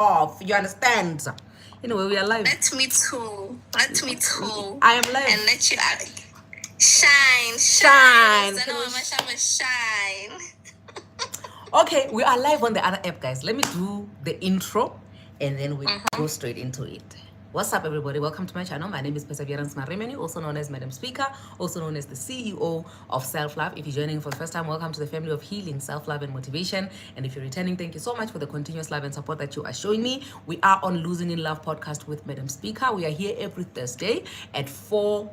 off. You understand? Anyway, we are live. Let me too. Let me too. I am live. And let you shine. Shine. Shine. Okay, we are live on the other app, guys. Let me do the intro and then we go straight into it. What's up, everybody? Welcome to my channel. My name is Perseverance Maremeni, also known as Madam Speaker, also known as the CEO of Self Love. If you're joining for the first time, welcome to the family of healing, self love, and motivation. And if you're returning, thank you so much for the continuous love and support that you are showing me. We are on Losing in Love podcast with Madam Speaker. We are here every Thursday at 4.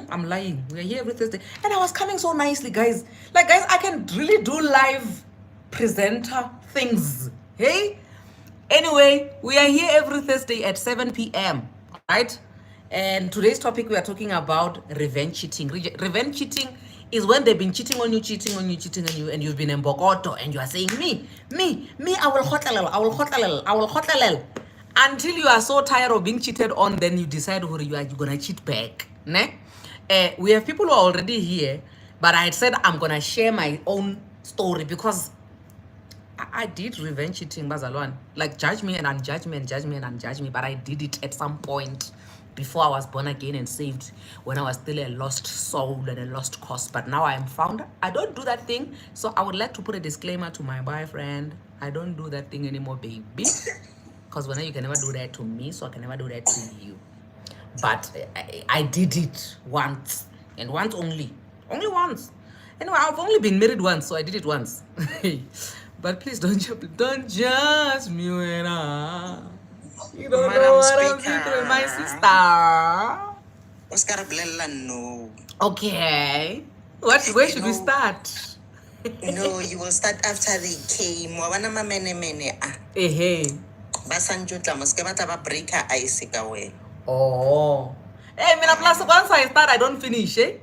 I'm lying. We are here every Thursday. And I was coming so nicely, guys. Like, guys, I can really do live presenter things. Hey? Anyway, we are here every Thursday at 7 p.m. Right? And today's topic we are talking about revenge cheating. Revenge cheating is when they've been cheating on you, and you've been in Bogoto, and you are saying, me, I will hotelel. Until you are so tired of being cheated on, then you decide who you're gonna cheat back. Ne? We have people who are already here, but I said I'm gonna share my own story because I did revenge cheating, Bazalwan. Like, judge me and unjudge me and judge me and unjudge me, but I did it at some point before I was born again and saved, when I was still a lost soul and a lost cause. But now I am found. I don't do that thing. So I would like to put a disclaimer to my boyfriend. I don't do that thing anymore, baby. Because when you can never do that to me, so I can never do that to you. But I did it once, and once only. Only once. Anyway, I've only been married once, so I did it once. But please don't judge me when you don't know what I'm thinking, my sister. Oscar Blela, no. Okay. Where should we start? No, you will start after they came. Wana mene. Hey. Basanjutla moske bata break her ice away. Oh. Hey, mina plus once I start, I don't finish, eh?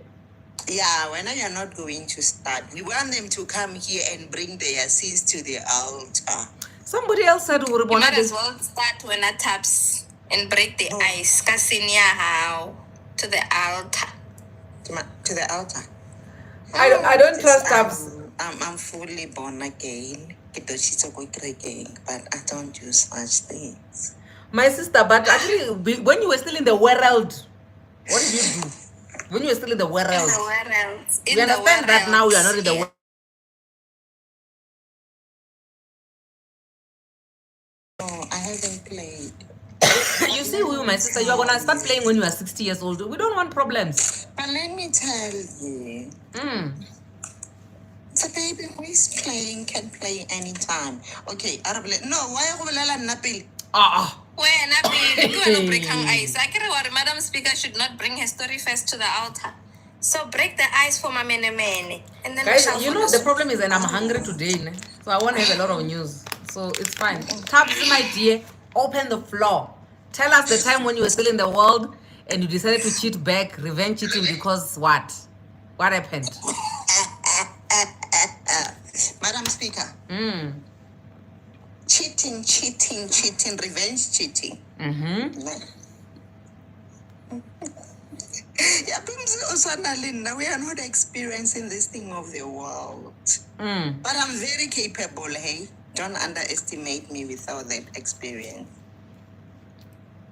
Yeah, when you're not going to start, we want them to come here and bring their sins to the altar. Somebody else said we might as well start when I taps and break the ice. Kasinya how to the altar. To the altar. I don't trust taps. I'm fully born again. But I don't do such things. My sister, but actually, when you were still in the world, what did you do? When you were still in the world? In the world. We understand that now you are not in the world. No, I haven't played. You see, my sister, you are going to start playing when you are 60 years old. We don't want problems. But let me tell you. The baby who is playing can play anytime. Okay, no, why are you napping? When I break ice. I care what Madam Speaker should not bring her story first to the altar. So break the ice for my mene. And then guys, you know the problem is that I'm hungry today, so I want to have a lot of news. So it's fine. Tabs, my dear, open the floor. Tell us the time when you were still in the world and you decided to cheat back, revenge cheating because what? What happened? Madam Speaker. Cheating, revenge cheating. Yeah, we are not experiencing this thing of the world. But I'm very capable, hey? Don't underestimate me without that experience.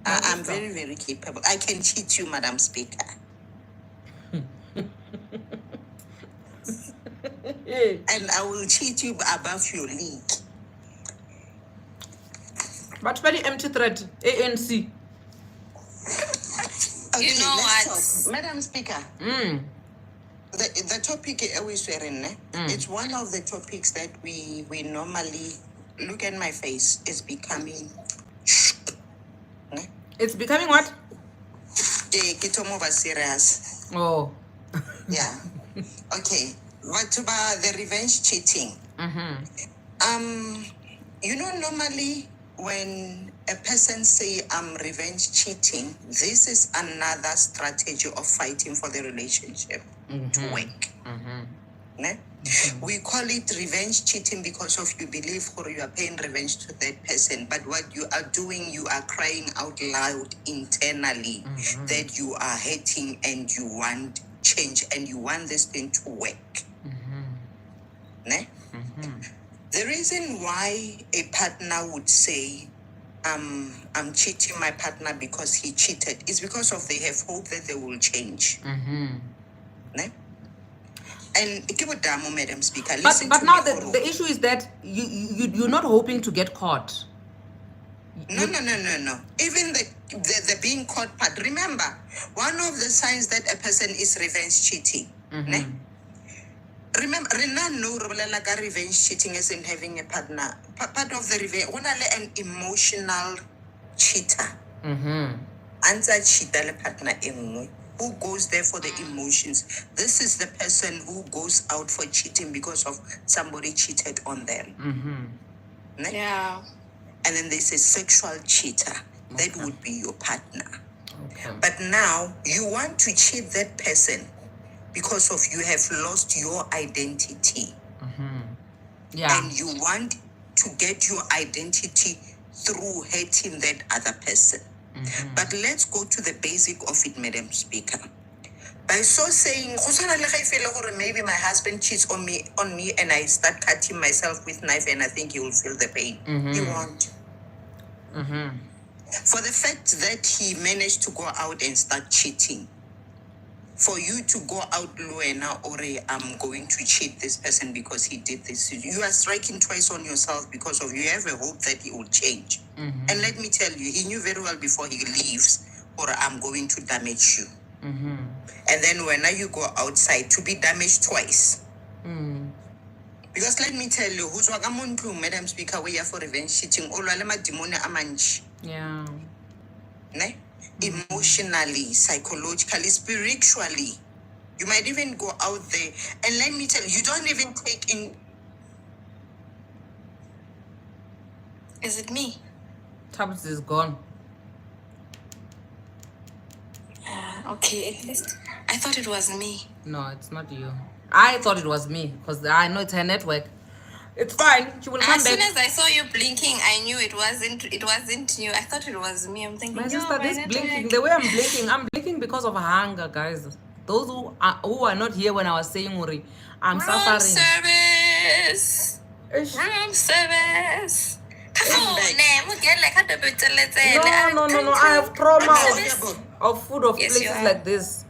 I'm very, very capable. I can cheat you, Madam Speaker. And I will cheat you above your league. But very empty threat, ANC. Okay, you know what? Madam Speaker. The topic always it's one of the topics that we normally look at my face is becoming. It's becoming what? Get more serious. Oh. Yeah. Okay. What about the revenge cheating? Normally when a person say I'm revenge cheating, this is another strategy of fighting for the relationship to work. We call it revenge cheating because of you believe or you are paying revenge to that person. But what you are doing, you are crying out loud internally that you are hating and you want change and you want this thing to work. The reason why a partner would say, I'm cheating my partner because he cheated. It's because of they have hope that they will change. Ne? And Madam Speaker, listen but to now me, the issue is that you're not hoping to get caught. No. Even the being caught part. Remember, one of the signs that a person is revenge cheating. Ne? Remember, no revenge cheating is in having a partner. Part of the revenge, an emotional cheater. Answer cheater le partner enngwe. Who goes there for the emotions? This is the person who goes out for cheating because of somebody cheated on them. Ne? Yeah. And then there's a sexual cheater. Okay. That would be your partner. Okay. But now you want to cheat that person because of you have lost your identity. Yeah. And you want to get your identity through hating that other person. But let's go to the basic of it, Madam Speaker. By so saying, maybe my husband cheats on me and I start cutting myself with knife and I think he will feel the pain. He won't. For the fact that he managed to go out and start cheating, for you to go out low and now, I'm going to cheat this person because he did this, you are striking twice on yourself because of you have a hope that he will change. And let me tell you, he knew very well before he leaves, I'm going to damage you. And then when you go outside to be damaged twice. Because let me tell you, who's Madam Speaker, we are for revenge cheating. Yeah. Ne? Emotionally, psychologically, spiritually. You might even go out there and let me tell you, you don't even take in. Is it me? Tabs is gone. Okay, at least I thought it was me. No, it's not you. I thought it was me because I know it's her network. It's fine. She will come As soon back. as I saw you blinking, I knew it wasn't you. I thought it was me. I'm thinking, My "Yo, sister, my this network." blinking, the way I'm blinking because of hunger, guys. Those who are not here when I was saying Uri, I'm Room suffering. service. Ish. Room service. I'm back. No. I have trauma of food of Yes, you places have. like this.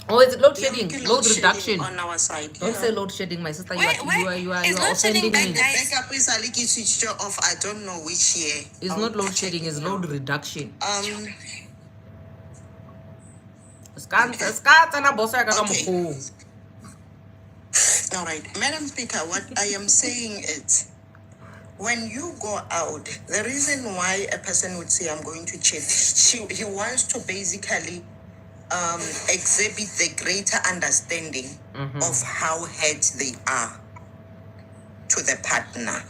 Oh, is it load Yeah, shedding? we can Load shedding reduction. on our side. Don't say load shedding, my sister. You Wait, are is load shedding offending back, me. guys? Backup is a leaky switch off. I don't know which year. It's not load shedding, it's load reduction. Okay. All right, Madam Speaker, what I am saying is, when you go out, the reason why a person would say, I'm going to cheat, he wants to basically exhibit the greater understanding of how hurt they are to the partner,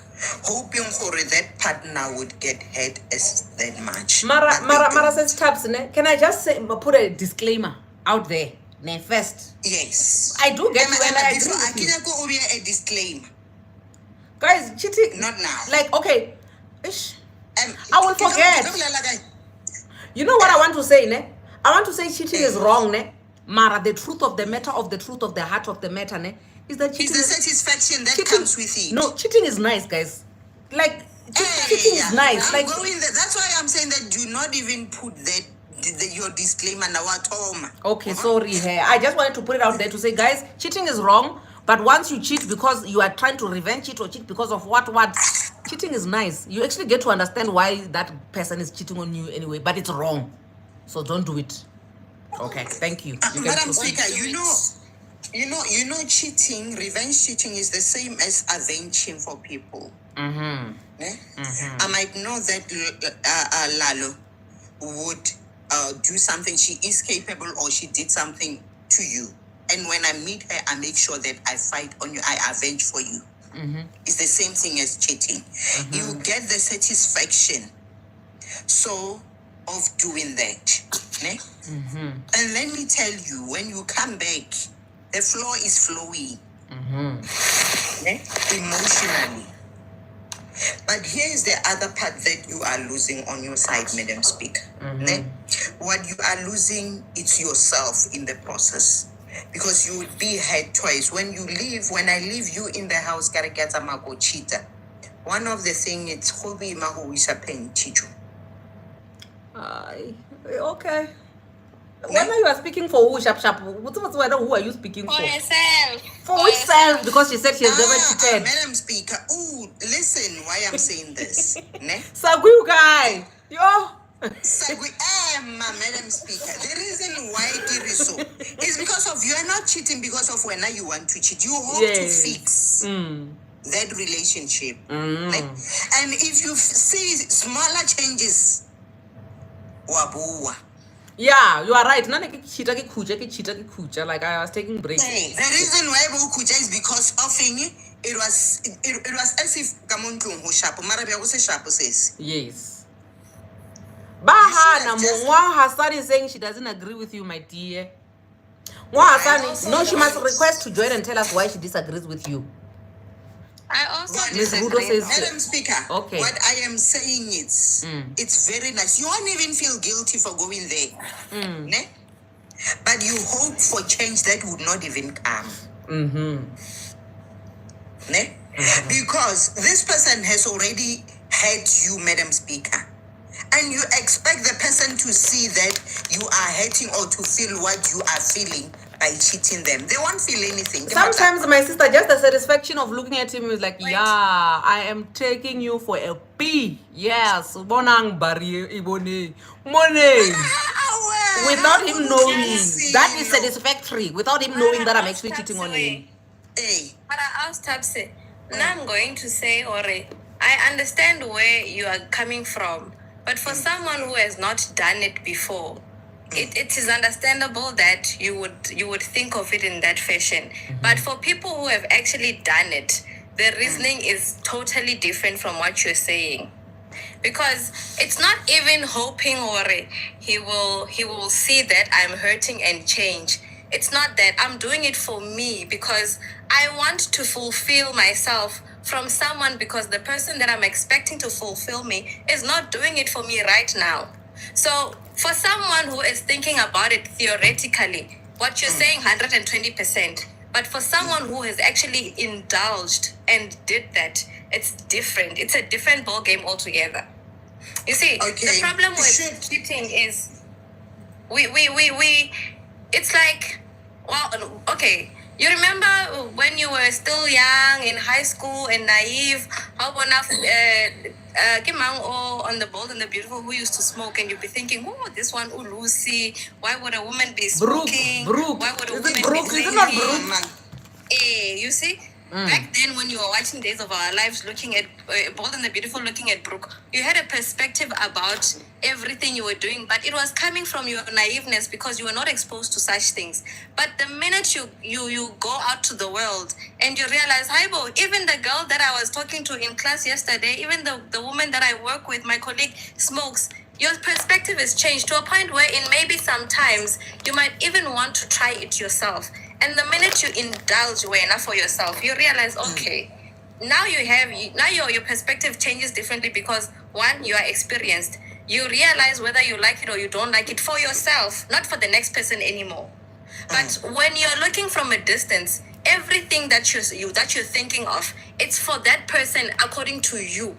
hoping for that partner would get hurt as that much. Mara says tabs, ne? Can I just say, put a disclaimer out there, ne? First, Yes. I do get you, and I agree Before I with you. can go over a disclaimer. Guys, cheating. Not now. Like, okay, ish, I will forget. You know what I want to say, ne? I want to say cheating is wrong, ne? Mara, the truth of the matter, of the truth of the heart of the matter, ne? Is that It's cheating the satisfaction that cheating, comes with it. No, cheating is nice, guys. Like, cheating is nice. I'm Like, going there. That's why I'm saying that do not even put that your disclaimer now at home. okay, sorry, hey. I just wanted to put it out there to say, guys, cheating is wrong. But once you cheat because you are trying to revenge it or cheat because of what, cheating is nice. You actually get to understand why that person is cheating on you anyway, but it's wrong. So don't do it. Okay, thank you. You can Madam proceed. Speaker, you know, cheating, revenge cheating is the same as avenging for people. Eh? I might know that Lalo would do something. She is capable, or she did something to you. And when I meet her, I make sure that I fight on you. I avenge for you. It's the same thing as cheating. You get the satisfaction of doing that. Ne? And let me tell you, when you come back, the flow is flowing. Ne? Emotionally. But here is the other part that you are losing on your side, Madam Speaker. Ne? What you are losing, it's yourself in the process. Because you would be hurt twice. When I leave you in the house, one of the things it's Hobi Mahu is a pen chichu. Okay. When you are speaking for who, Sharp? Who are you speaking For for? yourself. For which self? Because she said she has never cheated. Madam Speaker, listen why I'm saying this. Ne? Sagui guy. Yo. Madam Speaker, the reason why it is so is because of you are not cheating because of when you want to cheat. You hope to fix that relationship. Ne? And if you see smaller changes, wabuwa. Yeah, you are right. Like I was taking breaks. The reason why Kuja is because often it was as if Kamuntu who sharp, Marabia was a sharp says. Yes. Bahana Mwa Hassan is saying she doesn't agree with you, my dear. Mwa Hassan, no, she must request to join and tell us why she disagrees with you. I also Ms. Rudo disagree. says, Madam Speaker, okay. What I am saying is, it's very nice. You won't even feel guilty for going there. Ne? But you hope for change that would not even come. Ne? Because this person has already hurt you, Madam Speaker. And you expect the person to see that you are hurting or to feel what you are feeling by cheating them. They won't feel anything. Sometimes, my sister, just the satisfaction of looking at him is like, yeah, I am taking you for a pee. Yes. Bonang bari ibone. Money. Without him knowing. That is satisfactory. Without him knowing that I'm actually cheating on him. But I asked Tabse, now I'm going to say, Ore, I understand where you are coming from. But for someone who has not done it before, it is understandable that you would think of it in that fashion. But for people who have actually done it, the reasoning is totally different from what you're saying. Because it's not even hoping or he will see that I'm hurting and change. It's not that. I'm doing it for me because I want to fulfill myself from someone, because the person that I'm expecting to fulfill me is not doing it for me right now. So for someone who is thinking about it theoretically, what you're saying 120%, but for someone who has actually indulged and did that, it's different. It's a different ball game altogether. You see, the problem with cheating is we it's like, well, okay, you remember when you were still young in high school and naive, how on the Bold and the Beautiful who used to smoke, and you'd be thinking, oh, this one, oh, Lucy, why would a woman be smoking? Why would a woman be drinking? You see, back then when you were watching Days of Our Lives, looking at Bold and the Beautiful, looking at Brooke, you had a perspective about everything you were doing, but it was coming from your naiveness because you were not exposed to such things. But the minute you go out to the world and you realize, Haibo, even the girl that I was talking to in class yesterday, even the woman that I work with, my colleague, smokes, your perspective is changed to a point where in maybe sometimes you might even want to try it yourself. And the minute you indulge enough for yourself, you realize, okay, now your perspective changes differently because one, you are experienced. You realize whether you like it or you don't like it for yourself, not for the next person anymore. But when you're looking from a distance, everything that you're thinking of, it's for that person according to you.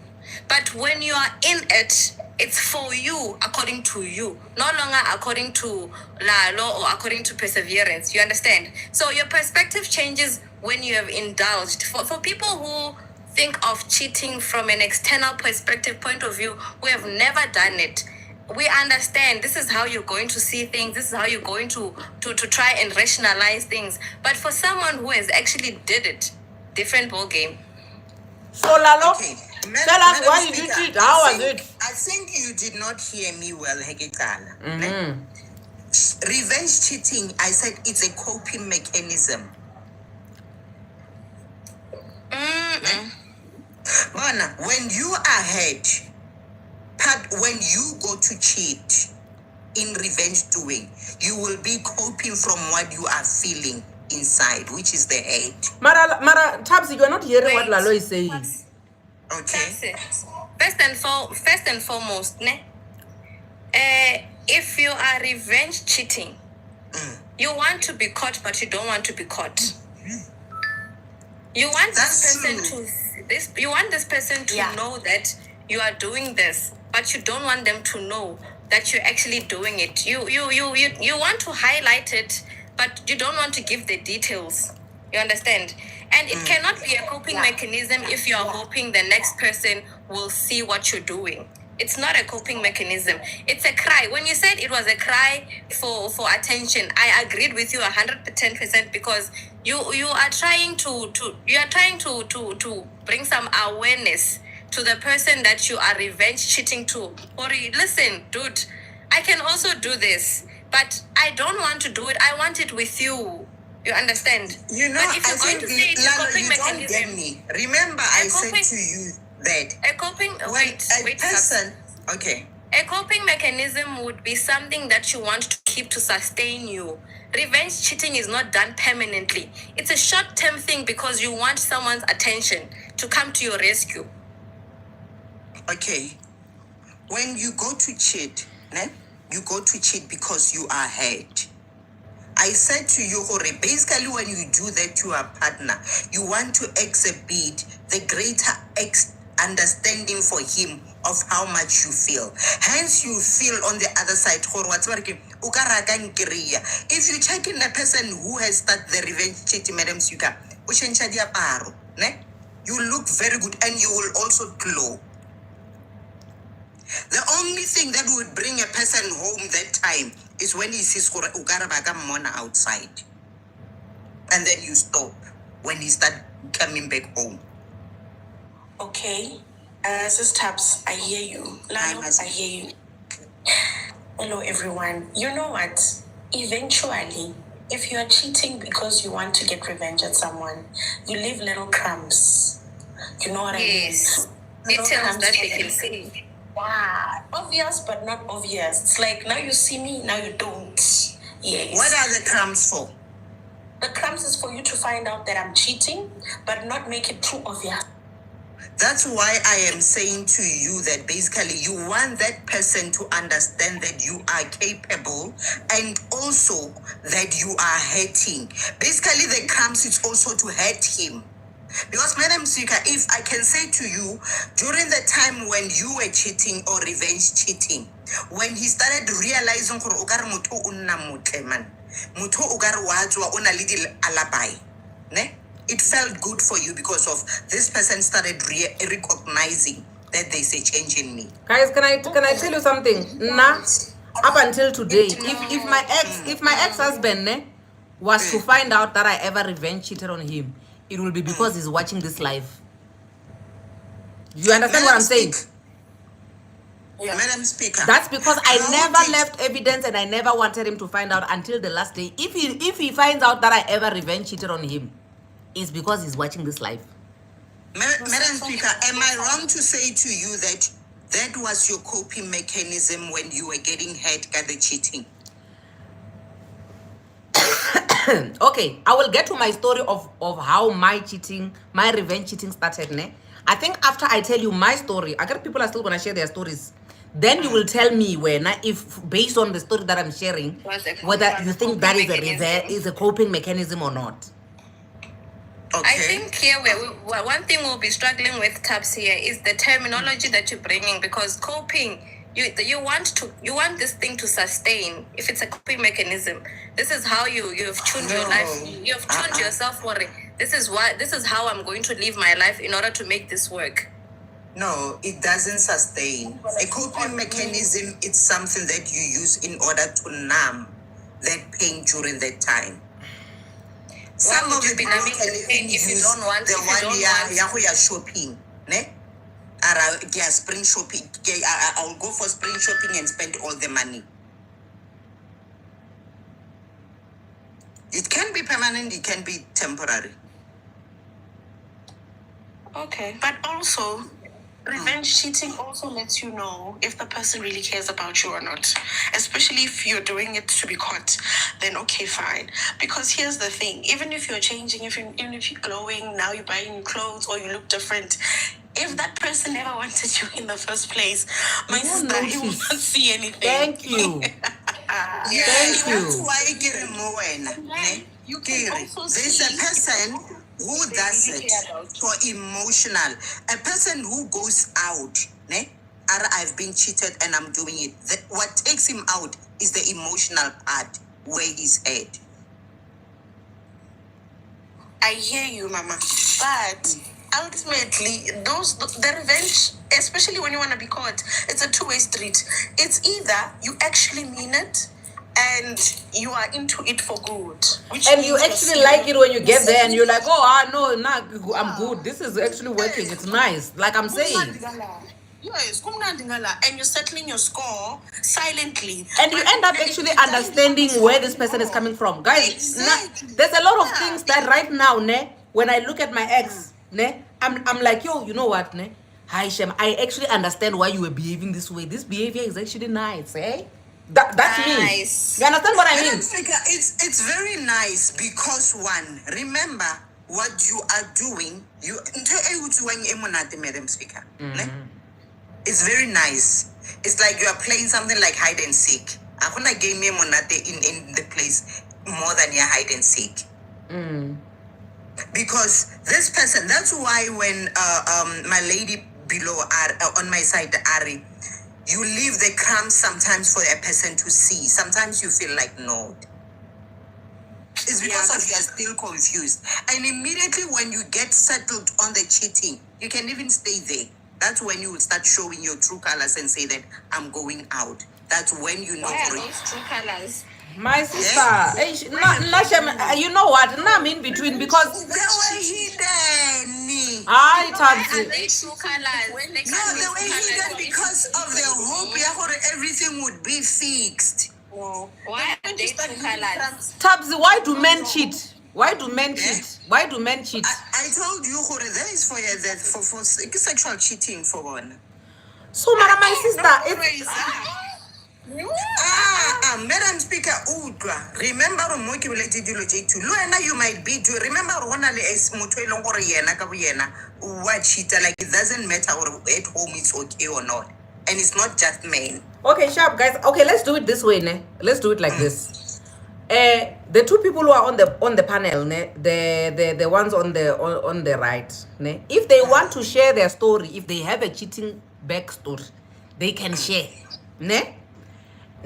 But when you are in it, it's for you according to you, no longer according to law or according to perseverance. You understand? So your perspective changes when you have indulged. For people who think of cheating from an external perspective point of view, who have never done it, we understand this is how you're going to see things, this is how you're going to try and rationalize things. But for someone who has actually did it, different ball game. So Lalo, tell us why you did it. How was it? I think you did not hear me well, Hegekala. Revenge cheating, I said it's a coping mechanism. Mona, when you are hurt, when you go to cheat in revenge doing, you will be coping from what you are feeling inside, which is the hate. Mara, Tabsi, you are not hearing what Lalo is saying. Okay. First and foremost, if you are revenge cheating, you want to be caught, but you don't want to be caught. You want this person to know that you are doing this, but you don't want them to know that you're actually doing it. You want to highlight it, but you don't want to give the details. You understand? And it cannot be a coping mechanism if you're hoping the next person will see what you're doing. It's not a coping mechanism. It's a cry. When you said it was a cry for attention, I agreed with you 110% because you are trying to bring some awareness to the person that you are revenge cheating to. Or listen, dude, I can also do this, but I don't want to do it. I want it with you. You understand? You know, but if I you're going think, to say it's a Lalo, coping you don't mechanism, get me. Remember, I said to you that a coping when a person, okay, a coping mechanism would be something that you want to keep to sustain you. Revenge cheating is not done permanently. It's a short-term thing because you want someone's attention to come to your rescue. Okay, when you go to cheat, you go to cheat because you are hurt. I said to you, Hore, basically when you do that to a partner, you want to exhibit the greater understanding for him of how much you feel. Hence, you feel on the other side, if you check in a person who has started the revenge cheating, Madam Suka, you look very good and you will also glow. The only thing that would bring a person home that time is when he sees Mona outside. And then you stop when he start coming back home. Okay. Sis Tabs, I hear you. Lalo, I hear you. Hello, everyone. You know what? Eventually, if you are cheating because you want to get revenge at someone, you leave little crumbs. You know what I mean? Details that they can see. Wow. Obvious, but not obvious. It's like, now you see me, now you don't. Yes. What are the crumbs for? The crumbs is for you to find out that I'm cheating, but not make it too obvious. That's why I am saying to you that basically you want that person to understand that you are capable and also that you are hurting. Basically, the crumbs is also to hurt him. Because, Madam Sika, if I can say to you, during the time when you were cheating or revenge cheating, when he started realizing it felt good for you because of this person started recognizing that there's a change in me. Guys, can I tell you something? Nah, up until today, if my ex-husband was to find out that I ever revenge cheated on him, it will be because he's watching this live. You understand what I'm saying? Yeah. Madam Speaker. That's because I never left evidence and I never wanted him to find out until the last day. If he finds out that I ever revenge cheated on him, it's because he's watching this live. Madam Speaker, am I wrong to say to you that that was your coping mechanism when you were getting hurt by the cheating? Okay, I will get to my story of how my revenge cheating started. I think after I tell you my story, I get people are still gonna share their stories. Then you will tell me if based on the story that I'm sharing, whether you think that is a coping mechanism or not. Okay. I think here one thing we'll be struggling with, Tabs, here is the terminology that you're bringing, because coping, you want this thing to sustain. If it's a coping mechanism, this is how you've tuned your life. You've tuned yourself for it. This is how I'm going to live my life in order to make this work. No, it doesn't sustain. A coping mechanism is something that you use in order to numb that pain during that time. Some of the people can use if you don't want shopping, ne? Spring shopping. I'll go for spring shopping and spend all the money. It can be permanent, it can be temporary. Okay. But also, revenge cheating also lets you know if the person really cares about you or not. Especially if you're doing it to be caught, then okay, fine. Because here's the thing, even if you're changing, even if you're glowing, now you're buying new clothes or you look different, if that person never wanted you in the first place, my sister, he will not see anything. Thank you. Thank you. That's why there's a person who does it for emotional. A person who goes out, I've been cheated and I'm doing it. What takes him out is the emotional part where he's at. I hear you, Mama. But ultimately, the revenge, especially when you want to be caught, it's a two-way street. It's either you actually mean it and you are into it for good. And you actually like it when you get there and you're like, oh, no, I'm good. This is actually working. It's nice. Like I'm saying. Yes, and you're settling your score silently. And you end up actually understanding where this person is coming from. Guys, Exactly. there's a lot of things that right now, when I look at my ex, I'm like, yo, you know what, Hi, Shem, I actually understand why you were behaving this way. This behavior is actually nice, eh? That's nice. Me. You understand what I mean? It's very nice because one, remember what you are doing. Madam Speaker. It's very nice. It's like you are playing something like hide and seek. I'm gonna game me monate in the place more than your hide and seek. Because this person, that's why when my lady below on my side, Ari, you leave the crumbs sometimes for a person to see. Sometimes you feel like no. It's because of you are still confused. And immediately when you get settled on the cheating, you can even stay there. That's when you will start showing your true colors and say that I'm going out. That's when you know. Where are those true colors? My sister, you know what? Now I'm in between because they were hidden. I Where are they true colors? They were hidden because of the hope everything would be fixed. Why are they true colors? Tabs, why do men cheat? Why do men cheat? Why do men cheat? I told you, there is for sexual cheating for one. So, Madam, my sister, it's... Madam Speaker, remember you might be to remember what cheater, like it doesn't matter at home it's okay or not. And it's not just men. Okay, sharp guys. Okay, let's do it this way, Let's do it like this. The two people who are on the panel, the ones on the right, if they want to share their story, if they have a cheating backstory, they can share,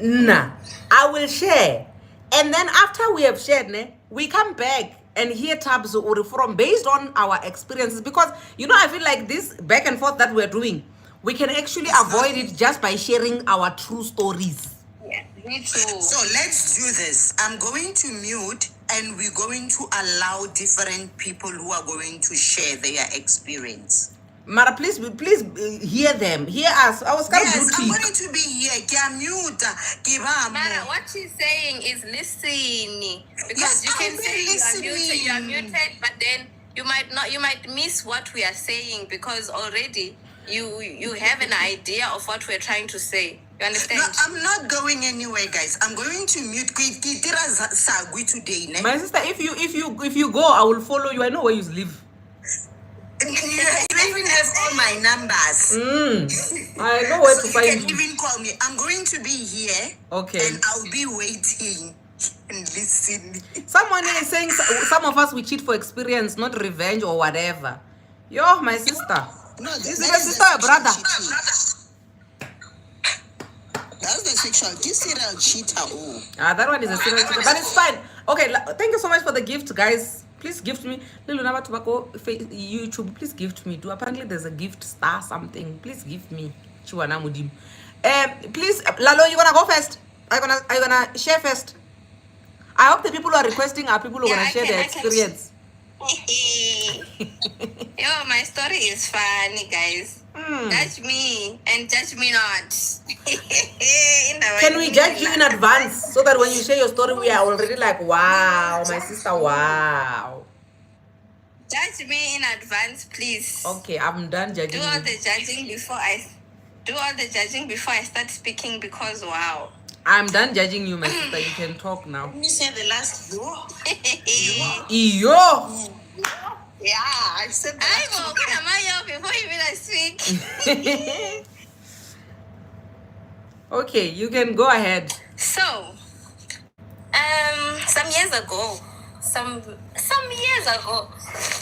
I will share, and then after we have shared, we come back and hear tabs or from based on our experiences, because I feel like this back and forth that we're doing, we can actually avoid it just by sharing our true stories. Yeah, me too. So let's do this. I'm going to mute and we're going to allow different people who are going to share their experience. Mara, please hear them. Hear us. I was coming to I'm going to be here. Mara, what she's saying is listen. Because you can say you are muted, but then you might miss what we are saying because already you have an idea of what we're trying to say. You understand? No, I'm not going anywhere, guys. I'm going to mute today. My sister, if you go, I will follow you. I know where you live. You even have all my numbers. I know where to find you. You can even call me. I'm going to be here. Okay. And I'll be waiting and listening. Someone is saying some of us we cheat for experience, not revenge or whatever. Yo, my sister. No, this is my sister or brother. That's the sexual. This serial cheater. That one is a serial cheater, but it's fine. Okay, thank you so much for the gift, guys. Please gift me. Lilo Nava Tobacco YouTube. Please gift me too. Apparently, there's a gift star something. Please gift me. Chiwana Mudim. Please, Lalo, you wanna go first? Are you gonna share first? I hope the people who are requesting are people who are gonna share their experience. Yo, my story is funny, guys. Judge me and judge me not. Can we judge you in advance so that when you share your story, we are already like, wow, my sister, wow. Judge me in advance, please. Okay, I'm done judging. Do all the judging before I start speaking because wow. I'm done judging you, my sister. You can talk now. Let me say the last Yo. Yeah, I said that. I will put my before you speak. Okay, you can go ahead. So, some years ago,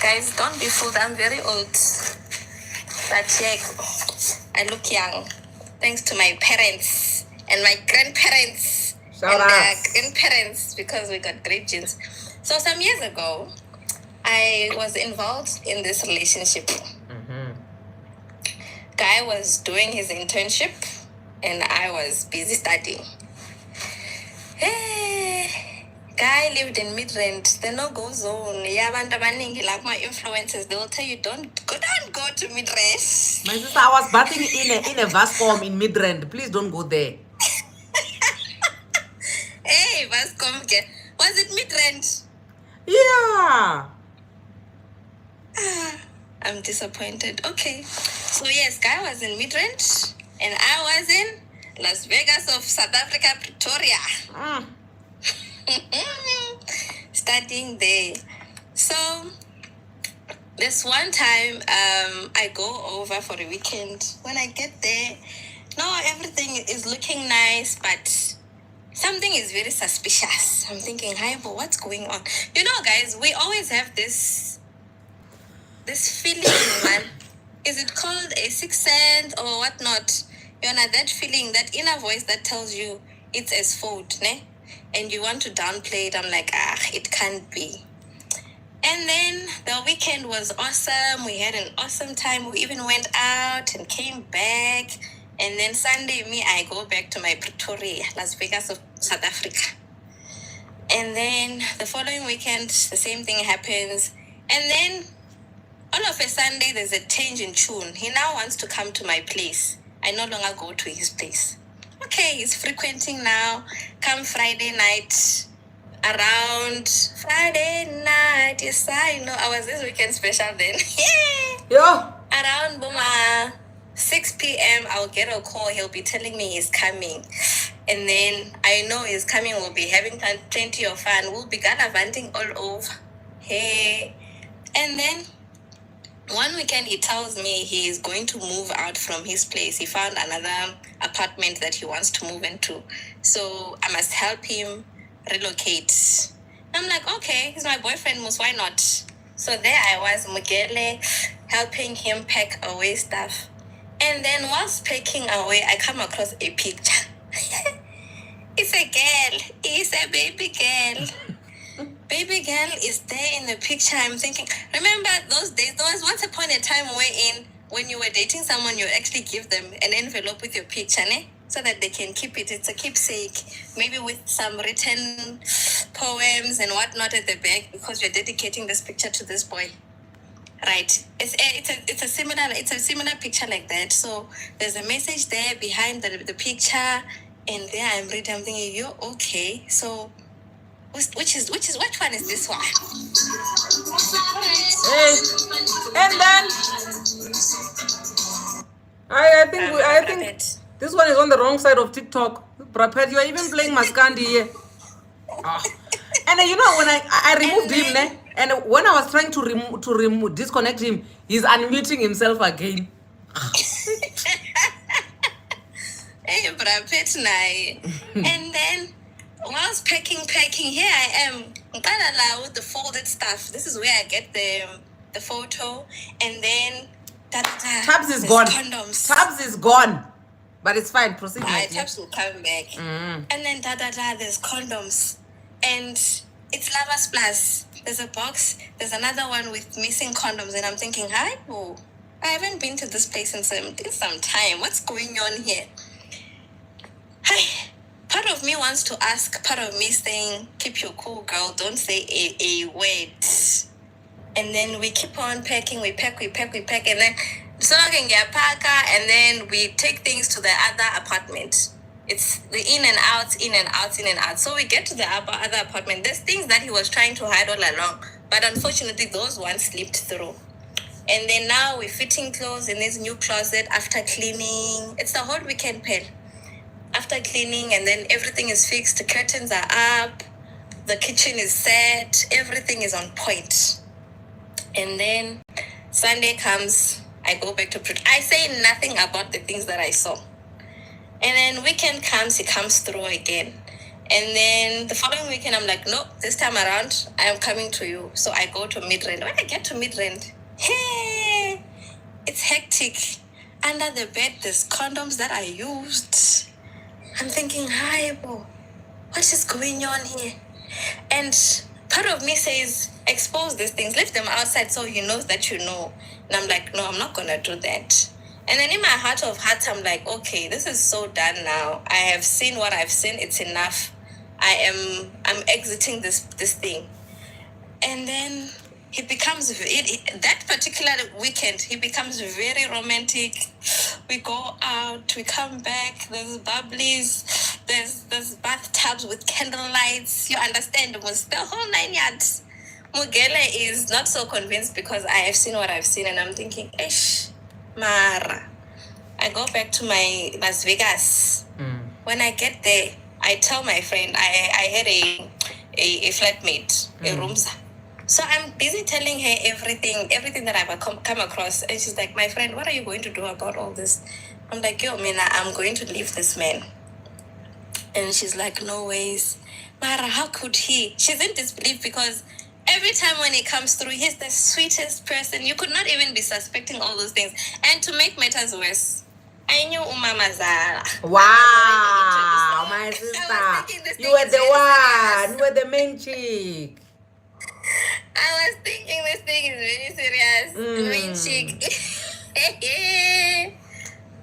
guys, don't be fooled. I'm very old, but yeah, I look young. thanks to my parents and my grandparents Shout and their outs. grandparents, because we got great genes. So some years ago, I was involved in this relationship. Guy was doing his internship and I was busy studying. Guy lived in Midrand, the no-go zone. Like my influencers, they will tell you, don't go to Midrand. My sister, I was bathing in a Vascom in Midrand. Please don't go there. Hey, Vascom, was it Midrand? Yeah. I'm disappointed. Okay. So yes, Guy was in Midrand and I was in Las Vegas of South Africa, Pretoria. Studying there. So this one time, I go over for a weekend. When I get there, no, everything is looking nice, but something is very suspicious. I'm thinking, hi, but what's going on? You know, guys, we always have this feeling, man. Is it called a sixth sense or whatnot? You know, that feeling, that inner voice that tells you it's as fault, ne? And you want to downplay it. I'm like, it can't be. And then the weekend was awesome. We had an awesome time. We even went out and came back. And then Sunday, I go back to my Pretoria, Las Vegas of South Africa. And then the following weekend, the same thing happens. And then all of a Sunday, there's a change in tune. He now wants to come to my place. I no longer go to his place. Okay, he's frequenting now. Come Friday night, around Friday night. Yes, I know. I was this weekend special then. Yeah. Around Boma, 6 p.m., I'll get a call. He'll be telling me he's coming. And then I know he's coming. We'll be having plenty of fun. We'll be gallivanting all over. Hey. And then one weekend, he tells me he's going to move out from his place. He found another apartment that he wants to move into. So I must help him relocate. I'm like, okay, he's my boyfriend, why not? So there I was, Mugele, helping him pack away stuff. And then whilst packing away, I come across a picture. It's a girl. It's a baby girl. Baby girl is there in the picture. I'm thinking, remember those days? There was once upon a time when you were dating someone, you actually give them an envelope with your picture, ne? So that they can keep it. It's a keepsake, maybe with some written poems and whatnot at the back, because you're dedicating this picture to this boy. Right. It's a similar picture like that. So there's a message there behind the picture, and there I'm reading. I'm thinking, you're okay. So which one is this one? Hey. And then I think this one is on the wrong side of TikTok. Brapet, you are even playing Maskandi here. And you know, when I removed him, ne? And when I was trying to disconnect him, he's unmuting himself again. Hey, Brapet, and then whilst packing, here I am. With the folded stuff. This is where I get the photo, and then Tabs is gone. Condoms. Tabs is gone, but it's fine. Proceed. Tabs will come back. And then there's condoms, and it's Lovers Plus. There's a box. There's another one with missing condoms, and I'm thinking, I haven't been to this place in some time. What's going on here? Hi. Part of me wants to ask, part of me saying, keep your cool, girl, don't say a word. And then we keep on packing, we pack, and then so I can get a packer, and then we take things to the other apartment. It's the in and out. So we get to the other apartment. There's things that he was trying to hide all along, but unfortunately those ones slipped through. And then now we're fitting clothes in this new closet after cleaning. It's the whole weekend pal. After cleaning, and then everything is fixed, the curtains are up, the kitchen is set, everything is on point. And then Sunday comes, I go back to I say nothing about the things that I saw. And then weekend comes, he comes through again. And then the following weekend, I'm like, no, this time around, I am coming to you. So I go to Midrand. When I get to Midrand, hey, it's hectic. Under the bed, there's condoms that I used. I'm thinking, hi, bo, what is going on here? And part of me says, expose these things, leave them outside so he knows that you know. And I'm like, no, I'm not gonna do that. And then in my heart of hearts, I'm like, okay, this is so done now. I have seen what I've seen. It's enough. I'm exiting this thing. And then he becomes that particular weekend, he becomes very romantic. We go out, we come back, there's bubblies, there's bathtubs with candlelights. You understand? It was the whole 9 yards. Mugele is not so convinced because I have seen what I've seen, and I'm thinking, ish, Mara. I go back to my Las Vegas. When I get there, I tell my friend I had a flatmate, a roomza. So I'm busy telling her everything that I've come across. And she's like, my friend, what are you going to do about all this? I'm like, yo, Mina, I'm going to leave this man. And she's like, no ways. Mara, how could he? She's in disbelief because every time when he comes through, he's the sweetest person. You could not even be suspecting all those things. And to make matters worse, I knew Umama Zara. Wow, my sister. You were the one. You were the main chick. I was thinking this thing is very serious. Main chick.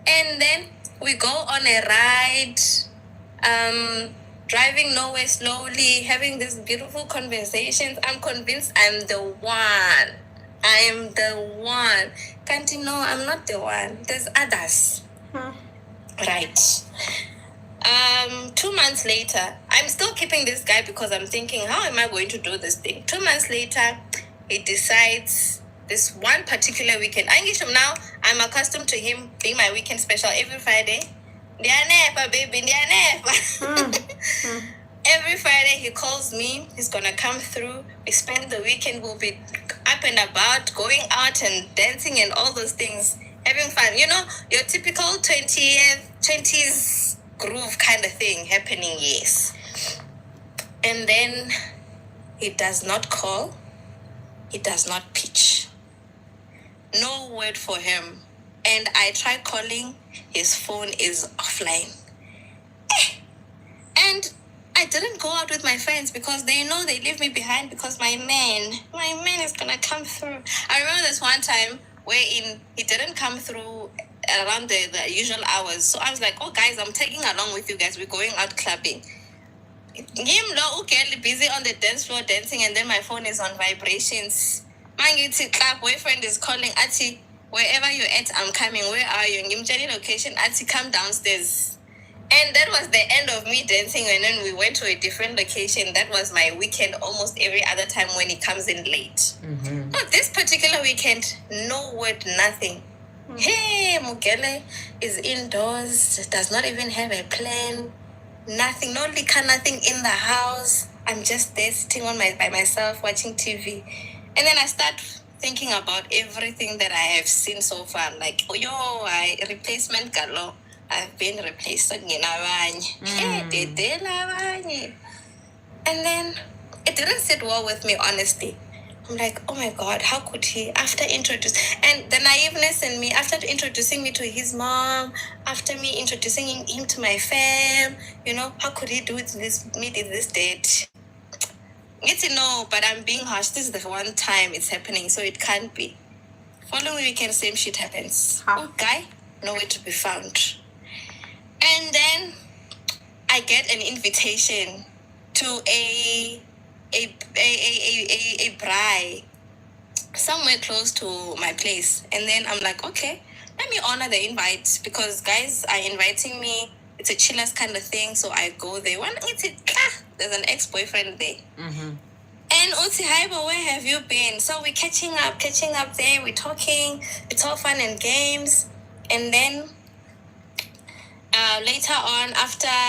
And then we go on a ride, driving nowhere slowly, having these beautiful conversations. I'm convinced I'm the one. I'm the one. Can't you know I'm not the one? There's others. Right. 2 months later, I'm still keeping this guy because I'm thinking, how am I going to do this thing? 2 months later, he decides this one particular weekend. Now, I'm accustomed to him being my weekend special every Friday. Baby, Every Friday he calls me. He's gonna come through. We spend the weekend. We'll be up and about, going out and dancing and all those things, having fun. You know, your typical 20s groove kind of thing happening. Yes. And then he does not call. He does not pitch. No word for him. And I try calling. His phone is offline. And I didn't go out with my friends because they know they leave me behind because my man is gonna come through. I remember this one time wherein he didn't come through around the usual hours. So I was like, oh guys, I'm tagging along with you guys. We're going out clubbing. Him lo okay, busy on the dance floor dancing, and then my phone is on vibrations. Mangithi club boyfriend is calling Ati, wherever you're at, I'm coming. Where are you? Ngimtshela location, Ati, come downstairs. And that was the end of me dancing, and then we went to a different location. That was my weekend almost every other time when he comes in late. But this particular weekend, no word, nothing. Hey, Mugele is indoors, does not even have a plan, nothing, no liquor, nothing in the house. I'm just there sitting by myself watching TV. And then I start thinking about everything that I have seen so far. Like, replacement galo. I've been replaced. And then it didn't sit well with me, honestly. I'm like, oh my God, how could he? And the naiveness in me, after introducing me to his mom, after me introducing him to my fam, how could he do it meet this date? No, but I'm being harsh. This is the one time it's happening, so it can't be. Following weekend, same shit happens. Oh, guy, nowhere to be found. And then I get an invitation to a braai somewhere close to my place. And then I'm like, okay, let me honor the invite because guys are inviting me. It's a chillers kind of thing, so I go there. There's an ex-boyfriend there. And Uti, hi, but where have you been? So we're catching up there. We're talking. It's all fun and games. And then later on, after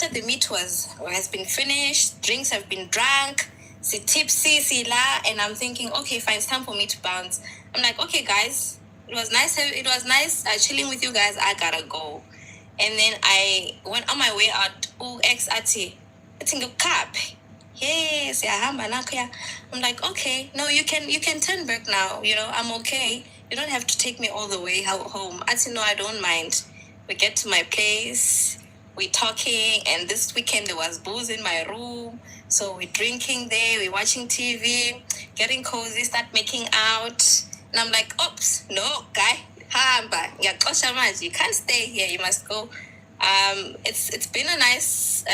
the meet has been finished, drinks have been drunk, si tipsy, si la, and I'm thinking, okay, fine, it's time for me to bounce. I'm like, okay, guys, it was nice chilling with you guys. I gotta go. And then I went on my way out. Ex ati, I think you cap. Yes, I'm like, okay, no, you can turn back now. I'm okay. You don't have to take me all the way home. I said, no, I don't mind. We get to my place, we're talking, and this weekend there was booze in my room. So we're drinking there, we're watching TV, getting cozy, start making out. And I'm like, oops, no, guy, you can't stay here, you must go. It's been a nice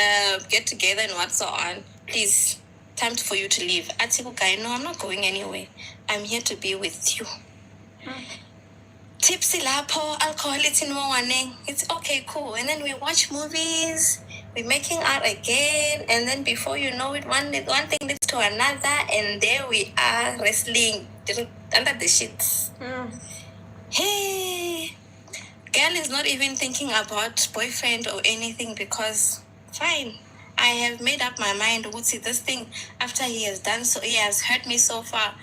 get together and what's so on. Please, time for you to leave. I said, guy, no, I'm not going anywhere. I'm here to be with you. Tipsy lapo, alcohol, it's in morning. It's okay, cool. And then we watch movies, we're making out again, and then before you know it, one thing leads to another, and there we are wrestling under the sheets. Hey, girl is not even thinking about boyfriend or anything because fine. I have made up my mind. What's this thing after he has done so? He has hurt me so far.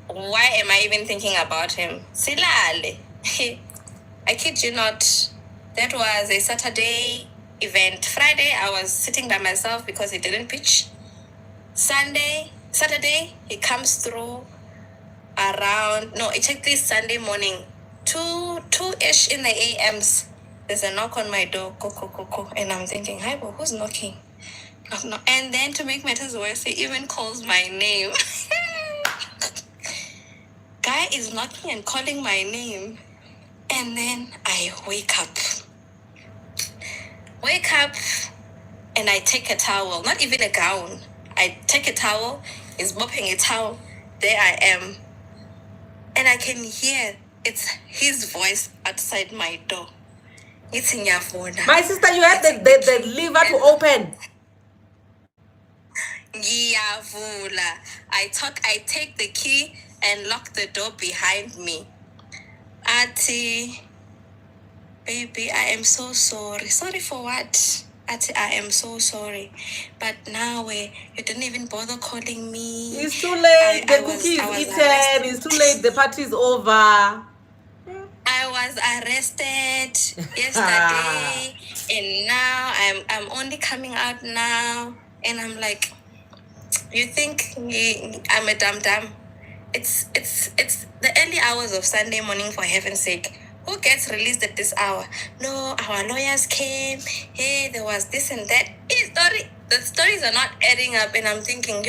Why am I even thinking about him? Silale. I kid you not. That was a Saturday event. Friday, I was sitting by myself because he didn't pitch. Saturday, he comes through around, no, it took this Sunday morning, 2-ish in the AMs. There's a knock on my door, go. And I'm thinking, hi, but who's knocking? Knock. And then to make matters worse, he even calls my name. Guy is knocking and calling my name. And then I wake up and I take a towel, not even a gown. I take a towel, he's mopping a towel. There I am. And I can hear it's his voice outside my door. It's in your phone. My sister, you had the lever to open. Ngiyavula. I take the key and lock the door behind me. Ati, baby, I am so sorry. Sorry for what? Ati, I am so sorry. But now you didn't even bother calling me. It's too late. The cookie is eaten. It's too late. The party is over. I was arrested yesterday, and now I'm only coming out now, and I'm like, you think I'm a dum-dum? It's the early hours of Sunday morning, for heaven's sake. Who gets released at this hour? No, our lawyers came. Hey, there was this and that. The stories are not adding up, and I'm thinking,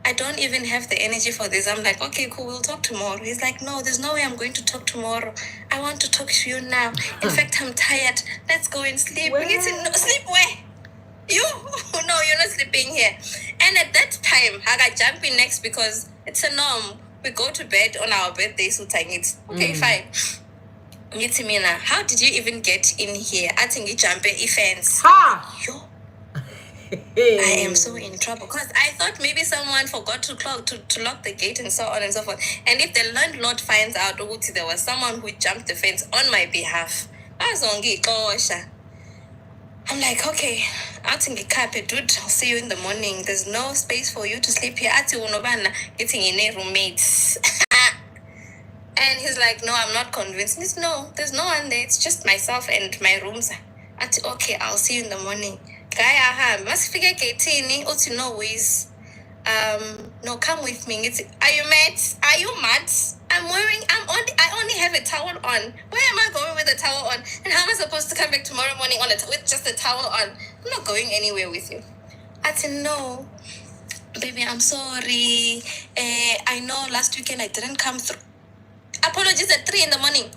I don't even have the energy for this. I'm like, okay, cool, we'll talk tomorrow. He's like, no, there's no way I'm going to talk tomorrow. I want to talk to you now. In fact, I'm tired. Let's go and sleep. Where? No, sleep where? You? No, you're not sleeping here. And at that time, I got jumping next because it's a norm. We go to bed on our birthday, so okay, fine. How did you even get in here? I think you jump a fence. Ha! Yo. I am so in trouble because I thought maybe someone forgot to lock the gate and so on and so forth. And if the landlord finds out there was someone who jumped the fence on my behalf, I'm like, okay, I think dude, I'll see you in the morning. There's no space for you to sleep here. Getting in a roommates. And he's like, no, I'm not convinced. No, there's no one there. It's just myself and my rooms. Okay, I'll see you in the morning. Guy, must figure getting no ways. No, come with me. Are you mad? Are you mad? I only have a towel on. Where am I going with a towel on? And how am I supposed to come back tomorrow morning with just a towel on? I'm not going anywhere with you. I said, no, baby, I'm sorry. I know last weekend I didn't come through. Apologies at 3 in the morning.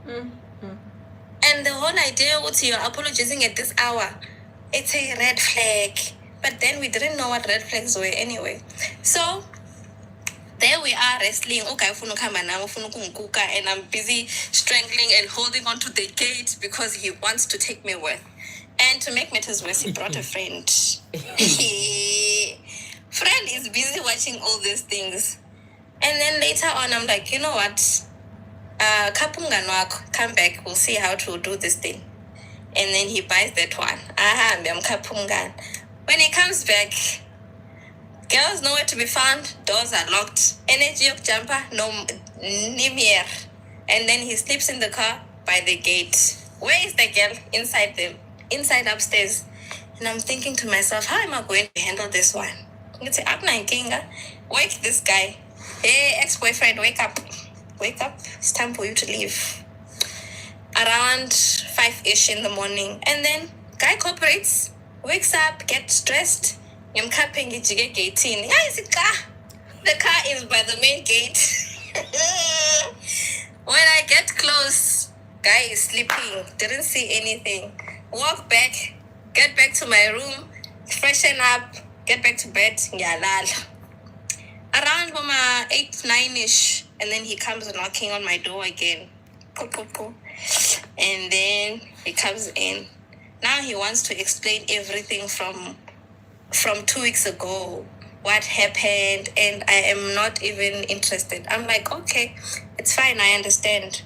And the whole idea was you're apologizing at this hour. It's a red flag. But then we didn't know what red flags were anyway. So there we are wrestling. Okay, and I'm busy strangling and holding onto the gate because he wants to take me with. And to make matters worse, he brought a friend. Friend is busy watching all these things. And then later on, I'm like, you know what? Come back. We'll see how to do this thing. And then he buys that one. When he comes back, girls nowhere to be found. Doors are locked. Energy of jumper, no nimir. And then he sleeps in the car by the gate. Where is the girl? Inside upstairs. And I'm thinking to myself, how am I going to handle this one? Wake this guy. Hey, ex-boyfriend, wake up. wake up, it's time for you to leave. Around 5-ish in the morning. And then guy cooperates, wakes up, gets dressed. The car is by the main gate. When I get close, guy is sleeping, didn't see anything. Walk back, get back to my room, freshen up, get back to bed. Around 8, 9-ish, and then he comes knocking on my door again. And then he comes in. Now he wants to explain everything from 2 weeks ago, what happened, and I am not even interested. I'm like, okay, it's fine, I understand.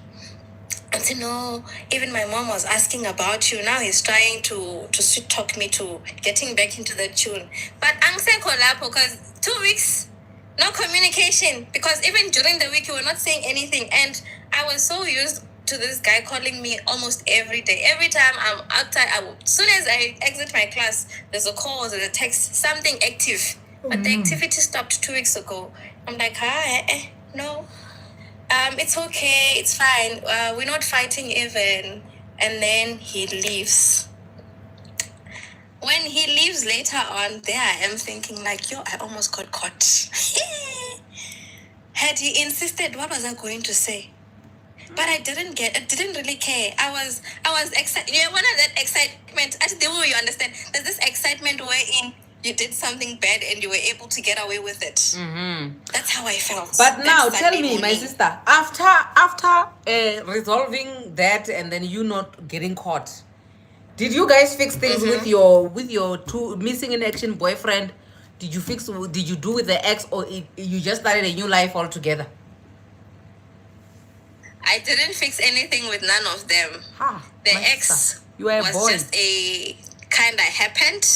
I said, no, even my mom was asking about you. Now he's trying to sweet talk me to getting back into the tune. But I'm saying because 2 weeks, no communication, because even during the week you were not saying anything. And I was so used to this guy calling me almost every day. Every time I'm outside, as soon as I exit my class, there's a call, there's a text, something active. But the activity stopped 2 weeks ago. I'm like, no. It's okay, it's fine. We're not fighting even. And then he leaves. When he leaves later on, there I am thinking like, I almost got caught. Had he insisted, what was I going to say? But I didn't really care. I was excited. One of that excitement, I don't know you understand. There's this excitement wherein you did something bad and you were able to get away with it. Mm-hmm. That's how I felt. But now tell me, my sister, after resolving that and then you not getting caught, did you guys fix things with your two missing in action boyfriend? Did you do with the ex, or you just started a new life altogether? I didn't fix anything with none of them. The ex was just a kind of happened,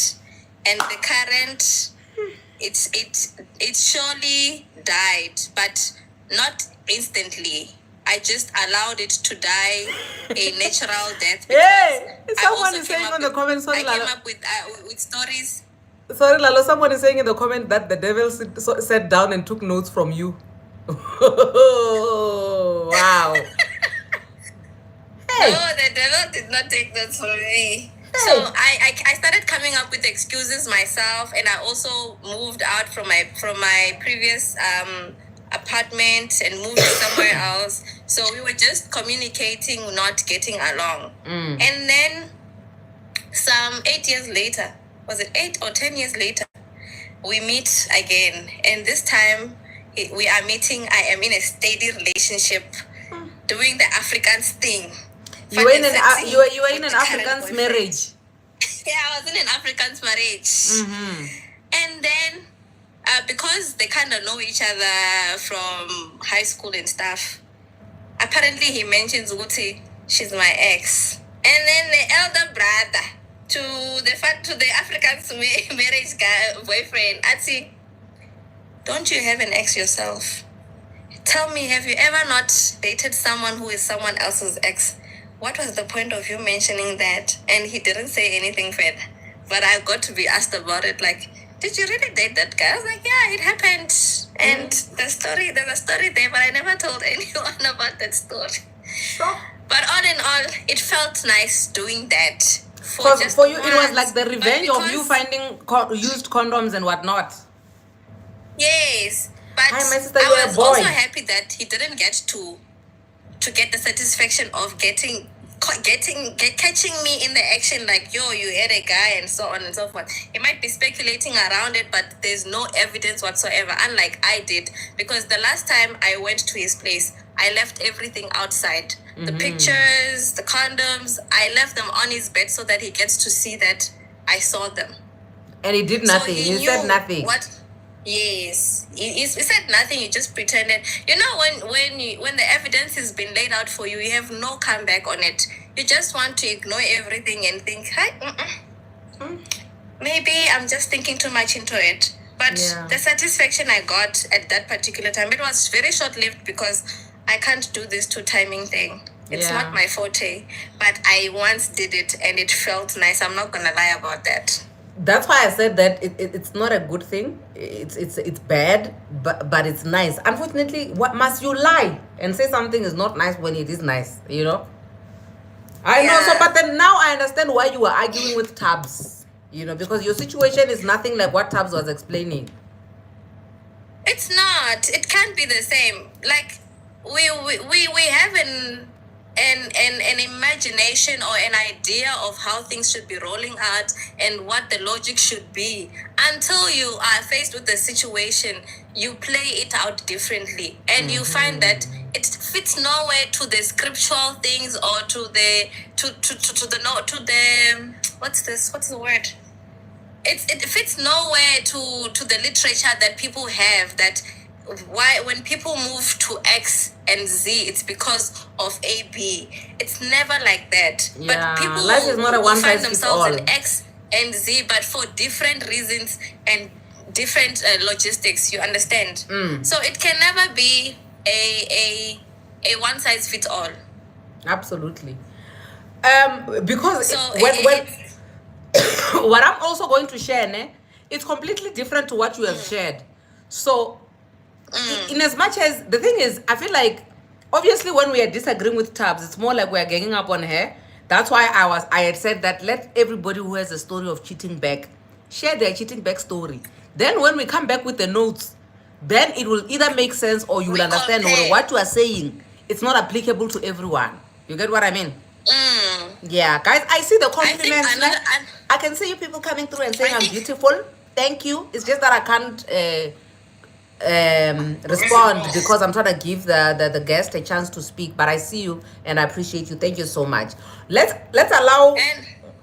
and the current, it surely died, but not instantly. I just allowed it to die a natural death. Hey, someone is saying on the comments. I came up with stories. Sorry, Lalo. Someone is saying in the comment that the devil sat down and took notes from you. Wow. Hey. No, the devil did not take notes from me. Hey. So I started coming up with excuses myself, and I also moved out from my previous apartment and moved somewhere else. So we were just communicating, not getting along. And then some 8 years later, was it 8 or 10 years later, we meet again, and this time we are meeting. I am in a steady relationship, doing the Africans thing. You were in an African's marriage. Yeah, I was in an African's marriage. And then because they kind of know each other from high school and stuff, apparently he mentions Uti, she's my ex. And then the elder brother to the African's marriage guy boyfriend, Ati, don't you have an ex yourself? Tell me, have you ever not dated someone who is someone else's ex? What was the point of you mentioning that? And he didn't say anything further. But I got to be asked about it, like, did you really date that guy? I was like, yeah, it happened. And there's a story there, but I never told anyone about that story. Sure. But all in all, it felt nice doing that. For you, it was like the revenge of you finding used condoms and whatnot. Yes. But hi, my sister, I was also happy that he didn't get to get the satisfaction of catching me in the action, like, yo, you had a guy and so on and so forth. He might be speculating around it, but there's no evidence whatsoever, unlike I did, because the last time I went to his place, I left everything outside. The pictures, the condoms, I left them on his bed so that he gets to see that I saw them. And he did nothing. He said nothing. What? Yes, he said nothing. He just pretended. You know, when the evidence has been laid out for you, you have no comeback on it. You just want to ignore everything and think, maybe I'm just thinking too much into it. But the satisfaction I got at that particular time, it was very short-lived, because I can't do this two-timing thing. It's not my forte. But I once did it, and it felt nice. I'm not gonna lie about that. That's why I said that it's not a good thing. It's bad, but it's nice. Unfortunately, what must you lie and say something is not nice when it is nice? You know. I know. So, but then now I understand why you were arguing with Tabs. You know, because your situation is nothing like what Tabs was explaining. It's not. It can't be the same. Like we have an imagination or an idea of how things should be rolling out and what the logic should be. Until you are faced with the situation, you play it out differently, and you find that it fits nowhere to the scriptural things or to the what's the word? It fits nowhere to the literature that people have, that why when people move to X and Z it's because of AB. It's never like that. Yeah, but people life is not a one find size fits themselves all. in X and Z, but for different reasons and different logistics, you understand. So it can never be a one size fits all. Absolutely. Because So when what I'm also going to share, it's completely different to what you have shared. So, in as much as the thing is, I feel like obviously when we are disagreeing with Tabs, it's more like we're ganging up on her. That's why I had said that let everybody who has a story of cheating back share their cheating back story. Then when we come back with the notes, then it will either make sense or you will understand what you are saying. It's not applicable to everyone. You get what I mean? Yeah, guys, I see the compliments. I can see you people coming through and saying I'm beautiful. Thank you. It's just that I can't respond because I'm trying to give the guest a chance to speak. But I see you and I appreciate you. Thank you so much. Let's allow.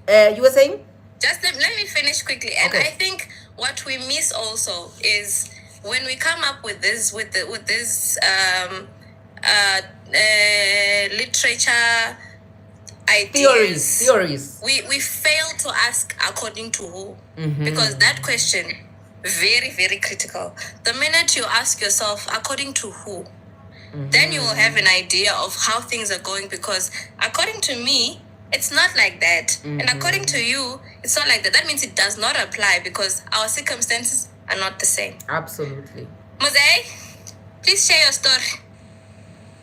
You were saying? Just let me finish quickly. And Okay. I think what we miss also is when we come up with this literature ideas, theories. We fail to ask according to who, because that question very, very critical. The minute you ask yourself according to who, then you will have an idea of how things are going, because according to me it's not like that, and according to you it's not like that. That means it does not apply because our circumstances are not the same. Absolutely. Mosey, please share your story.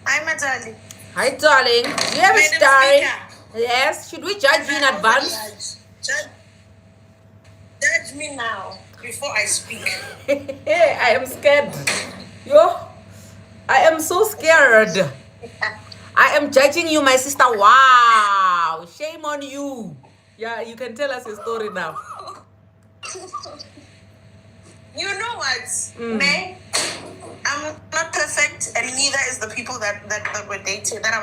Hi, my darling. Hi, darling. Do you have a story? Yes. Should we judge you in advance? Judge me now before I speak. I am scared. I am so scared. I am judging you, my sister. Wow. Shame on you. Yeah, you can tell us your story now. You know what, May? I'm not perfect, and neither is the people that I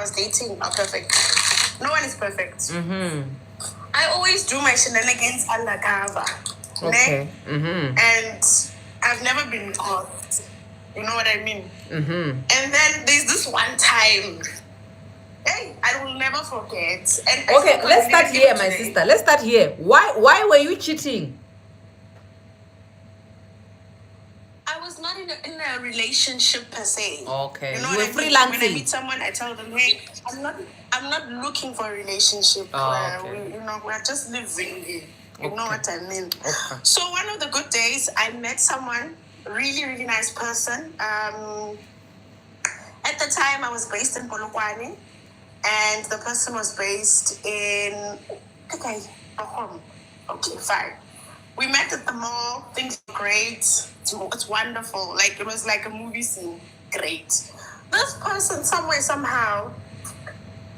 was dating are perfect. No one is perfect. I always do my shenanigans undercover. Okay. And I've never been caught. You know what I mean? And then there's this one time. Hey, I will never forget. And okay, let's start here, my sister. Let's start here. Why were you cheating? I was not in a relationship per se. Okay. You know You what were I mean? freelancing. When I meet someone, I tell them, hey, I'm not looking for a relationship. Okay. We're just living. You know what I mean? Okay. So one of the good days, I met someone, really, really nice person. At the time, I was based in Polokwane, and the person was based in Bochum. Okay, fine. We met at the mall. Things were great. It's wonderful. Like, it was like a movie scene. Great. This person, somehow,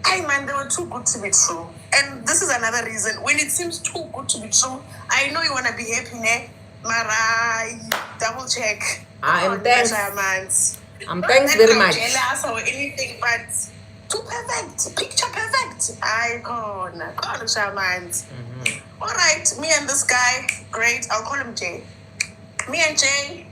hey man, they were too good to be true. And this is another reason. When it seems too good to be true, I know you want to be happy, ne? Mara, double check. I'm thanks. I'm thanks very much. Jealous or anything, but too perfect. Picture perfect. Icon. All right, me and this guy, great. I'll call him Jay. Me and Jay,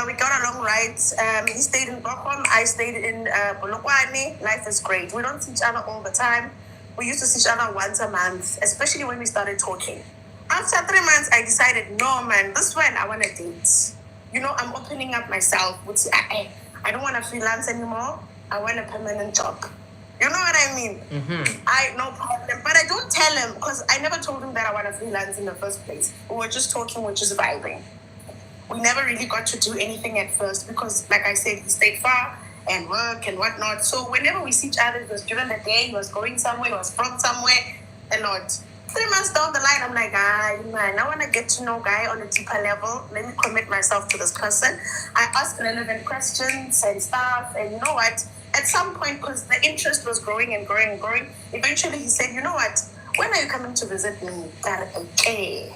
we got along right. He stayed in Bochum. I stayed in Polokwane. Life is great. We don't see each other all the time. We used to see each other once a month, especially when we started talking. After 3 months, I decided, no, man, this one I want to date. I'm opening up myself. I don't want to freelance anymore. I want a permanent job. You know what I mean? No problem. But I don't tell him because I never told him that I want to freelance in the first place. We were just talking, we're just vibing. We never really got to do anything at first because, like I said, he stayed far and work and whatnot. So whenever we see each other, it was during the day, he was going somewhere, he was from somewhere, a lot. 3 months down the line, I'm like, man, I want to get to know guy on a deeper level. Let me commit myself to this person. I asked relevant questions and stuff, and you know what? At some point, because the interest was growing and growing and growing, eventually he said, you know what? When are you coming to visit me? Okay.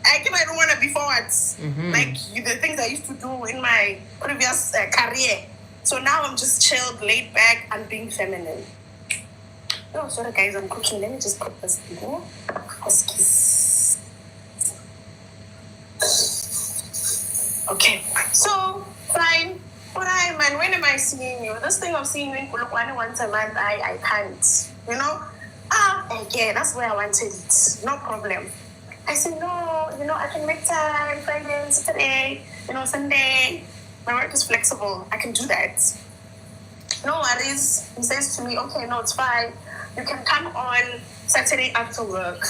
I don't want to be forwards. Like the things I used to do in my previous career. So now I'm just chilled, laid back, and being feminine. Oh, sorry guys, I'm cooking. Let me just put this here. Okay, so fine. Alright, man, when am I seeing you? This thing of seeing you in Polokwane once a month, I can't. You know? Okay, that's where I wanted it. No problem. I said, no, I can make time Friday, Saturday, Sunday. My work is flexible. I can do that. No worries. He says to me, okay, no, it's fine. You can come on Saturday after work.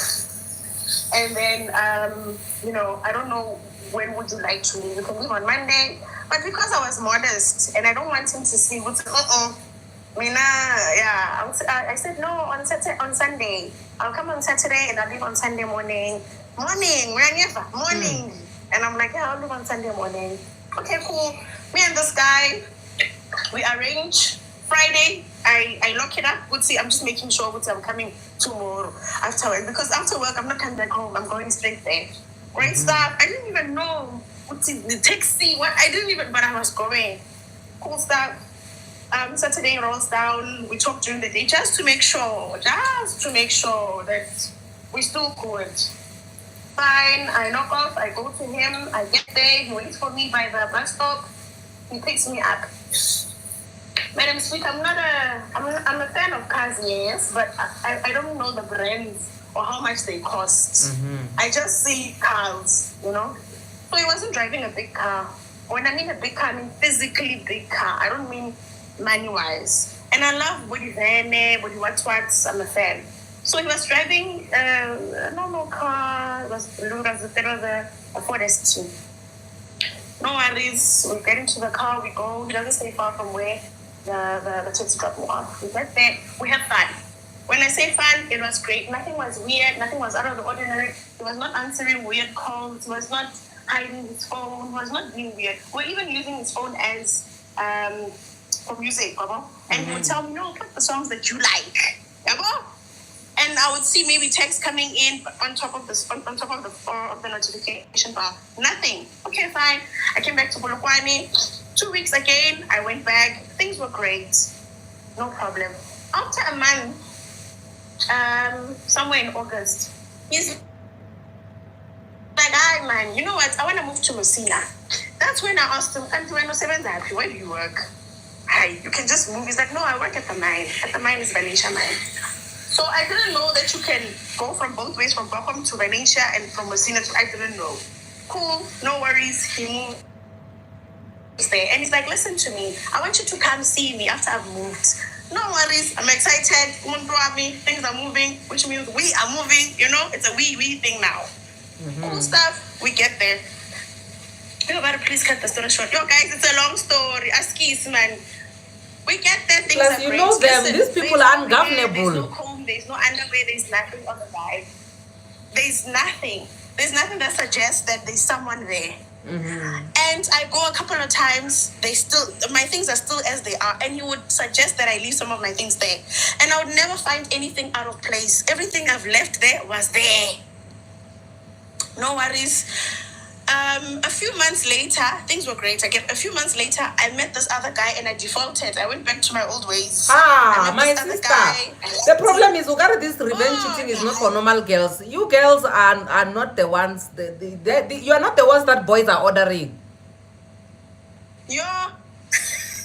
And then, I don't know when would you like to leave. You can leave on Monday. But because I was modest and I don't want him to see what's I said no on Sunday. I'll come on Saturday and I'll leave on Sunday morning. Morning. And I'm like, yeah, I'll leave on Sunday morning. Okay, cool. Me and this guy, we arrange Friday. I lock it up. I'm just making sure I'm coming tomorrow after work. Because after work, I'm not coming back home. I'm going straight there. Great stuff. I didn't even know the taxi. But I was going. Cool stuff. Saturday rolls down. We talk during the day just to make sure that we still good. Fine. I knock off. I go to him. I get there. He waits for me by the bus stop. He picks me up. Madam Sweet, I'm a fan of cars, yes, but I don't know the brands or how much they cost. I just see cars, So he wasn't driving a big car. When I mean a big car, I mean physically big car. I don't mean money-wise. And I love body van, body what's. I'm a fan. So he was driving a normal car. It was a Ford ST. No worries. We get into the car. We go. He doesn't stay far from where the taxi drop me off. We get there. We have fun. When I say fun, it was great. Nothing was weird. Nothing was out of the ordinary. He was not answering weird calls. He was not hiding his phone. He was not being weird. We're even using his phone as for music, and he would tell me, no, put the songs that you like, and I would see maybe text coming in on top of the notification bar. Nothing. Okay, fine. I came back to Polokwane. 2 weeks again. I went back. Things were great. No problem. After a month, somewhere in August, he's like, hi man, you know what? I want to move to Messina. That's when I asked him, where do you work? Hi, you can just move. He's like, no, I work at the mine. At the mine is Valencia mine. So I didn't know that you can go from both ways, from Bochum to Valencia and from Messina to, I didn't know. Cool, no worries. He moved there. And he's like, listen to me. I want you to come see me after I've moved. No worries. I'm excited. Things are moving, which means we are moving. It's a we thing now. Cool stuff. We get there. Please cut the story short. Yo, guys, it's a long story. Askis, man. We get there. Things Plus, are great. them. These people are ungovernable. There's no comb. There's no underwear. There's nothing on the vibe. There's nothing. There's nothing that suggests that there's someone there. And I go a couple of times. My things are still as they are. And he would suggest that I leave some of my things there. And I would never find anything out of place. Everything I've left there was there. No worries. A few months later, things were great. A few months later, I met this other guy and I defaulted. I went back to my old ways. My sister. The problem is, this revenge cheating is not for normal girls. You girls are not the ones. You are not the ones that boys are ordering. Yeah.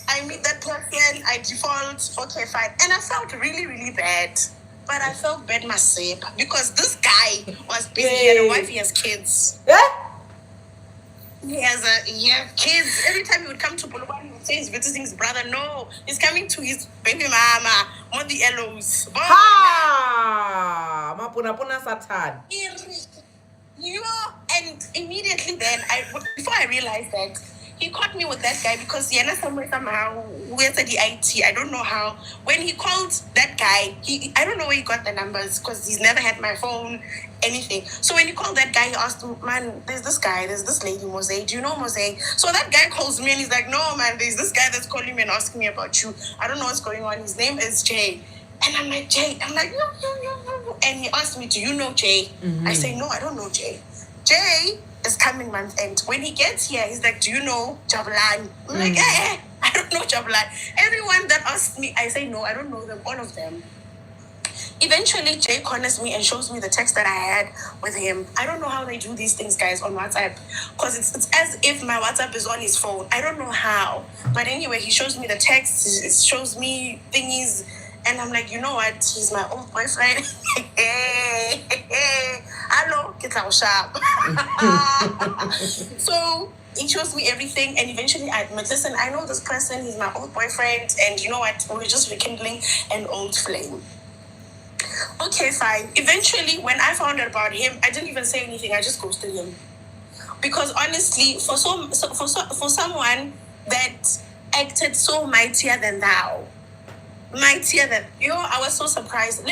I meet that person. I default. Okay, fine. And I felt really, really bad. But I felt bad myself because this guy was busy. He had a wife, he has kids. he has kids. Every time he would come to Polokwane, he would say he's visiting his brother. No, he's coming to his baby mama, Modi Elos. Ha! Mapuna Satan. And immediately then, before I realized that, he caught me with that guy because somehow, where's the IT? I don't know how. When he called that guy, I don't know where he got the numbers because he's never had my phone, anything. So when he called that guy, he asked him, man, there's this guy, there's this lady, Mose. Do you know Mose? So that guy calls me and he's like, no, man, there's this guy that's calling me and asking me about you. I don't know what's going on. His name is Jay. And I'm like, Jay. I'm like, no. And he asked me, do you know Jay? I say, no, I don't know Jay. Jay is coming month end. When he gets here, he's like, do you know Jablan? I'm like, I don't know Jablan. Everyone that asks me, I say, no, I don't know them, all of them. Eventually, Jay corners me and shows me the text that I had with him. I don't know how they do these things, guys, on WhatsApp. Because it's as if my WhatsApp is on his phone. I don't know how. But anyway, he shows me the text. It shows me thingies. And I'm like, you know what? He's my old boyfriend. Hello, get out sharp. So he shows me everything. And eventually I admit, listen, I know this person. He's my old boyfriend. And you know what? We're just rekindling an old flame. Okay, fine. Eventually, when I found out about him, I didn't even say anything. I just ghosted him. Because honestly, for someone that acted so mightier than thou, I was so surprised. A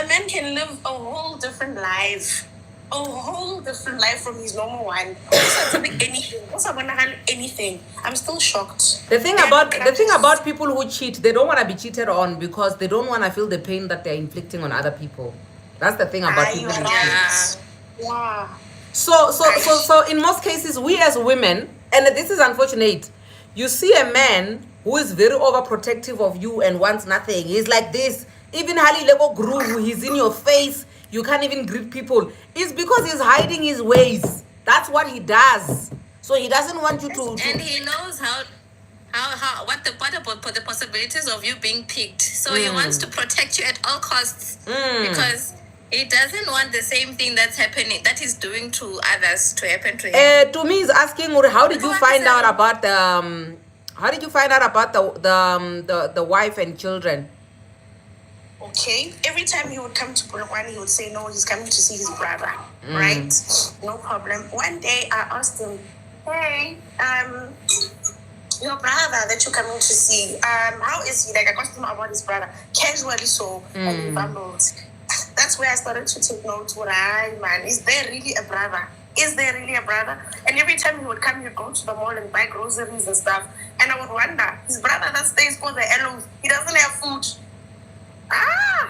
man can live a whole different life. From his normal one. Anything. I'm still shocked. The thing about people who cheat, they don't want to be cheated on because they don't want to feel the pain that they're inflicting on other people. That's the thing about people who cheat. Yeah. So in most cases, we as women, and this is unfortunate, you see a man who is very overprotective of you and wants nothing. He's like this. Even Hali Lego Groove, he's in your face. You can't even greet people. It's because he's hiding his ways. That's what he does. So he doesn't want you to and he knows what the possibilities of you being picked. So he wants to protect you at all costs because he doesn't want the same thing that he's doing to others to happen to him. To me, he's asking, how did you find out about the wife and children? Okay. Every time he would come to Polokwane, he would say, no, he's coming to see his brother. Right? No problem. One day I asked him, hey, your brother that you're coming to see, how is he? Like, I asked him about his brother. Casually so, and he bumbled. That's where I started to take notes. Man, is there really a brother? And every time he would come, he'd go to the mall and buy groceries and stuff. And I would wonder, his brother that stays for the Elos, he doesn't have food. And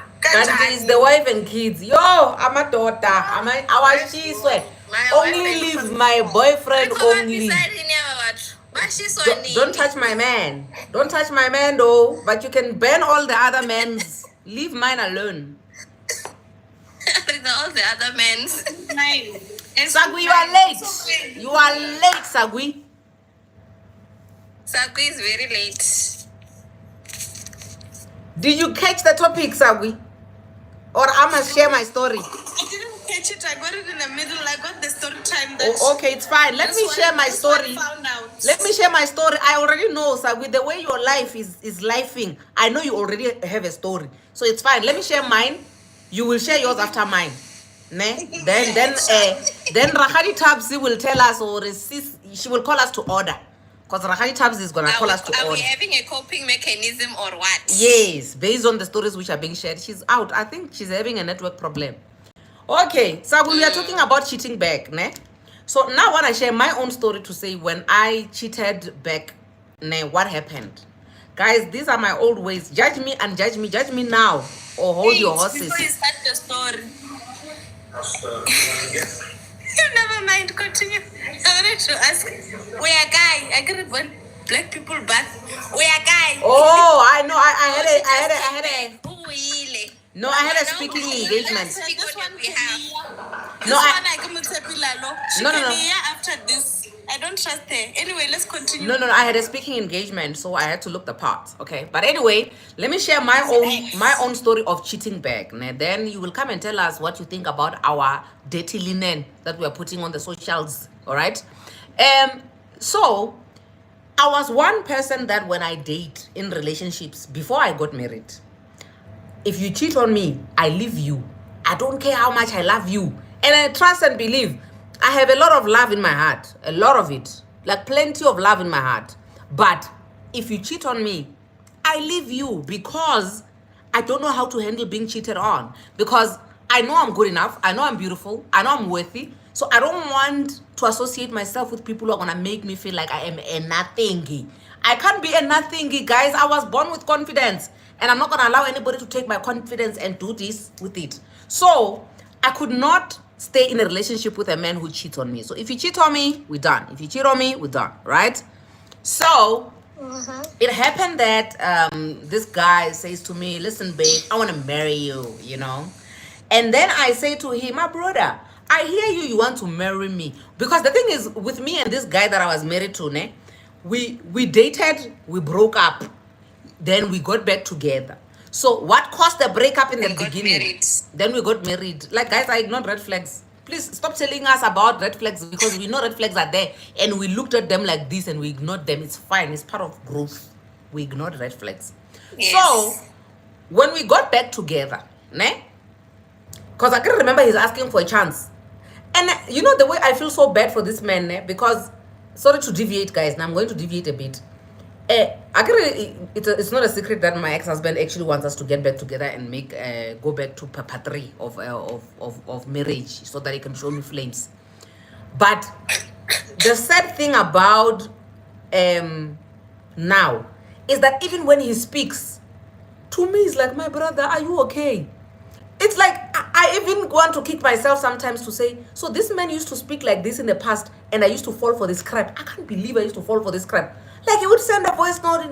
it's the wife and kids. Yo, I'm a daughter. Only leave my boyfriend only. Don't touch my man. Don't touch my man though. But you can ban all the other men's. Leave mine alone. All the other men's. Sagui, you are late. You are late, Sagui. Sagui is very late. Did you catch the topic, Sagui? Or I must share my story? I didn't catch it. I got it in the middle. I got the story time. Okay, it's fine. Let me share my story. Let me share my story. I already know, Sagui, the way your life is lifing. I know you already have a story. So it's fine. Let me share mine. You will share yours after mine. Ne? Then Rahadi Tabsi will tell us, or she will call us to order. Because Rahadi Tabs is going to call us to order. Are we having a coping mechanism or what? Yes, based on the stories which are being shared. She's out. I think she's having a network problem. Okay, so we are talking about cheating back. Ne? So now I want to share my own story to say when I cheated back, ne, what happened. Guys, these are my old ways. Judge me and judge me. Judge me now or hold your horses. Before you start the story. Never mind, continue. I wanted to ask, we are guy. I got about black people, but we are guy. Oh, I know. I had a No, I had a speaking engagement. This one we have. No, I come to Pilalo. No. After this, I I don't trust her. Anyway, let's continue. No, I had a speaking engagement, so I had to look the part. Okay, but anyway, let me share my own story of cheating back. And then you will come and tell us what you think about our dirty linen that we are putting on the socials. All right. So I was one person that when I date in relationships before I got married, if you cheat on me, I leave you. I don't care how much I love you. And I trust and believe. I have a lot of love in my heart. A lot of it. Like plenty of love in my heart. But if you cheat on me, I leave you because I don't know how to handle being cheated on. Because I know I'm good enough. I know I'm beautiful. I know I'm worthy. So I don't want to associate myself with people who are going to make me feel like I am a nothingy. I can't be a nothingy, guys. I was born with confidence. And I'm not going to allow anybody to take my confidence and do this with it. So I could not stay in a relationship with a man who cheats on me. So if you cheat on me, we're done. If you cheat on me, we're done, right? So it happened that this guy says to me, listen, babe, I want to marry you, you know. And then I say to him, my brother, I hear you want to marry me. Because the thing is, with me and this guy that I was married to, we dated, we broke up. Then we got back together. So what caused the breakup in the beginning? Then we got married. Like, guys, I ignored red flags. Please stop telling us about red flags because we know red flags are there. And we looked at them like this and we ignored them. It's fine. It's part of growth. We ignored red flags. Yes. So when we got back together, because I can remember he's asking for a chance. And you know the way I feel so bad for this man, because, sorry to deviate, guys. Now I'm going to deviate a bit. It's not a secret that my ex-husband actually wants us to get back together and make go back to Papa 3 of marriage so that he can show me flames. But the sad thing about now is that even when he speaks to me, it's like, my brother, are you okay? It's like I even want to kick myself sometimes to say, so this man used to speak like this in the past and I used to fall for this crap. I can't believe I used to fall for this crap. Like, he would send a voice note,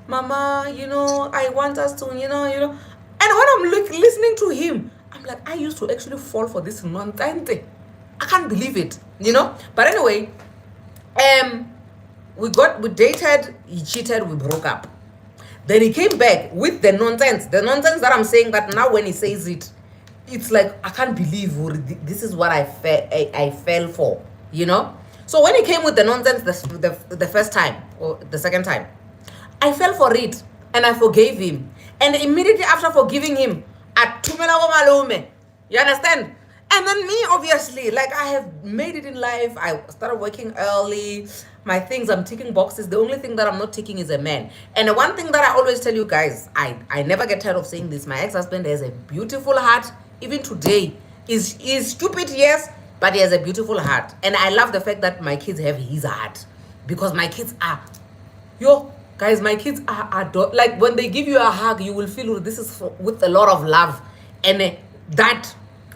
mama, I want us to, And when I'm listening to him, I'm like, I used to actually fall for this nonsense. I can't believe it, But anyway, we dated, he cheated, we broke up. Then he came back with the nonsense that I'm saying, that now when he says it, it's like, I can't believe this is what I fell for, So when he came with the nonsense the first time or the second time, I fell for it and I forgave him. And immediately after forgiving him, you understand? And then me, obviously, like, I have made it in life. I started working early. My things, I'm ticking boxes. The only thing that I'm not ticking is a man. And the one thing that I always tell you guys, I never get tired of saying this. My ex-husband has a beautiful heart. Even today, he's stupid, yes, but he has a beautiful heart. And I love the fact that my kids have his heart. Because my kids are, guys, my kids are like, when they give you a hug, you will feel this is with a lot of love. And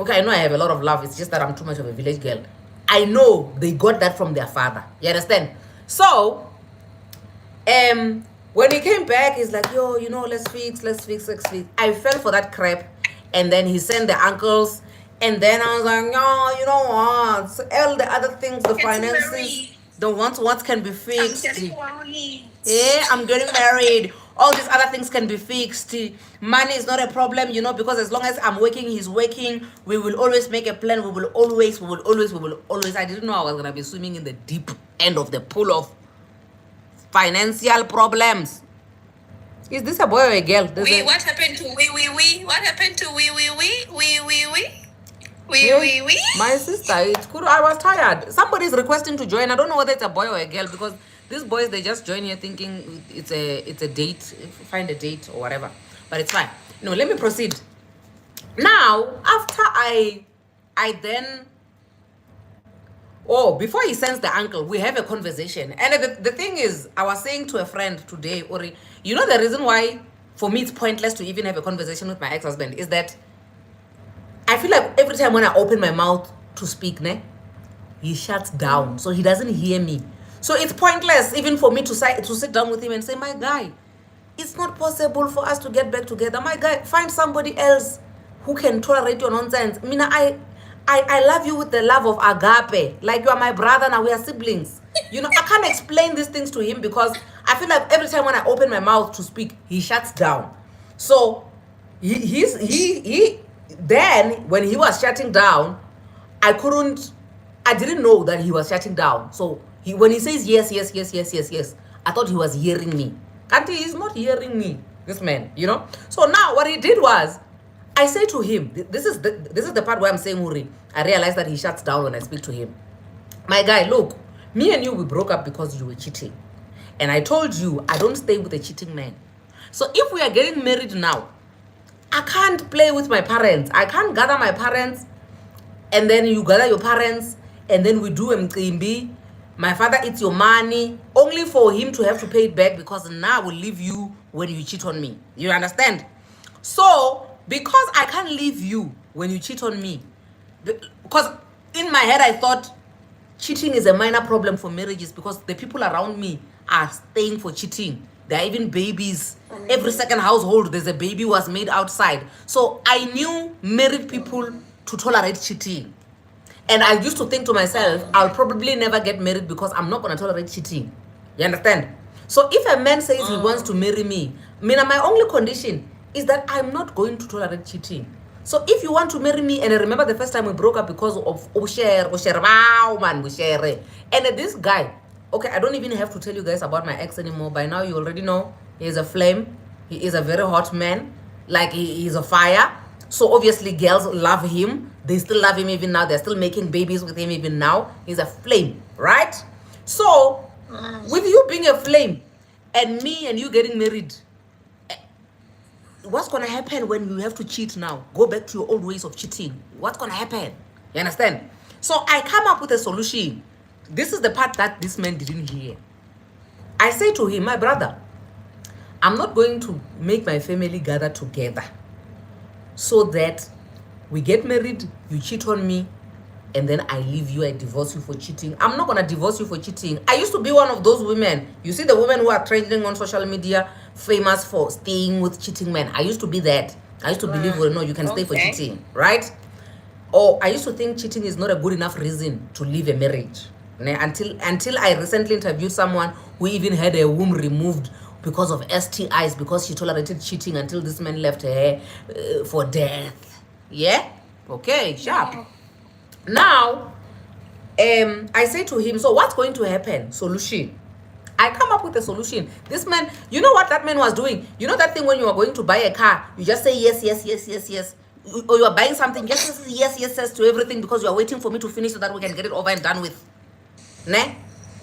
okay, I know I have a lot of love. It's just that I'm too much of a village girl. I know they got that from their father. You understand? So, when he came back, he's like, let's fix. I fell for that crap. And then he sent the uncles. And then I was like, no, you know what? So all the other things, the finances, the what can be fixed. I'm getting married. All these other things can be fixed. Money is not a problem, because as long as I'm working, he's working. We will always make a plan. We will always. I didn't know I was going to be swimming in the deep end of the pool of financial problems. Is this a boy or a girl? What happened to we? What happened to we? My sister, it's cool. I was tired. Somebody's requesting to join. I don't know whether it's a boy or a girl, because these boys, they just join here thinking it's a date, find a date or whatever. But it's fine. No, let me proceed. Now, after I then, before he sends the uncle, we have a conversation. And the thing is, I was saying to a friend today, Ori, the reason why for me it's pointless to even have a conversation with my ex-husband is that I feel like every time when I open my mouth to speak, he shuts down. So he doesn't hear me. So it's pointless even for me to sit down with him and say, my guy, it's not possible for us to get back together. My guy, find somebody else who can tolerate your nonsense. I love you with the love of agape. Like you are my brother now, we are siblings. You know, I can't explain these things to him because I feel like every time when I open my mouth to speak, he shuts down. So he then when he was shutting down, I didn't know that he was shutting down. So when he says yes, I thought he was hearing me. Auntie, he's not hearing me, this man, you know. So now what he did was, I say to him, this is the part where I'm saying, Uri, I realized that he shuts down when I speak to him. My guy, look, me and you, we broke up because you were cheating. And I told you, I don't stay with a cheating man. So if we are getting married now, I can't play with my parents. I can't gather my parents, and then you gather your parents, and then we do mcimbi. My father eats your money, only for him to have to pay it back because now I will leave you when you cheat on me. You understand? So, because I can't leave you when you cheat on me, because in my head I thought cheating is a minor problem for marriages because the people around me are staying for cheating. There are even babies. Every second household, there's a baby who was made outside. So I knew married people to tolerate cheating. And I used to think to myself, I'll probably never get married because I'm not going to tolerate cheating. You understand? So if a man says he wants to marry me, my only condition is that I'm not going to tolerate cheating. So if you want to marry me, and I remember the first time we broke up because of and this guy, okay, I don't even have to tell you guys about my ex anymore. By now you already know he is a flame. He is a very hot man. Like he is a fire. So obviously girls love him. They still love him even now. They're still making babies with him even now. He's a flame, right? So with you being a flame and me and you getting married, what's going to happen when you have to cheat now? Go back to your old ways of cheating. What's going to happen? You understand? So I come up with a solution. This is the part that this man didn't hear. I say to him, my brother, I'm not going to make my family gather together so that we get married, you cheat on me, and then I leave you, I divorce you for cheating. I'm not going to divorce you for cheating. I used to be one of those women. You see the women who are trending on social media, famous for staying with cheating men. I used to be that. I used to believe, well, no, you can stay for cheating, right? Or I used to think cheating is not a good enough reason to leave a marriage. Until I recently interviewed someone who even had a womb removed because of STIs, because she tolerated cheating until this man left her for death. Yeah? Okay, sharp. Yeah. Now, I say to him, so what's going to happen? Solution. I come up with a solution. This man, you know what that man was doing? You know that thing when you are going to buy a car, you just say yes, yes, yes, yes, yes. Or you are buying something, yes to everything because you are waiting for me to finish so that we can get it over and done with. Ne?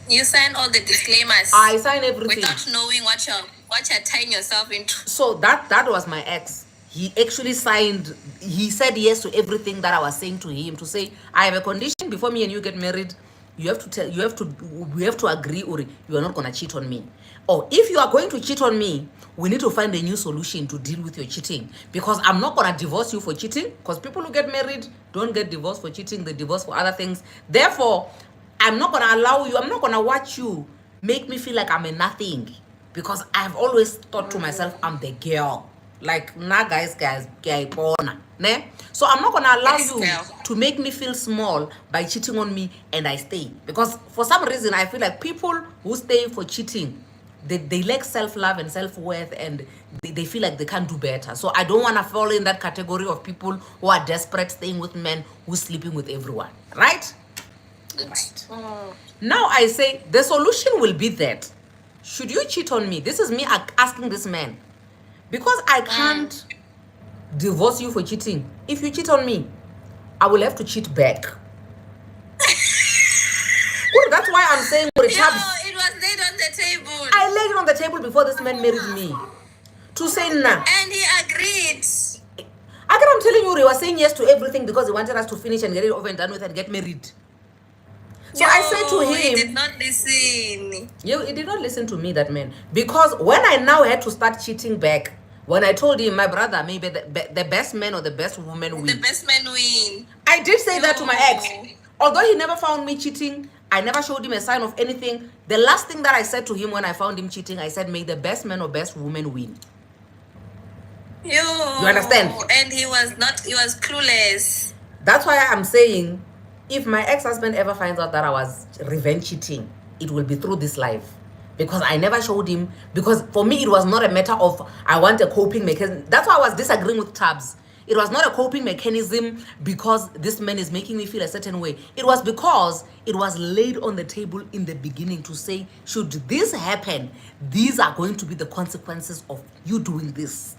You sign all the disclaimers. I sign everything without knowing what you're tying yourself into. So that was my ex. He actually signed. He said yes to everything that I was saying to him. To say I have a condition before me and you get married. We have to agree, Uri. You are not gonna cheat on me. Or if you are going to cheat on me, we need to find a new solution to deal with your cheating. Because I'm not gonna divorce you for cheating. Because people who get married don't get divorced for cheating. They divorce for other things. Therefore, I'm not gonna allow you. I'm not gonna watch you make me feel like I'm a nothing. Because I've always thought to myself, I'm the girl. Like, nah, guys, ne? So I'm not gonna allow you to make me feel small by cheating on me and I stay. Because for some reason, I feel like people who stay for cheating, they lack self-love and self-worth, and they feel like they can't do better. So I don't want to fall in that category of people who are desperate, staying with men who's sleeping with everyone. Right? Right. Now I say the solution will be that should you cheat on me, this is me asking this man, because I can't divorce you for cheating. If you cheat on me, I will have to cheat back. Well, that's why I'm saying it was laid on the table. I laid it on the table before this man married me. To say nah. And he agreed. I'm telling you, he was saying yes to everything because he wanted us to finish and get it over and done with and get married. So I said to him, he did not listen. He did not listen to me, that man. Because when I now had to start cheating back, when I told him, my brother, maybe the best man or the best woman win. The best man win. I did say that to my ex. Although he never found me cheating, I never showed him a sign of anything. The last thing that I said to him when I found him cheating, I said, may the best man or best woman win. You understand? And he was clueless. That's why I'm saying, if my ex-husband ever finds out that I was revenge cheating, it will be through this life. Because I never showed him. Because for me, it was not a matter of I want a coping mechanism. That's why I was disagreeing with Tabs. It was not a coping mechanism because this man is making me feel a certain way. It was because it was laid on the table in the beginning to say, should this happen, these are going to be the consequences of you doing this.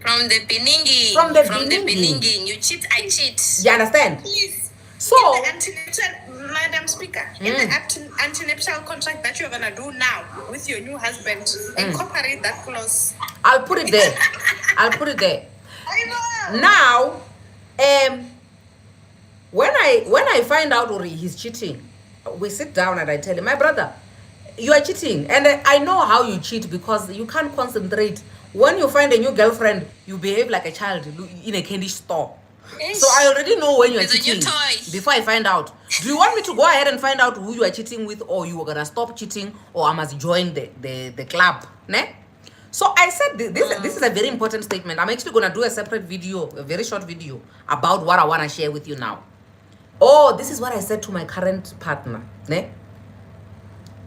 From the beginning. You cheat, I cheat. You understand? Please. So, in the antenuptial, Madam Speaker, in the antenuptial contract that you're gonna do now with your new husband, incorporate that clause. I'll put it there. I'll put it there. I know. Now, when I find out or he's cheating, we sit down and I tell him, my brother, you are cheating, and I know how you cheat because you can't concentrate. When you find a new girlfriend, you behave like a child in a candy store. So I already know when you are cheating before I find out. Do you want me to go ahead and find out who you are cheating with, or you are gonna stop cheating, or I must join the club? Ne? So I said this is a very important statement. I'm actually gonna do a separate video, a very short video about what I wanna share with you now. Oh, this is what I said to my current partner. Ne?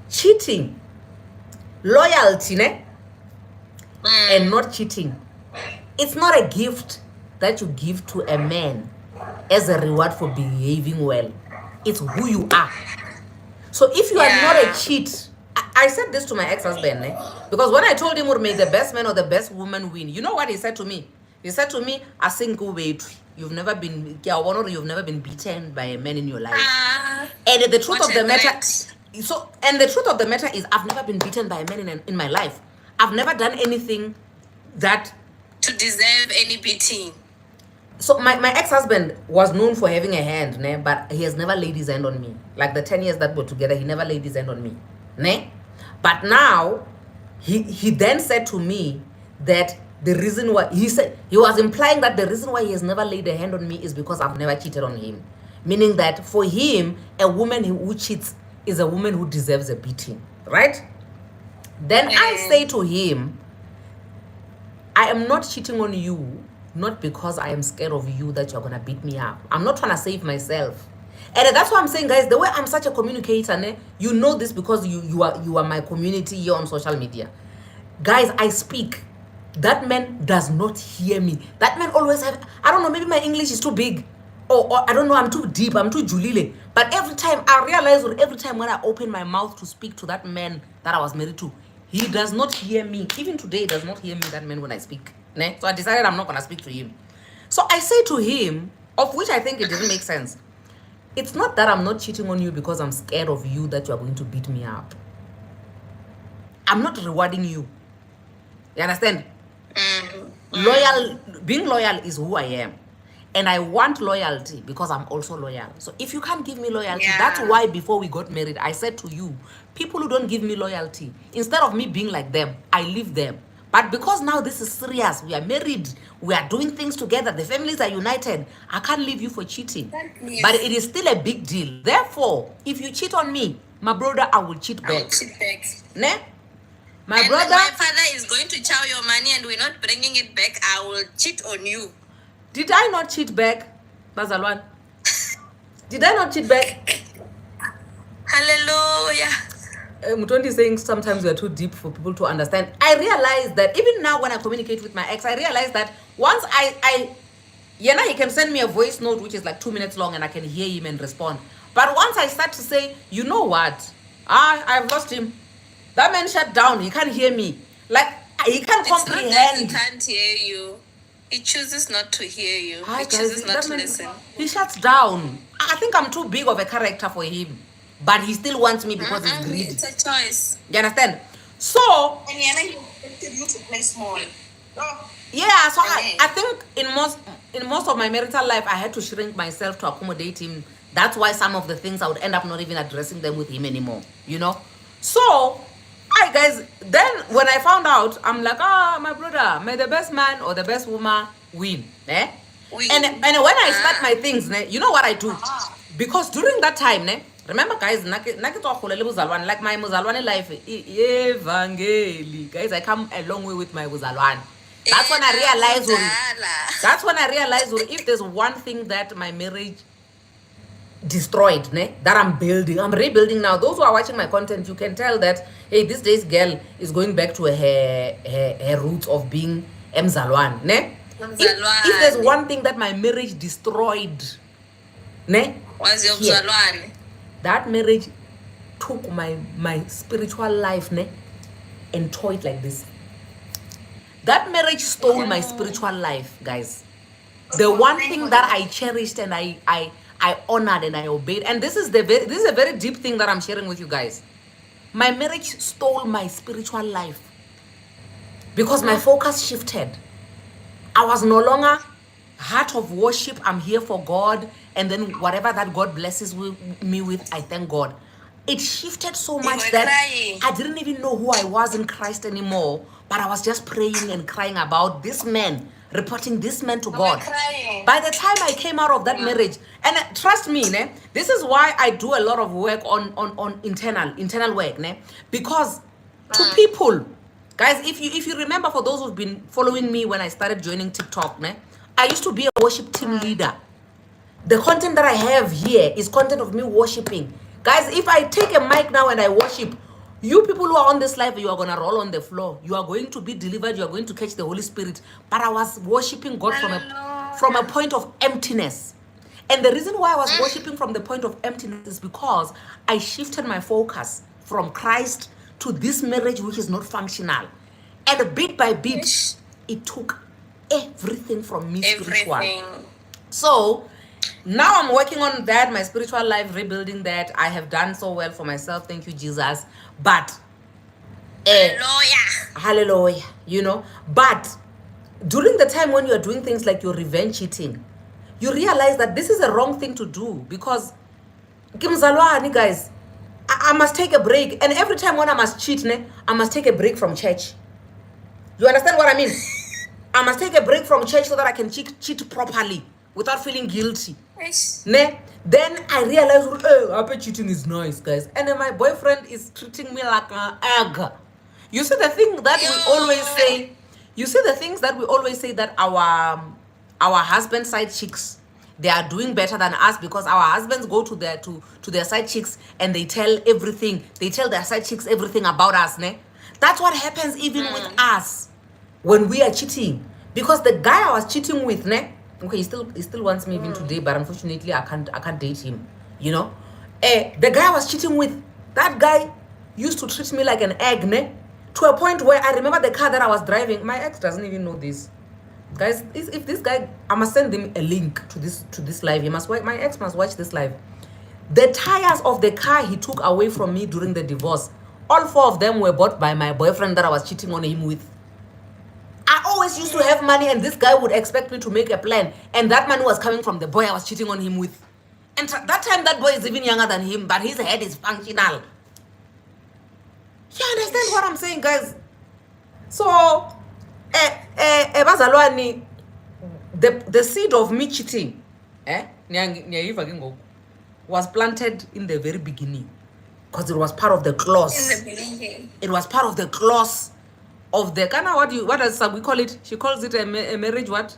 Cheating, loyalty, ne? And not cheating. It's not a gift that you give to a man as a reward for behaving well. It's who you are. So if you are not a cheat, I said this to my ex-husband, because when I told him, may the best man or the best woman win, you know what he said to me? He said to me, I think you've never been beaten by a man in your life. And the truth of the matter, the truth of the matter is, I've never been beaten by a man in my life. I've never done anything that to deserve any beating. So my ex-husband was known for having a hand, ne? But he has never laid his hand on me. Like the 10 years that we're together, he never laid his hand on me. Ne? But now, he then said to me that the reason why, he was implying that the reason why he has never laid a hand on me is because I've never cheated on him. Meaning that for him, a woman who cheats is a woman who deserves a beating. Right? Then I say to him, I am not cheating on you, not because I am scared of you that you're gonna beat me up. I'm not trying to save myself. And that's why I'm saying, guys, the way I'm such a communicator, ne, you know this because you are my community here on social media. Guys, I speak. That man does not hear me. That man always have, I don't know, maybe my English is too big. Or I don't know, I'm too deep, I'm too Julile. But every time I realize, or every time when I open my mouth to speak to that man that I was married to, he does not hear me. Even today, he does not hear me, that man, when I speak. Ne? So I decided I'm not going to speak to him. So I say to him, of which I think it doesn't make sense. It's not that I'm not cheating on you because I'm scared of you that you are going to beat me up. I'm not rewarding you. You understand? Being loyal is who I am. And I want loyalty because I'm also loyal. So if you can't give me loyalty, that's why before we got married, I said to you, people who don't give me loyalty, instead of me being like them, I leave them. But because now this is serious, we are married, we are doing things together, the families are united, I can't leave you for cheating. But it is still a big deal. Therefore, if you cheat on me, my brother, I will cheat back. Ne? My brother, my father is going to chow your money and we're not bringing it back. I will cheat on you. Did I not cheat back, Bazalwan? Did I not cheat back? Hallelujah. Mutondi is saying sometimes we are too deep for people to understand. I realize that even now when I communicate with my ex, I realize that once he can send me a voice note which is like 2 minutes long and I can hear him and respond. But once I start to say, you know what? I've lost him. That man shut down. He can't hear me. Like, he can't comprehend. It's not that he can't hear you. He chooses not to hear you. He chooses not to listen. He shuts down. I think I'm too big of a character for him. But he still wants me because he's greedy. It's a choice. You understand? So... And he expected you to play small. Yeah, so I think in most of my marital life, I had to shrink myself to accommodate him. That's why some of the things I would end up not even addressing them with him anymore. You know? So... Hi guys, then when I found out, I'm like, my brother, may the best man or the best woman win. And when I start my things, you know what I do? Because during that time, remember guys, like my Muzalwane life, Evangeli. Guys, I come a long way with my Muzalwane. That's when I realized. That's when I realized if there's one thing that my marriage destroyed, that I'm building, I'm rebuilding now. Those who are watching my content, you can tell that, hey, this day's girl is going back to her roots of being Mzalwan. If there's one thing that my marriage destroyed, was your Mzalwan? That marriage took my spiritual life and tore it like this. That marriage stole my spiritual life, guys. The one thing that I cherished and I honored and I obeyed, and this is a very deep thing that I'm sharing with you guys. My marriage stole my spiritual life because my focus shifted. I was no longer heart of worship. I'm here for God, and then whatever that God blesses me with, I thank God. It shifted so much that I didn't even know who I was in Christ anymore, but I was just praying and crying about this man, reporting this man to God. By the time I came out of that marriage, and trust me, this is why I do a lot of work on internal work, because to people, guys, if you remember, for those who've been following me when I started joining TikTok, I used to be a worship team leader. The content that I have here is content of me worshiping. Guys, if I take a mic now and I worship, you people who are on this live, you are going to roll on the floor. You are going to be delivered. You are going to catch the Holy Spirit. But I was worshiping God from a point of emptiness. And the reason why I was worshiping from the point of emptiness is because I shifted my focus from Christ to this marriage which is not functional. And bit by bit, it took everything from me spiritual. So now I'm working on that, my spiritual life, rebuilding that. I have done so well for myself. Thank you, Jesus. But hallelujah, but during the time when you're doing things like your revenge cheating, you realize that this is a wrong thing to do, because guys, I must take a break. And every time when I must cheat, I must take a break from church. You understand what I mean? I must take a break from church so that I can cheat properly without feeling guilty. Then I realized, oh, cheating is nice, guys. And then my boyfriend is treating me like an egg. You see the thing that we always say. You see the things that we always say, that our husband side chicks, they are doing better than us because our husbands go to their side chicks and they tell everything. They tell their side chicks everything about us, That's what happens even with us when we are cheating. Because the guy I was cheating with, okay, he still wants me even today, but unfortunately I can't date him. The guy I was cheating with, that guy used to treat me like an egg, to a point where I remember the car that I was driving. My ex doesn't even know this, guys. If this guy, I must send him a link to this live. My ex must watch this live. The tires of the car he took away from me during the divorce, all 4 of them were bought by my boyfriend that I was cheating on him with. I always used to have money, and this guy would expect me to make a plan, and that money was coming from the boy I was cheating on him with. And that time, that boy is even younger than him, but his head is functional. You understand what I'm saying, guys? So, bazalwane, the seed of me cheating, was planted in the very beginning, because it was part of the clause. In the beginning. It was part of the clause of the what does we call it? She calls it a marriage what?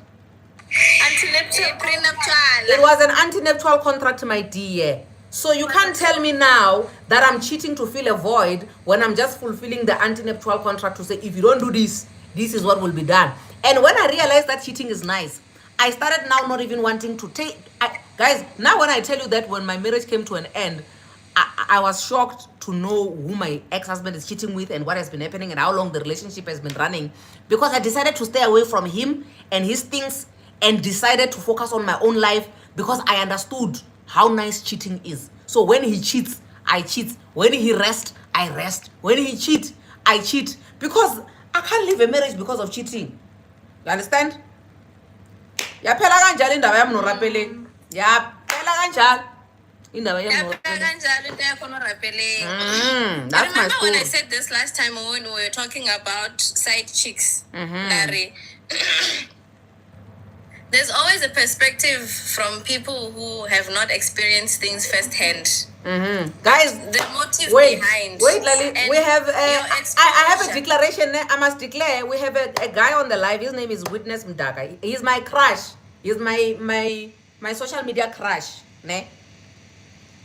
Antinuptial, pre-nuptial. It was an antinuptial contract, my dear. So you can't tell me now that I'm cheating to fill a void when I'm just fulfilling the antinuptial contract to say, if you don't do this, this is what will be done. And when I realized that cheating is nice, I started now not even wanting to take. Guys, now when I tell you that when my marriage came to an end, I was shocked to know who my ex-husband is cheating with and what has been happening and how long the relationship has been running, because I decided to stay away from him and his things and decided to focus on my own life, because I understood how nice cheating is. So when he cheats, I cheat. When he rests, I rest. When he cheats, I cheat. Because I can't leave a marriage because of cheating. You understand? Yaphela kanjalo indaba yami noRapeleng. Yaphela kanjalo indaba yami noRapeleng. That's my story. When I said this last time when we were talking about side chicks, Larry, there's always a perspective from people who have not experienced things firsthand. Guys, the motive wait, behind. Lali. And We have your I have a exposure. declaration. I must declare. We have a guy on the live. His name is Witness Mdaka. He's my crush. He's my social media crush. Ne?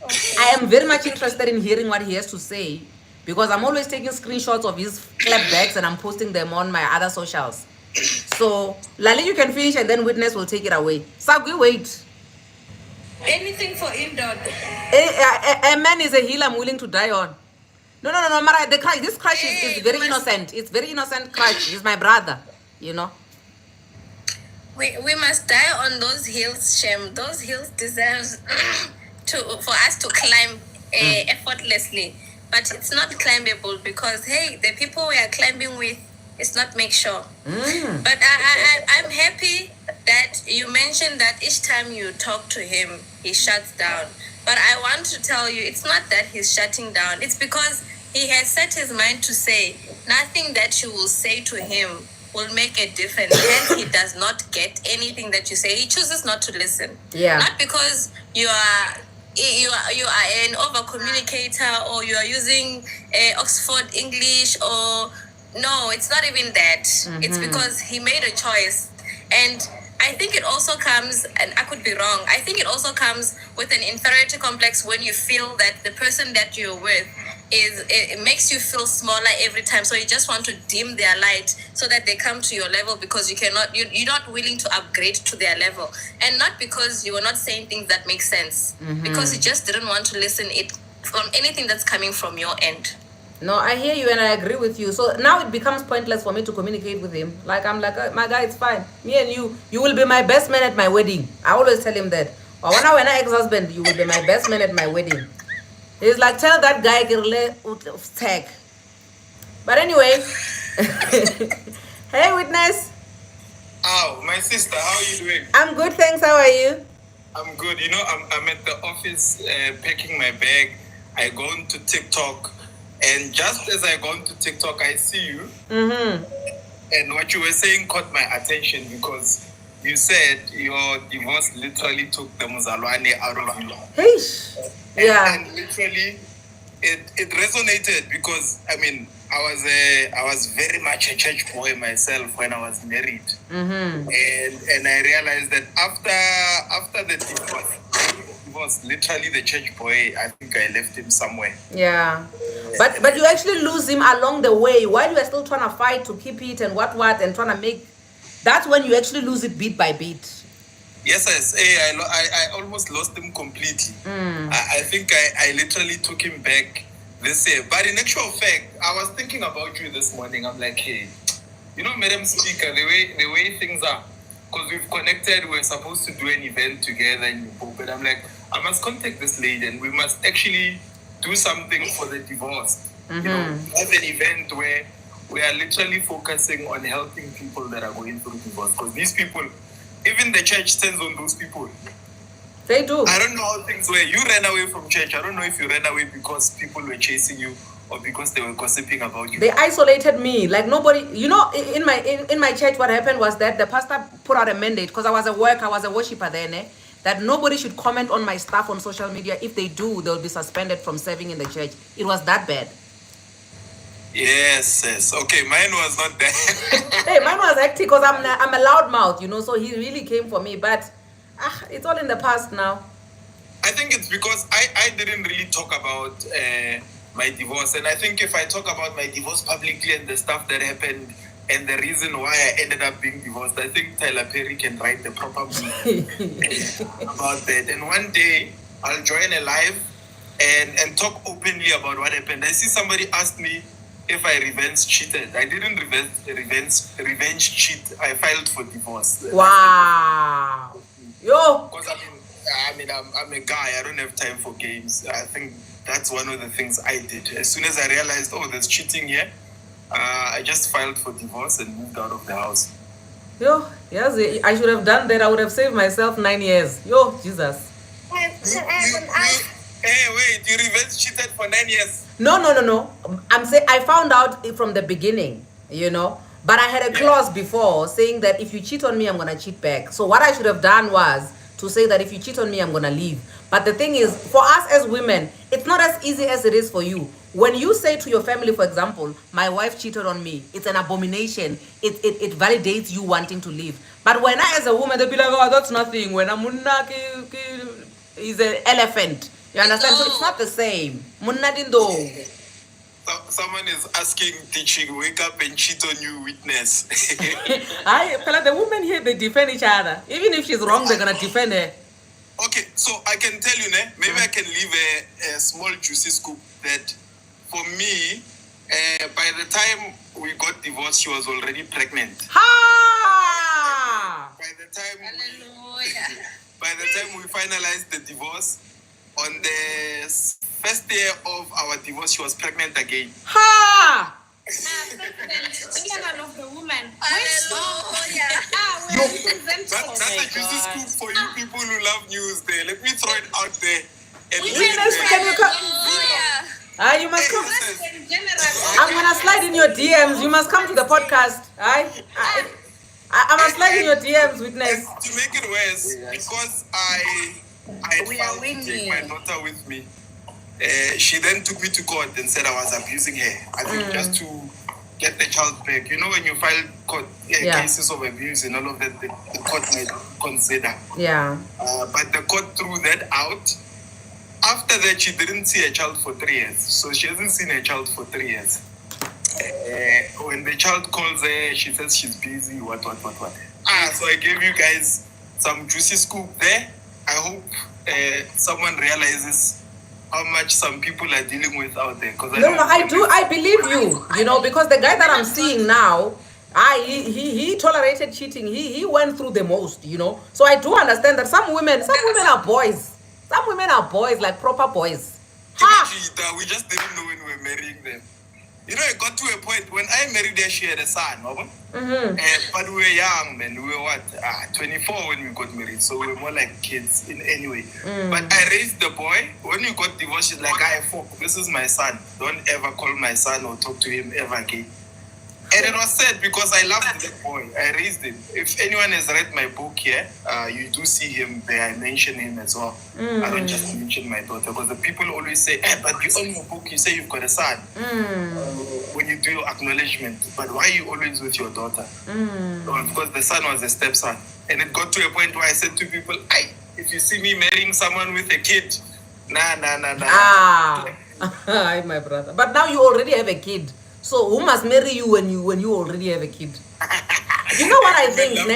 Okay. I am very much interested in hearing what he has to say because I'm always taking screenshots of his clapbacks and I'm posting them on my other socials. So, Lali, you can finish and then Witness will take it away. Sagui, wait. Anything for Indod. A man is a hill I'm willing to die on. No, Mara, this crush is very innocent. It's very innocent crush. He's my brother, you know. We must die on those hills, Shem. Those hills deserves for us to climb effortlessly. But it's not climbable because, hey, the people we are climbing with, it's not make sure. But I'm happy that you mentioned that each time you talk to him, he shuts down. But I want to tell you, it's not that he's shutting down. It's because he has set his mind to say nothing that you will say to him will make a difference. Hence, he does not get anything that you say. He chooses not to listen. Yeah. Not because you are an over communicator or you are using Oxford English or no, it's not even that. It's because he made a choice. And I think it also comes, and I could be wrong, I think it also comes with an inferiority complex when you feel that the person that you're with it makes you feel smaller every time. So you just want to dim their light so that they come to your level because you're not willing to upgrade to their level. And not because you were not saying things that make sense. Because you just didn't want to listen it from anything that's coming from your end. No, I hear you and I agree with you. So now it becomes pointless for me to communicate with him. Like, I'm like, my guy, it's fine. Me and you will be my best man at my wedding. I always tell him that. Or when I ex-husband, you will be my best man at my wedding. He's like, tell that guy, tag. But anyway. Hey, Witness. Oh, my sister, how are you doing? I'm good, thanks. How are you? I'm good. You know, I'm at the office packing my bag. I go into TikTok. And just as I go into TikTok, I see you. And what you were saying caught my attention because you said your divorce literally took the Muzalwane out of you. Yeah. And literally, it resonated because, I mean, I was very much a church boy myself when I was married. And I realized that after the divorce, literally the church boy, I think I left him somewhere. Yeah. But you actually lose him along the way while you are still trying to fight to keep it and what and trying to make. That's when you actually lose it bit by bit. Yes. I almost lost him completely. I think I literally took him back this year. But in actual fact, I was thinking about you this morning. I'm like, hey, you know, Madam Speaker, the way things are, because we've connected, we're supposed to do an event together in Limpopo. But I'm like, I must contact this lady and we must actually do something for the divorce. You know, have an event where we are literally focusing on helping people that are going through divorce. Because these people, even the church stands on those people. They do. I don't know how things were. You ran away from church. I don't know if you ran away because people were chasing you or because they were gossiping about you. They isolated me. Like nobody, you know, in my church, what happened was that the pastor put out a mandate because I was a worshiper then, that nobody should comment on my stuff on social media. If they do, they'll be suspended from serving in the church. It was that bad. Yes. Okay, mine was not that. Hey, mine was hectic because I'm a loudmouth, you know, so he really came for me. But it's all in the past now. I think it's because I didn't really talk about my divorce. And I think if I talk about my divorce publicly and the stuff that happened and the reason why I ended up being divorced, I think Tyler Perry can write the proper movie about that. And one day I'll join a live and talk openly about what happened. I see somebody asked me if I revenge cheated. I didn't revenge cheat. I filed for divorce. Wow. Yo. Because I'm a guy. I don't have time for games. I think that's one of the things I did. As soon as I realized, there's cheating here, I just filed for divorce and moved out of the house. Yo, yes, I should have done that. I would have saved myself 9 years. Yo, Jesus. Hey, wait, you revenge cheated for 9 years? No. I'm saying I found out from the beginning, you know. But I had a clause before saying that if you cheat on me, I'm gonna cheat back. So what I should have done was to say that if you cheat on me, I'm gonna leave. But the thing is, for us as women, it's not as easy as it is for you. When you say to your family, for example, my wife cheated on me, it's an abomination. It validates you wanting to leave. But when I, as a woman, they'll be like, oh, that's nothing. When I'm is an elephant. You understand? So it's not the same. Munna dindo. Someone is asking, did she wake up and cheat on you, witness? The women here, they defend each other. Even if she's wrong, they're gonna defend her. Okay, so I can tell you, maybe I can leave a small juicy scoop that for me, by the time we got divorced, she was already pregnant. Ha! By the time we finalized the divorce, on the first day of our divorce, she was pregnant again. Ha! of the woman. That's a juicy scoop for you people who love news there. Let me throw it out there. And Can you come? You must come. I'm gonna slide in your DMs. You must come to the podcast. I must slide in your DMs, witness. To make it worse, because I failed to take my daughter with me, she then took me to court and said I was abusing her. I think just to get the child back. You know, when you file court cases of abuse and all of that, the court might consider. Yeah. But the court threw that out. After that, she didn't see a child for 3 years. So she hasn't seen a child for 3 years. When the child calls her, she says she's busy, what. So I gave you guys some juicy scoop there. I hope someone realizes how much some people are dealing with out there. I believe you. You know, because the guy that I'm seeing now, he tolerated cheating. He went through the most, you know. So I do understand that some women are boys. Some women are boys, like proper boys. We just didn't know when we were marrying them. You know, it got to a point when I married her, she had a son, but we were young, man. We were 24 when we got married, so we were more like kids in any way. But I raised the boy. When we got divorced, she's like, this is my son. Don't ever call my son or talk to him ever again. And it was sad because I loved that boy. I raised him. If anyone has read my book here, you do see him there. I mention him as well. I don't just mention my daughter because the people always say, but you own your book, you say you've got a son. When you do your acknowledgement, but why are you always with your daughter? Because the son was a stepson. And it got to a point where I said to people, if you see me marrying someone with a kid, nah. My brother. But now you already have a kid. So who must marry you when you already have a kid? You know what I think, Let me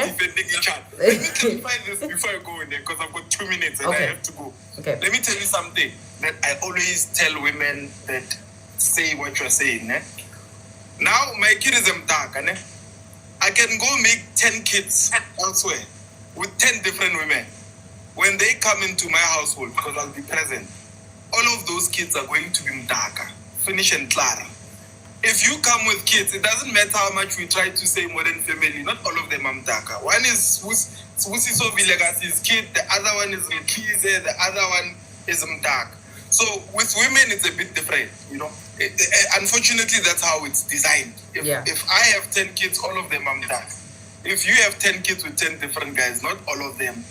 clarify this before I go in there because I've got 2 minutes and I have to go. Okay. Let me tell you something that I always tell women that say what you're saying. Now my kid is mtaka. I can go make 10 kids elsewhere with 10 different women. When they come into my household, because I'll be present, all of those kids are going to be mtaka. Finish and clear. If you come with kids, it doesn't matter how much we try to say modern family, not all of them are mtaka. One is Wusiso Vilegasi's kid, the other one is Mkize, the other one is mtaka. So with women, it's a bit different, you know. Unfortunately, that's how it's designed. If I have 10 kids, all of them are mtaka. If you have 10 kids with 10 different guys, not all of them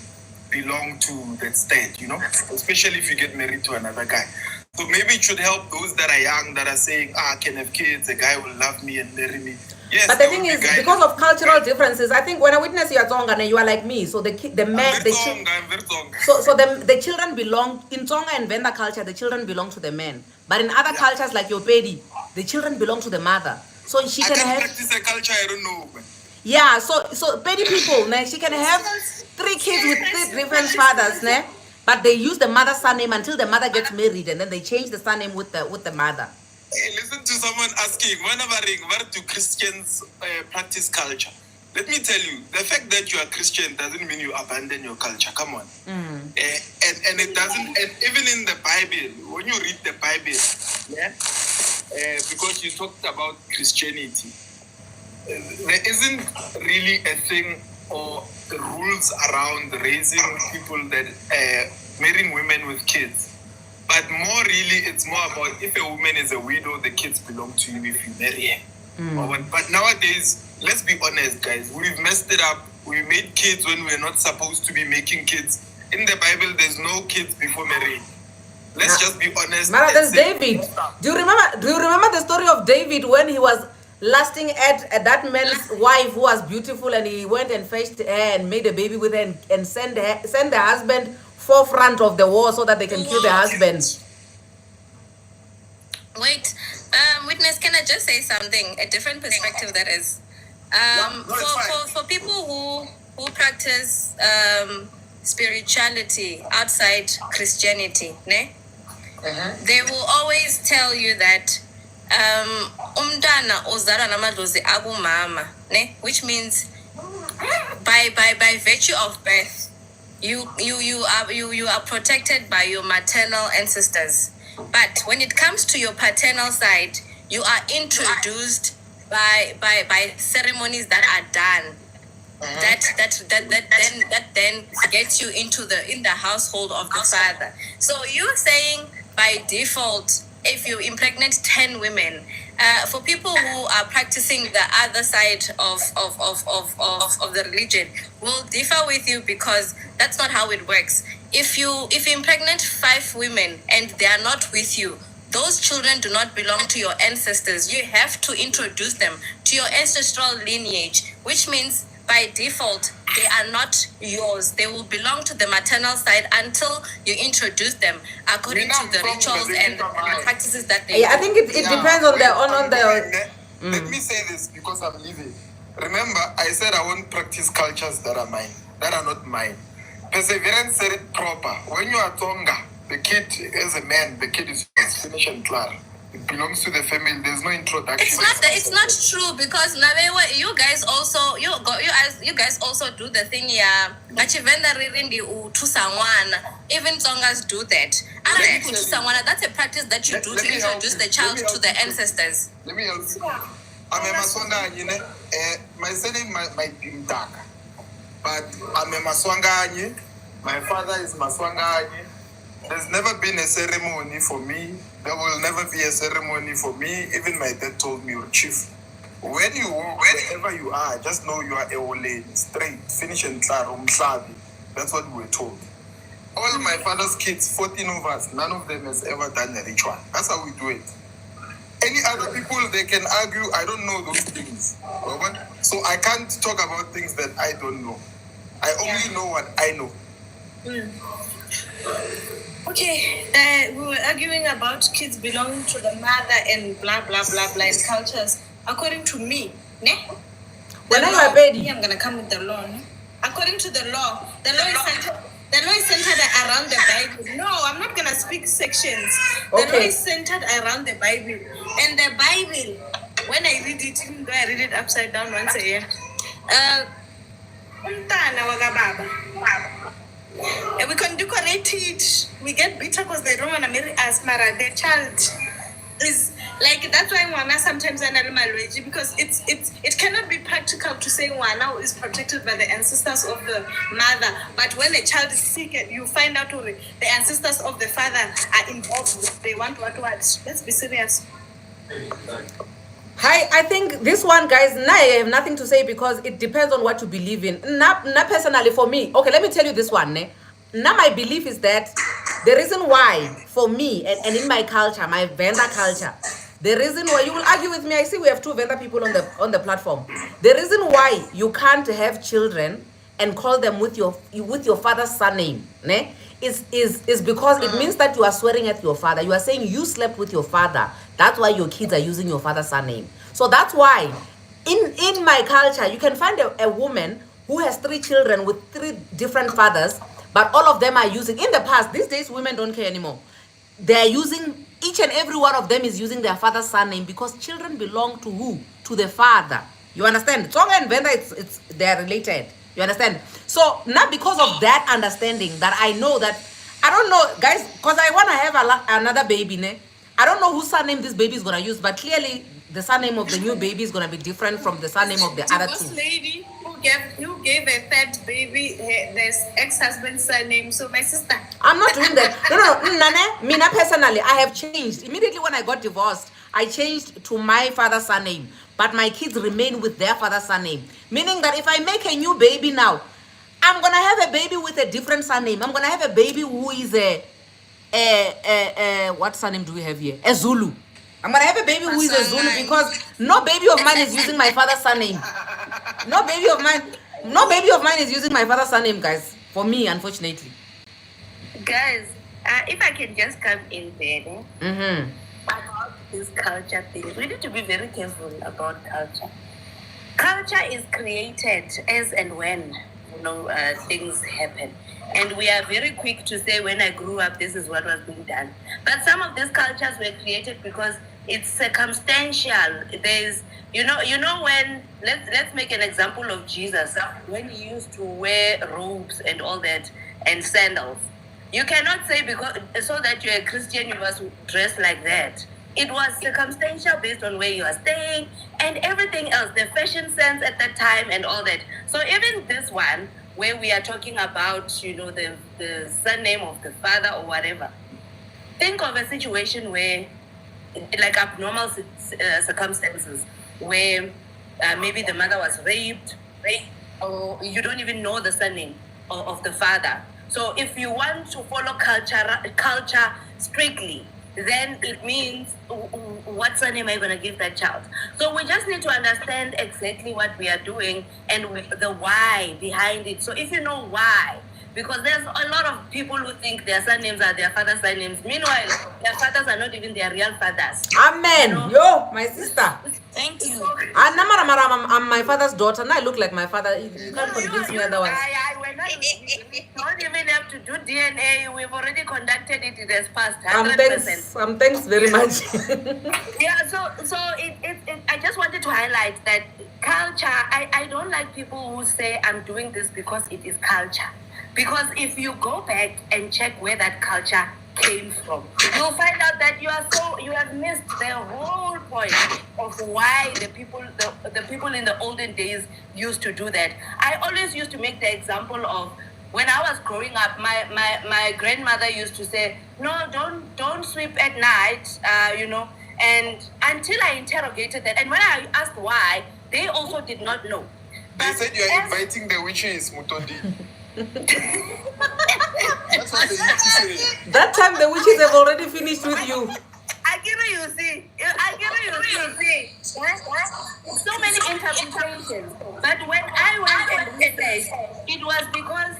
belong to that state, you know, especially if you get married to another guy. So maybe it should help those that are young, that are saying, I can have kids, a guy will love me and marry me. Yes, but the thing is, because of cultural differences, I think when I witness you are Tonga and you are like me, so the children belong, in Tonga and Venda culture, the children belong to the men. But in other cultures like your Pedi, the children belong to the mother. So she can have... practice a culture, I don't know. Yeah, so Pedi people, she can have 3 kids with 3 different fathers, but they use the mother's surname until the mother gets married, and then they change the surname with the mother. Hey, listen to someone asking, where do Christians practice culture? Let me tell you, the fact that you are Christian doesn't mean you abandon your culture. Come on. And it doesn't, and even in the Bible, when you read the Bible, because you talked about Christianity, there isn't really a thing or the rules around raising people that marrying women with kids. But more really, it's more about if a woman is a widow, the kids belong to you if you marry her. But nowadays, let's be honest, guys, we've messed it up. We made kids when we're not supposed to be making kids. in the Bible, there's no kids before marriage. Let's just be honest. Mara, there's David. Do you remember the story of David when he was lusting at that man's wife who was beautiful, and he went and fetched her and made a baby with her and sent the husband forefront of the war so that they can kill the husband. Wait, witness, can I just say something? A different perspective that is. For people who practice spirituality outside Christianity, ne? They will always tell you that umntana ozalwa namadlozi akumama, ne? Which means by virtue of birth, you are protected by your maternal ancestors. But when it comes to your paternal side, you are introduced by ceremonies that are done. That then gets you into the household of the father. So you're saying by default, if you impregnate 10 women, for people who are practicing the other side of the religion, will differ with you, because that's not how it works. If you impregnate 5 women and they are not with you, those children do not belong to your ancestors. You have to introduce them to your ancestral lineage, which means by default, they are not yours. They will belong to the maternal side until you introduce them according to the rituals and the practices that they do. I think it depends on the. Let me say this because I'm living. Remember, I said I won't practice cultures that are mine, that are not mine. Perseverance said it proper. When you are Tonga, the kid, as a man, the kid is finished and clear. It belongs to the family. There's no introduction. It's not true, because you guys also do the thing. Yeah, even Tongas do that. That's a practice that you do to introduce the child to the ancestors. Let me help you. I'm a Maswanga, you know. My surname might be Mdaka, but I'm a Maswanga. My father is Maswanga. There's never been a ceremony for me. There will never be a ceremony for me. Even my dad told me, chief, wherever you are, just know you are a Ole, straight, finish and clear, that's what we were told. All my father's kids, 14 of us, none of them has ever done a ritual. That's how we do it. Any other people, they can argue, I don't know those things. So I can't talk about things that I don't know. I only know what I know. Okay, we were arguing about kids belonging to the mother and blah, blah, blah, blah, in cultures. According to me, ne? When I'm ready, I'm going to come with the law. Ne? According to the law is centered around the Bible. No, I'm not going to speak sections. The law is centered around the Bible. And the Bible, when I read it, even though I read it upside down once a year, and we can decorate it. We get bitter because they don't want to marry us, Mara. Their child is like, that's why Wana sometimes an animal wage, because it cannot be practical to say Wana is protected by the ancestors of the mother. But when a child is sick, you find out the ancestors of the father are involved. They want what? Let's be serious. Hi, I think this one, guys, now I have nothing to say because it depends on what you believe in. Not personally for me. Okay, let me tell you this one. Now my belief is that the reason why, for me, and in my culture, my Venda culture, the reason why, you will argue with me, I see we have 2 Venda people on the platform. The reason why you can't have children and call them with your father's surname, ne? Is because it means that you are swearing at your father. You are saying you slept with your father. That's why your kids are using your father's surname. So that's why in my culture, you can find a woman who has 3 children with 3 different fathers, but all of them are using, in the past, these days women don't care anymore. They're using, each and every one of them is using their father's surname, because children belong to who? To the father. You understand? Tonga and Venda, they're related. You understand? So now, because of that understanding, that I know that, I don't know, guys, because I want to have another baby, ne? I don't know whose surname this baby is going to use, but clearly the surname of the new baby is going to be different from the surname of the other 2. This lady who gave a third baby this ex-husband's surname, so my sister. I'm not doing that. No, Mina, personally, I have changed. Immediately when I got divorced, I changed to my father's surname, but my kids remain with their father's surname. Meaning that if I make a new baby now, I'm gonna have a baby with a different surname. I'm gonna have a baby who is what surname do we have here? A Zulu. I'm gonna have a baby who is a Zulu because no baby of mine is using my father's surname. No baby of mine is using my father's surname, guys. For me, unfortunately. Guys, if I can just come in there, about this culture thing, we need to be very careful about culture. Culture is created as and when things happen, and we are very quick to say, when I grew up, this is what was being done. But some of these cultures were created because it's circumstantial. There's when let's make an example of Jesus, when he used to wear robes and all that and sandals. You cannot say because so that you're a Christian you must dress like that. It was circumstantial based on where you are staying and everything else, the fashion sense at that time and all that. So even this one, where we are talking about, the surname of the father or whatever, think of a situation where, like abnormal circumstances, where maybe the mother was raped, or you don't even know the surname of the father. So if you want to follow culture strictly, then it means what surname are you going to give that child? So we just need to understand exactly what we are doing and the why behind it. So if you know why, because there's a lot of people who think their surnames are their father's surnames. Meanwhile, their fathers are not even their real fathers. Amen. Yo, my sister. Thank you. I'm my father's daughter, and I look like my father. You can't convince me otherwise. We don't even have to do DNA. We've already conducted it. It has passed 100%. Thanks very much. Yeah, so I just wanted to highlight that culture, I don't like people who say I'm doing this because it is culture. Because if you go back and check where that culture came from, you'll find out that you have missed the whole point of why the people in the olden days used to do that. I always used to make the example of when I was growing up, my grandmother used to say, no, don't sweep at night, and until I interrogated that, and when I asked why, they also did not know. They said you are inviting the witches, Mutondi. That's what they used to say. That time the witches have already finished with you. I give you see. So many interpretations. But when I went and researched, it was because,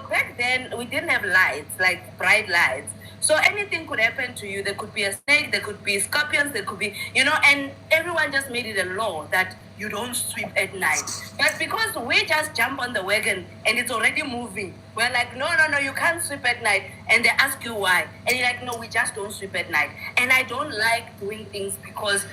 back then we didn't have lights, like bright lights. So anything could happen to you. There could be a snake, there could be scorpions, there could be, and everyone just made it a law that you don't sweep at night. But because we just jump on the wagon and it's already moving, we're like, no, you can't sweep at night. And they ask you why. And you're like, no, we just don't sweep at night. And I don't like doing things because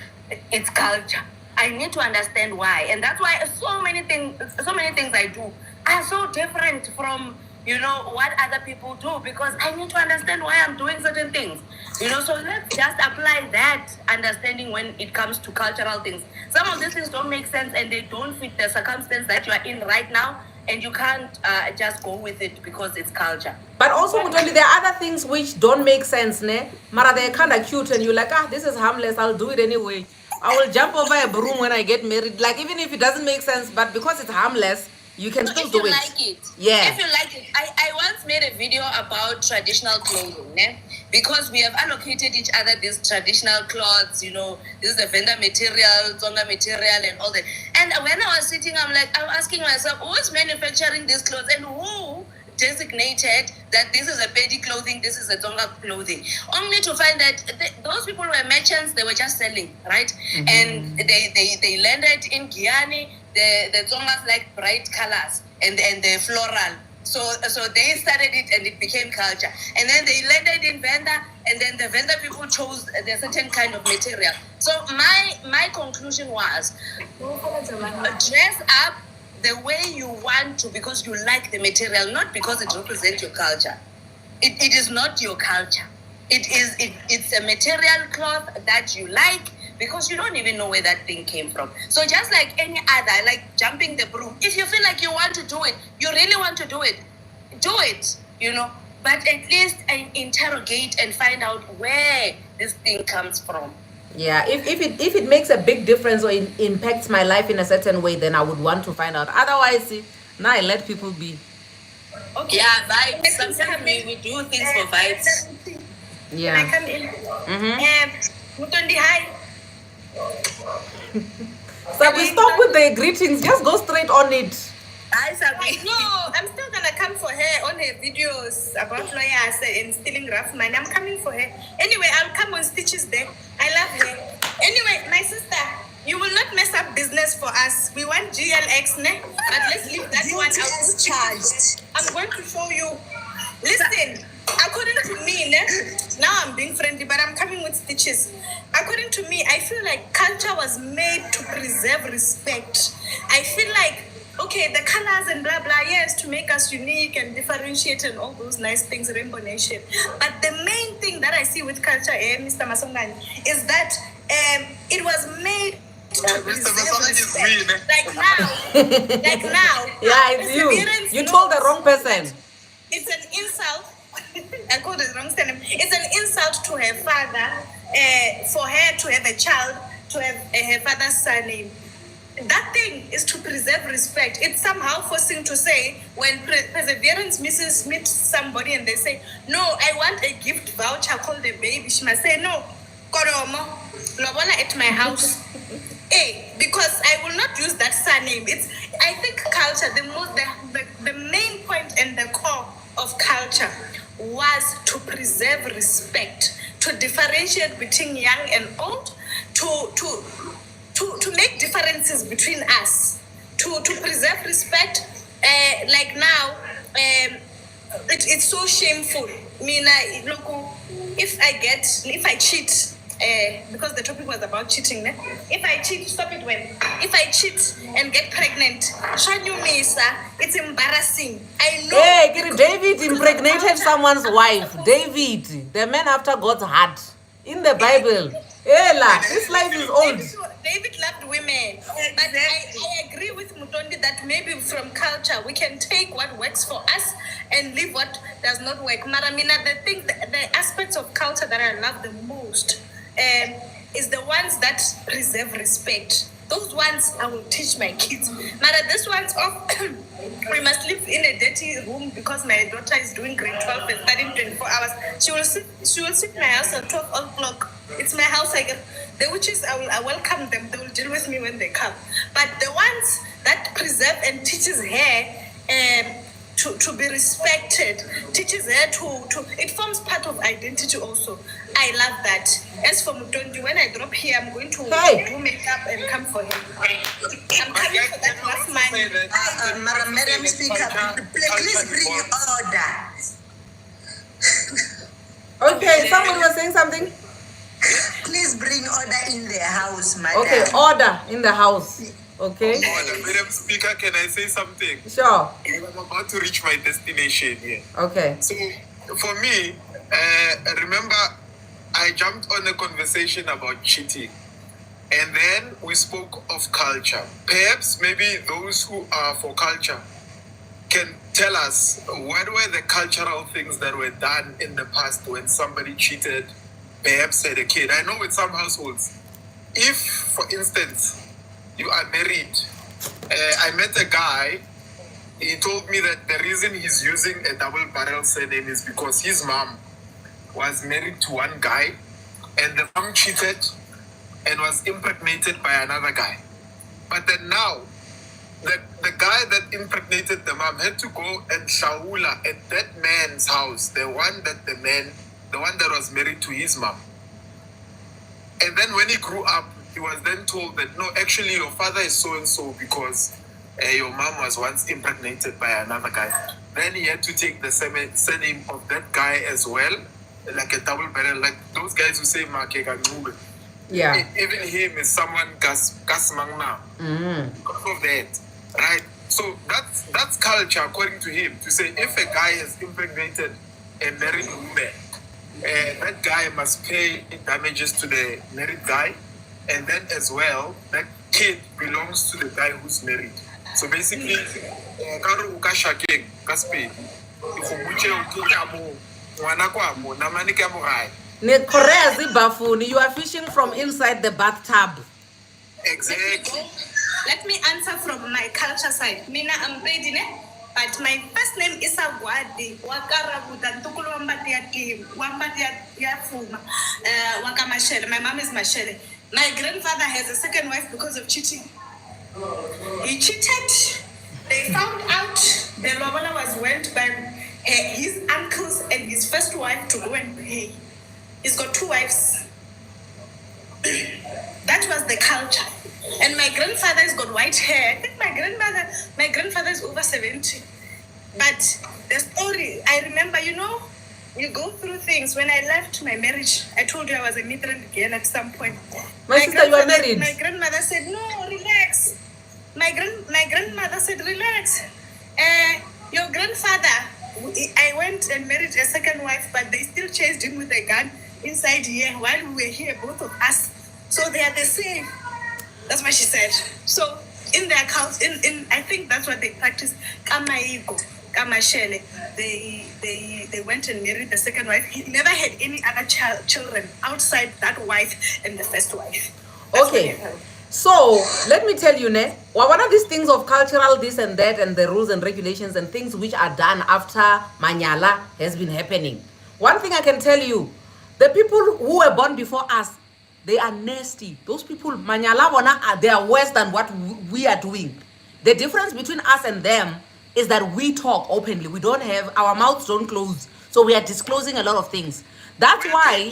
it's culture. I need to understand why. And that's why so many things I do are so different from what other people do, because I need to understand why I'm doing certain things. So let's just apply that understanding when it comes to cultural things. Some of these things don't make sense and they don't fit the circumstance that you are in right now, and you can't just go with it because it's culture. But also, Mutondi, there are other things which don't make sense, ne? Mara, they're kind of cute and you're like, this is harmless, I'll do it anyway. I will jump over a broom when I get married. Like, even if it doesn't make sense, but because it's harmless, you can still do it. Like it. Yeah. If you like it. I once made a video about traditional clothing, ne? Because we have allocated each other these traditional clothes, this is the vendor material, Tonga material and all that. And when I was sitting, I'm asking myself, who's manufacturing these clothes and who designated that this is a Pedi clothing, this is a Tonga clothing, only to find that those people were merchants, they were just selling, right? Mm-hmm. And they landed in Guyana. The Tongas like bright colors and the floral. So they started it and it became culture. And then they landed in Venda, and then the Venda people chose a certain kind of material. So my conclusion was, dress up the way you want to because you like the material, not because it represents your culture. It is not your culture. It's a material cloth that you like, because you don't even know where that thing came from. So just like any other, like jumping the broom, if you feel like you want to do it, you really want to do it, but at least interrogate and find out where this thing comes from. Yeah, if it makes a big difference or it impacts my life in a certain way, then I would want to find out. Otherwise, now I let people be. Okay. Yeah, vibes. Sometimes we do things for vibes. Yeah. Can I come in? Mutondi, hi. Sabi, stop with the greetings. Just go straight on it. Hi, Sabi. No, I'm still gonna come for her on her videos about lawyers and stealing rough money. I'm coming for her. Anyway, I'll come on Stitches Day. I love her. Anyway, my sister, you will not mess up business for us. We want GLX, ne? But let's leave that one Guilty out. as charged. I'm going to show you. Listen, according to me, ne, now I'm being friendly, but I'm coming with Stitches. According to me, I feel like culture was made to preserve respect. I feel like, okay, the colors and blah, blah, yes, to make us unique and differentiate and all those nice things, Rainbow Nation. But the main thing that I see with culture, Mr. Masongani, is that it was made to preserve respect. Like now, Yeah, it's you. perseverance You told the knows wrong person. it's an insult. I called it wrong surname. It's an insult to her father for her to have a child, to have her father's surname. That thing is to preserve respect. It's somehow forcing to say when perseverance meets somebody and they say, no, I want a gift voucher called a baby. She must say, no, Koromo, Lobola at my house. Because I will not use that surname. I think culture, the main point and the core of culture was to preserve respect, to differentiate between young and old, to make differences between us, to preserve respect. Like now, it's so shameful. I mean, look, if I cheat, because the topic was about cheating, ne? If I cheat, if I cheat and get pregnant, Shanyu Mesa, it's embarrassing. I know. Hey, David impregnated someone's wife. David, the man after God's heart. In the Bible. Ella, this life is old. David loved women. But I agree with Mutondi that maybe from culture we can take what works for us and leave what does not work. Maramina, the aspects of culture that I love the most is the ones that preserve respect. Those ones I will teach my kids. Mara, this one's we must live in a dirty room because my daughter is doing grade 12 and studying 24 hours. She will sit in my house at 12 o'clock. It's my house. The witches, I welcome them. They will deal with me when they come. But the ones that preserve and teaches her to be respected, teaches her to it forms part of identity also. I love that. As for Mutondi, when I drop here, I'm going to do makeup and come for him. I'm coming for that rough money. Madam Speaker, please bring order. Okay, somebody was saying something? Please bring order in the house, madam. Okay, order in the house. Okay. Madam Speaker, can I say something? Sure. I'm about to reach my destination here. Okay. So, for me, remember, I jumped on a conversation about cheating. And then we spoke of culture. Perhaps maybe those who are for culture can tell us what were the cultural things that were done in the past when somebody cheated, perhaps had a kid. I know with some households, if, for instance, you are married, I met a guy, he told me that the reason he's using a double barrel surname is because his mom was married to one guy and the mom cheated and was impregnated by another guy. But then now, the guy that impregnated the mom had to go and shaula at that man's house, the one that was married to his mom. And then when he grew up, he was then told that, no, actually your father is so-and-so because your mom was once impregnated by another guy. Then he had to take the surname of that guy as well, like a double barrel, like those guys who say Make Ganube. Yeah. Even him is someone Gas Mangna. Because of that. Right? So that's culture according to him, to say if a guy has impregnated a married woman, that guy must pay damages to the married guy, and then as well, that kid belongs to the guy who's married. So basically, you are fishing from inside the bathtub. Exactly. Let me answer from my culture side. Mina, I'm ready, ne? But my first name is Agwadi, Wakarabuda, Ntukulu Wambati ya Kim, Wambati ya Fuma, Wakamashele. My mom is Mashele. My grandfather has a second wife because of cheating. He cheated. They found out the lobola was went by his uncles and his first wife to go and pay. He's got 2 wives. That was the culture. And my grandfather's got white hair. I think my grandfather is over 70. But the story, I remember, you go through things. When I left my marriage, I told you I was a migrant again at some point. My sister, you are married. My grandmother said, no, relax. My grandmother said, relax. Your grandfather, I went and married a second wife, but they still chased him with a gun inside here while we were here, both of us. So they are the same. That's what she said. So in their culture, I think that's what they practice. Kamaigo, Kamashele. They went and married the second wife. He never had any other children outside that wife and the first wife. That's okay. So let me tell you, one of these things of cultural this and that and the rules and regulations and things which are done after Manyala has been happening. One thing I can tell you, the people who were born before us, they are nasty. Those people, Manyala, they are worse than what we are doing. The difference between us and them is that we talk openly. We don't have, our mouths don't close. So we are disclosing a lot of things. That's why,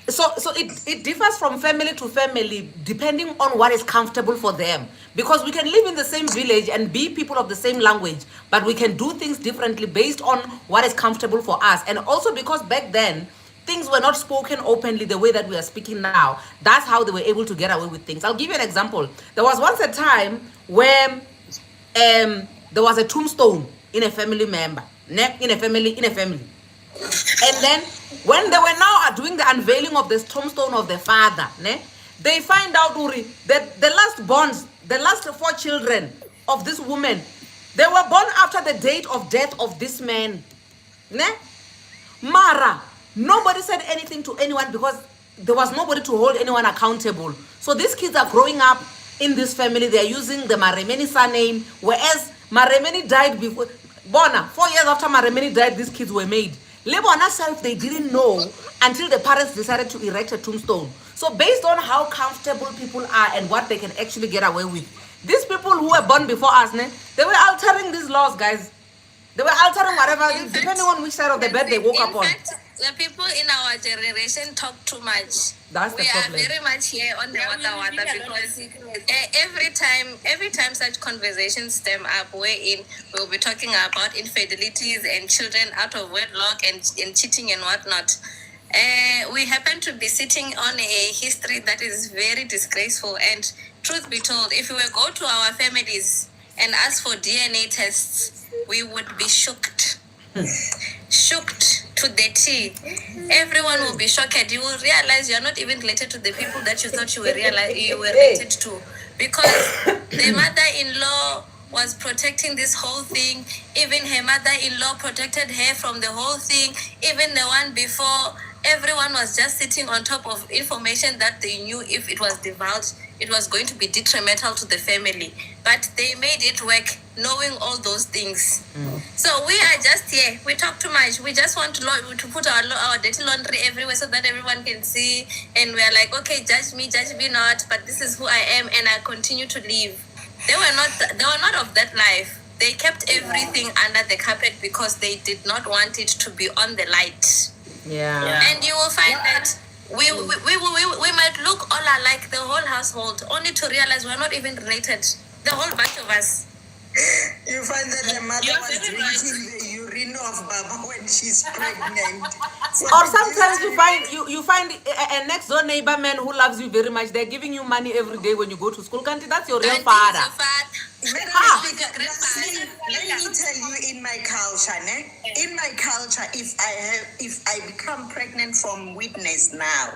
so it differs from family to family depending on what is comfortable for them. Because we can live in the same village and be people of the same language, but we can do things differently based on what is comfortable for us. And also because back then, things were not spoken openly the way that we are speaking now. That's how they were able to get away with things. I'll give you an example. There was once a time where there was a tombstone in a family member, in a family. And then when they were now doing the unveiling of the tombstone of the father, they find out, Uri, that the last 4 children of this woman, they were born after the date of death of this man. Mara, nobody said anything to anyone because there was nobody to hold anyone accountable. So these kids are growing up in this family. They are using the Maremeni surname, whereas Maremeni died before. Bona, 4 years after Maremeni died, these kids were made. Lebona self, they didn't know until the parents decided to erect a tombstone. So based on how comfortable people are and what they can actually get away with, these people who were born before us, they were altering these laws, guys. They were altering whatever, depending on which side of the bed they woke up on. The people in our generation talk too much. That's the problem. We are very much here on the wata because every time such conversations stem up, wherein we'll be talking about infidelities and children out of wedlock and cheating and whatnot. We happen to be sitting on a history that is very disgraceful. And truth be told, if we were go to our families and ask for DNA tests, we would be shocked. Shocked to the T. Everyone will be shocked. You will realize you're not even related to the people that you thought you were related to, because the mother-in-law was protecting this whole thing. Even her mother-in-law protected her from the whole thing. Even the one before, everyone was just sitting on top of information that they knew if it was divulged, it was going to be detrimental to the family. But they made it work, knowing all those things. So we are just here. We talk too much. We just want to put our dirty laundry everywhere so that everyone can see. And we are like, okay, judge me not. But this is who I am, and I continue to live. They were not of that life. They kept everything under the carpet because they did not want it to be on the light. Yeah. And you will find that we might look all alike, the whole household, only to realize we're not even related. The whole bunch of us. You find that the mother was drinking the urine of Baba when she's pregnant. Or sometimes you find a next door neighbor man who loves you very much. They're giving you money every day when you go to school. Can't that's your real father? Let me tell you, in my culture, if I become pregnant from witness now,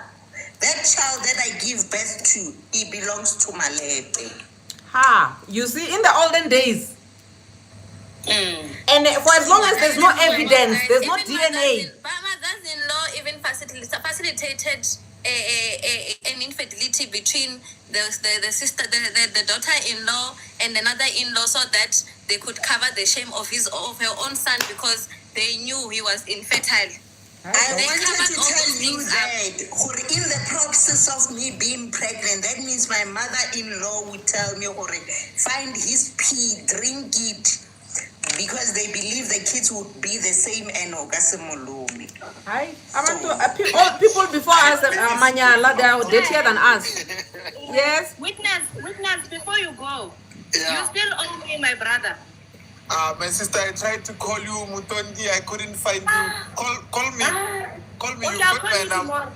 that child that I give birth to, he belongs to Malete. You see, in the olden days, and for as long as there's no evidence, there's no DNA. Mothers-in-law even facilitated an infidelity between the sister, the daughter-in-law and another in-law, so that they could cover the shame of her own son because they knew he was infertile. I They wanted covered to all tell those you things that in the process of me being pregnant, that means my mother-in-law would tell me, find his pee, drink it, because they believe the kids would be the same enogasimolumi. Hi. All people before us, Manyala, they are dirtier than us. Yes. Witness, before you go, Yeah. you still owe me, my brother. My sister, I tried to call you, Mutondi. I couldn't find you. Call me. Call me. Okay, You I'll got call my you number. tomorrow.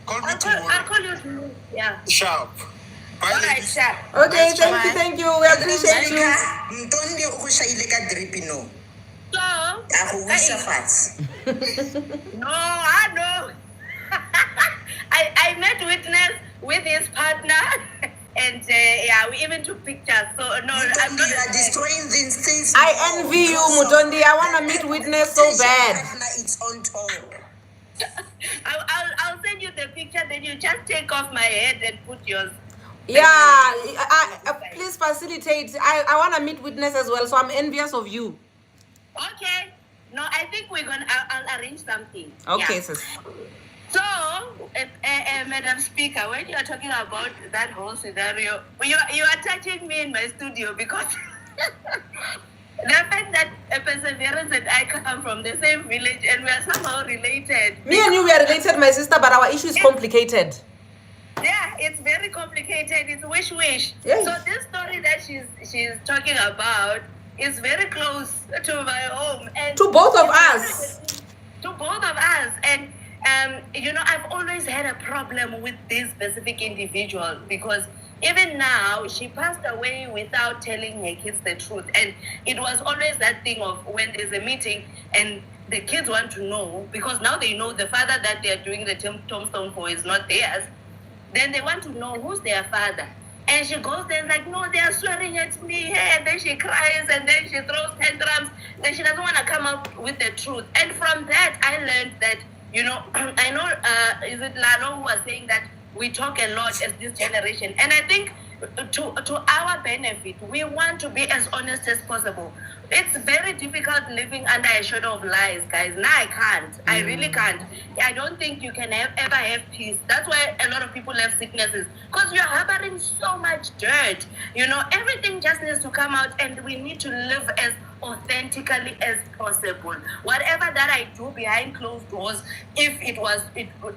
Call me I'll tomorrow. call you tomorrow. Yeah. Sharp. Bye, All right, ladies. sir. Okay, Nice thank you. We appreciate you. Mtondi ukushayile ka drip no. So, Akuwisha fats. no, I know. I met Witness with his partner, and yeah, we even took pictures. So no, I'm not. You are destroying these things. I envy you, Mutondi. I want to meet Witness so bad. It's on top. I'll send you the picture. Then you just take off my head and put yours. Yeah, please facilitate. I want to meet Witness as well, so I'm envious of you. Okay. No, I think I'll arrange something. Okay, Yeah. sis. So, Madam Speaker, when you are talking about that whole scenario, you are touching me in my studio because the fact that Perseverance and I come from the same village and we are somehow related. Me and you, we are related, my sister, but our issue is complicated. Yeah, it's very complicated. It's wish. Yeah. So this story that she's talking about is very close to my home and To both of us. To both of us, and I've always had a problem with this specific individual because even now she passed away without telling her kids the truth, and it was always that thing of when there's a meeting and the kids want to know because now they know the father that they are doing the tombstone for is not theirs. Then they want to know who's their father. And she goes there and like, no, they are swearing at me. And then she cries and then she throws tantrums. Then she doesn't want to come up with the truth. And from that, I learned that, I know, is it Lalo who was saying that we talk a lot as this generation. And I think to our benefit, we want to be as honest as possible. It's very difficult living under a shadow of lies, guys. Now I can't. I really can't. I don't think you can ever have peace. That's why a lot of people have sicknesses. Because you're harboring so much dirt. Everything just needs to come out and we need to live as authentically as possible. Whatever that I do behind closed doors, if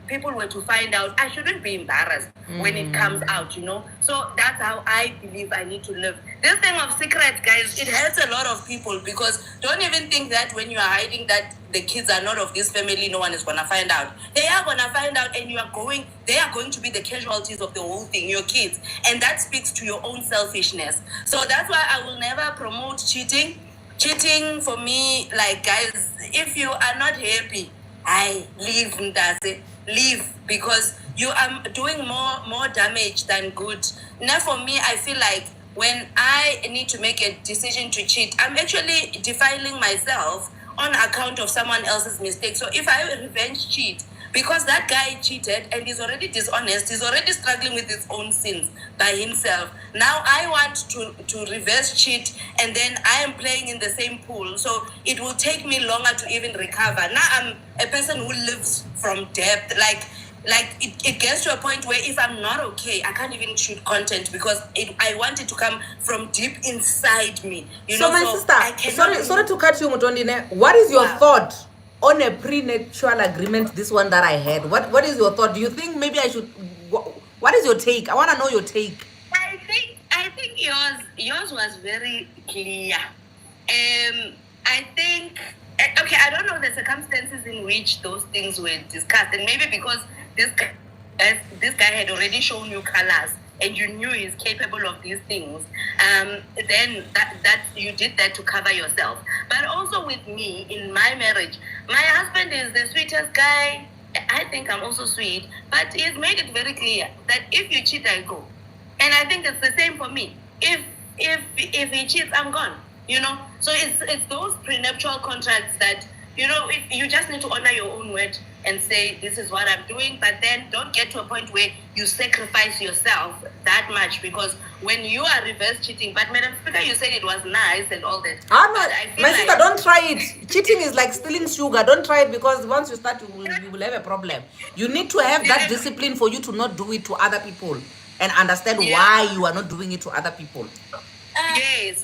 people were to find out, I shouldn't be embarrassed when it comes out, So that's how I believe I need to live. This thing of secrets, guys, it hurts a lot of people because don't even think that when you are hiding that the kids are not of this family, no one is going to find out. They are going to find out and they are going to be the casualties of the whole thing, your kids. And that speaks to your own selfishness. So that's why I will never promote cheating. Cheating for me, like, guys, if you are not happy, leave because you are doing more damage than good. Now for me, I feel like when I need to make a decision to cheat, I'm actually defiling myself on account of someone else's mistake. So if I revenge cheat, because that guy cheated and he's already dishonest, he's already struggling with his own sins by himself. Now I want to reverse cheat and then I am playing in the same pool. So it will take me longer to even recover. Now I'm a person who lives from debt. Like it gets to a point where if I'm not okay, I can't even shoot content because I want it to come from deep inside me. So my sister, sorry to cut you, Mutondine. What is your thought on a pre-nuptial agreement, this one that I had? What is your thought? Do you think maybe I should... What is your take? I want to know your take. I think yours was very clear. I think... Okay, I don't know the circumstances in which those things were discussed. And maybe because this guy had already shown you colors and you knew he's capable of these things, then that you did that to cover yourself. But also with me, in my marriage, my husband is the sweetest guy. I think I'm also sweet, but he's made it very clear that if you cheat, I go. And I think it's the same for me. If he cheats, I'm gone. So it's those prenuptial contracts that if you just need to honor your own word and say, this is what I'm doing, but then don't get to a point where you sacrifice yourself that much, because when you are reverse cheating, but Madam Speaker, you said it was nice and all that. My sister, don't try it. Cheating is like stealing sugar. Don't try it, because once you start, you will have a problem. You need to have that discipline for you to not do it to other people and understand why you are not doing it to other people. Yes.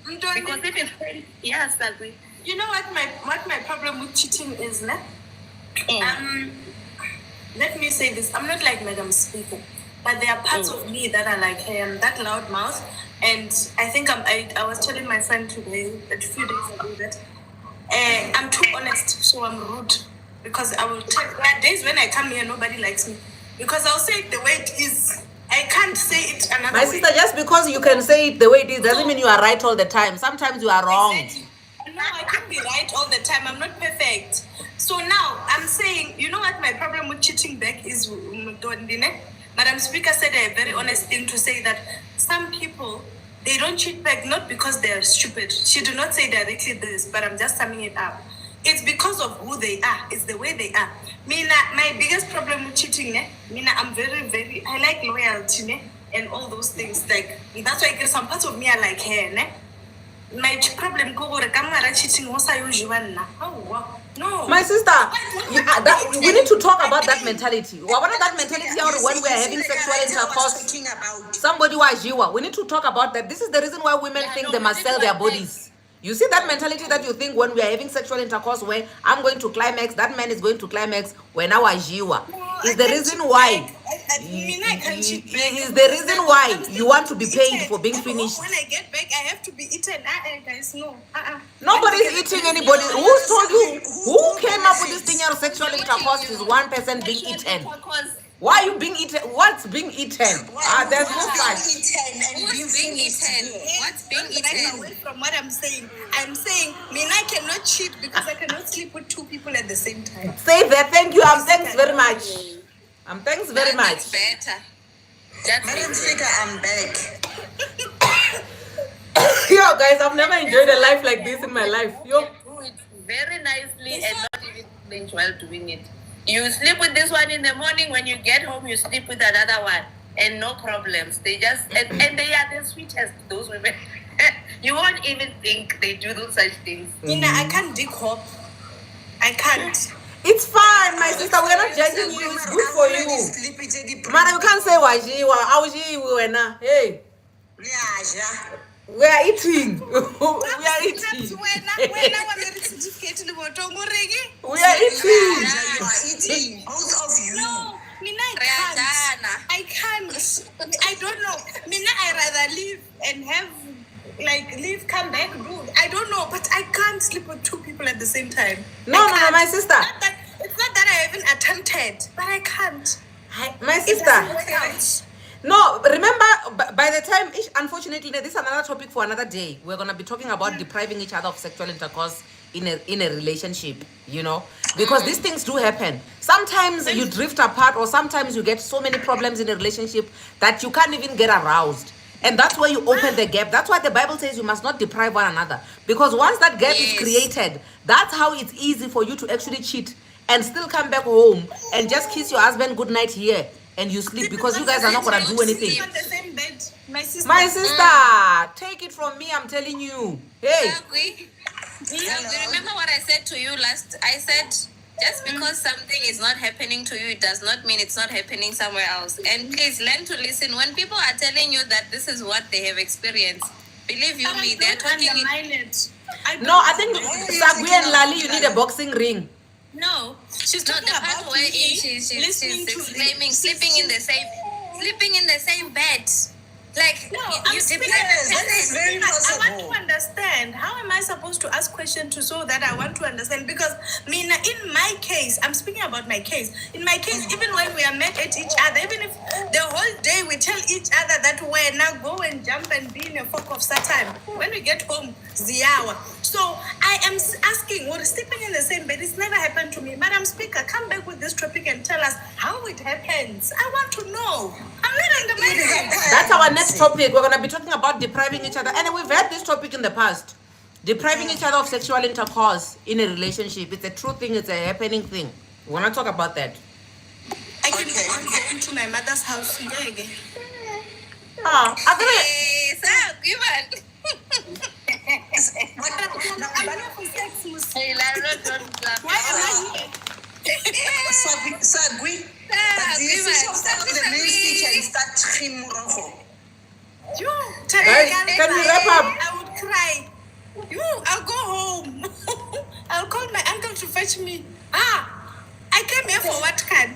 Because if it's yes, agree. You know what my problem with cheating is, ne? Let me say this. I'm not like Madam Speaker, but there are parts of me that are like, hey, I'm that loud mouth. And I think I was telling my friend today, a few days ago, that I'm too honest, so I'm rude. Because I will tell, there are days when I come here, nobody likes me. Because I'll say it the way it is. I can't say it another way. My sister, just because you can say it the way it is doesn't mean you are right all the time. Sometimes you are wrong. Exactly. No, I can't be right all the time. I'm not perfect. So now I'm saying, you know what my problem with cheating back is? Madam Speaker said a very honest thing to say that some people, they don't cheat back not because they're stupid. She did not say directly this, but I'm just summing it up. It's because of who they are. It's the way they are. My biggest problem with cheating, I'm very, I like loyalty, and all those things. Like, that's why some parts of me are like hair, my problem cheating. No. My sister, we need to talk about that mentality. That mentality when we are having sexual intercourse. Somebody was jiwa. We need to talk about that. This is the reason why women think they must sell their bodies. You see that mentality that you think when we are having sexual intercourse, where I'm going to climax, that man is going to climax, when I was jiwa. Is the reason why. Is the reason why you want to be paid for being finished. When I get back, I have to be eaten. Guys, no. Nobody's eating anybody. Who told you? Who came up with this thing of sexual intercourse is one person being eaten? Why are you being eaten? What's being eaten? There's no such. What's being eaten? What's being eaten? Away from what I'm saying I cannot cheat because I cannot sleep with two people at the same time. Say that. Thank you. Thanks very much. Thanks very much. That's better. Madam Speaker, I'm back. Yo, guys, I've never enjoyed a life like this in my life. Yo. Do it very nicely and not even think while doing it. You sleep with this one in the morning. When you get home, you sleep with another one, and no problems. They just and they are the sweetest. Those women, you won't even think they do those such things. I can't dig hop. I can't. It's fine, my sister. We're not judging you. It's good for you. Mara, you can't say wajiwa. Hey. We are eating. We are eating. We are eating. Both of you. No, I can't. I don't know. I rather leave and have leave, come back, do. I don't know, but I can't sleep with two people at the same time. No, my sister. It's not that I haven't attempted, but I can't. My sister. No, remember, by the time, unfortunately, this is another topic for another day. We're going to be talking about depriving each other of sexual intercourse in a relationship, because these things do happen. Sometimes you drift apart, or sometimes you get so many problems in a relationship that you can't even get aroused. And that's where you open the gap. That's why the Bible says you must not deprive one another. Because once that gap is created, that's how it's easy for you to actually cheat and still come back home and just kiss your husband goodnight here and you sleep, because you guys are not going to do anything. My sister, take it from me, I'm telling you. Hey. Remember what I said to you last? I said, just because something is not happening to you, it does not mean it's not happening somewhere else. And please learn to listen. When people are telling you that this is what they have experienced, believe you me, they're talking it. I think Sagui and Lali, you need a boxing ring. No, she's talking the part about where she's exclaiming, sleeping in the same bed. Like, no, you very possible. I want to understand. How am I supposed to ask questions so that I want to understand? Because in my case, I'm speaking about my case. In my case, even when we are mad at each other, even if the whole day we tell each other that we're now go and jump and be in a fuck of Satan, when we get home, the hour. So I am asking, we're sleeping in the same bed. It's never happened to me. Madam Speaker, come back with this topic and tell us how it happens. I want to know. I'm not in the mindset. That's our next topic. We're going to be talking about depriving each other. And we've had this topic in the past. Depriving each other of sexual intercourse in a relationship. It's a true thing. It's a happening thing. We want to talk about that. I can go into my mother's house. Hey, so give it. Hey, Lara, don't laugh. Why am I here? Sagui. But give this it. is the main teacher and start Chimuroko. Guys, can we wrap up? I would cry. I'll go home. I'll call my uncle to fetch me. I came here for what kind?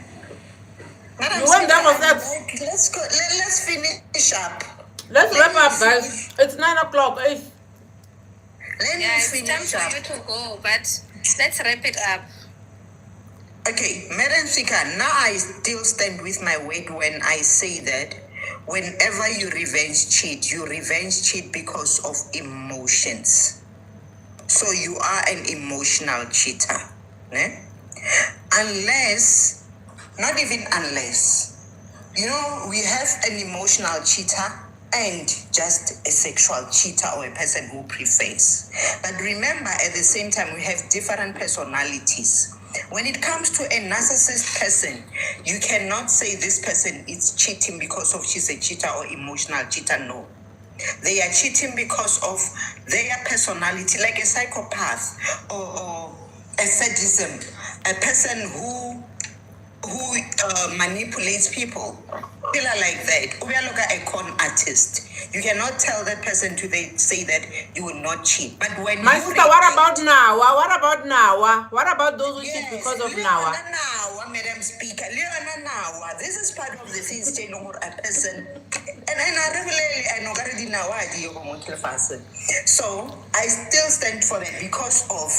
You want that for that? Let's go. Let's finish up. Let's wrap up, guys. It's 9 o'clock. Let me Yeah, it's time finish up. for you to go, but let's wrap it up. Okay, Madam Speaker, now I still stand with my word when I say that whenever you revenge cheat because of emotions. So you are an emotional cheater. Ne? Unless, not even unless, you know, we have an emotional cheater and just a sexual cheater or a person who prefers. But remember, at the same time, we have different personalities. When it comes to a narcissist person, you cannot say this person is cheating because of she's a cheater or emotional cheater. No. They are cheating because of their personality, like a psychopath or a sadism, a person who manipulates people. People are like that. We are like a con artist. You cannot tell that person to say that you will not cheat. But when My you sister, what about Nawa? What about Nawa? What about those who cheat because of Nawa? Madam Speaker, Nawa. This is part of the things they know a person. And I regularly know already Nawa. So I still stand for that because of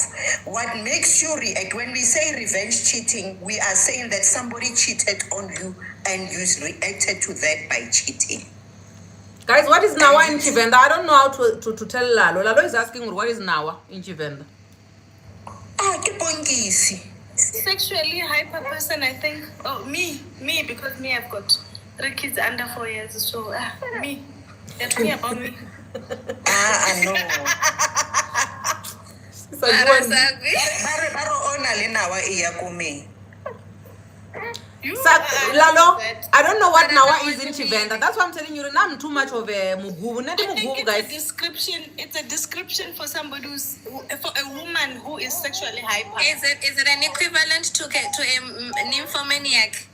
what makes you react. When we say revenge cheating, we are saying that somebody cheated on you and you reacted to that by cheating. Guys, what is Nawa in Chivenda? I don't know how to tell Lalo. Lalo is asking what is Nawa in Chivenda. Sexually hyper person, I think. Oh, me, because me, I've got 3 kids under 4 years. So, me. They're talking about me. I know. So you want- Lalo, I don't know what Nawa is in Chivenda. That's why I'm telling you. I'm too much of a mugubu. I think it's guys. It's a description for somebody for a woman who is sexually hyper. Is it an equivalent to a nymphomaniac?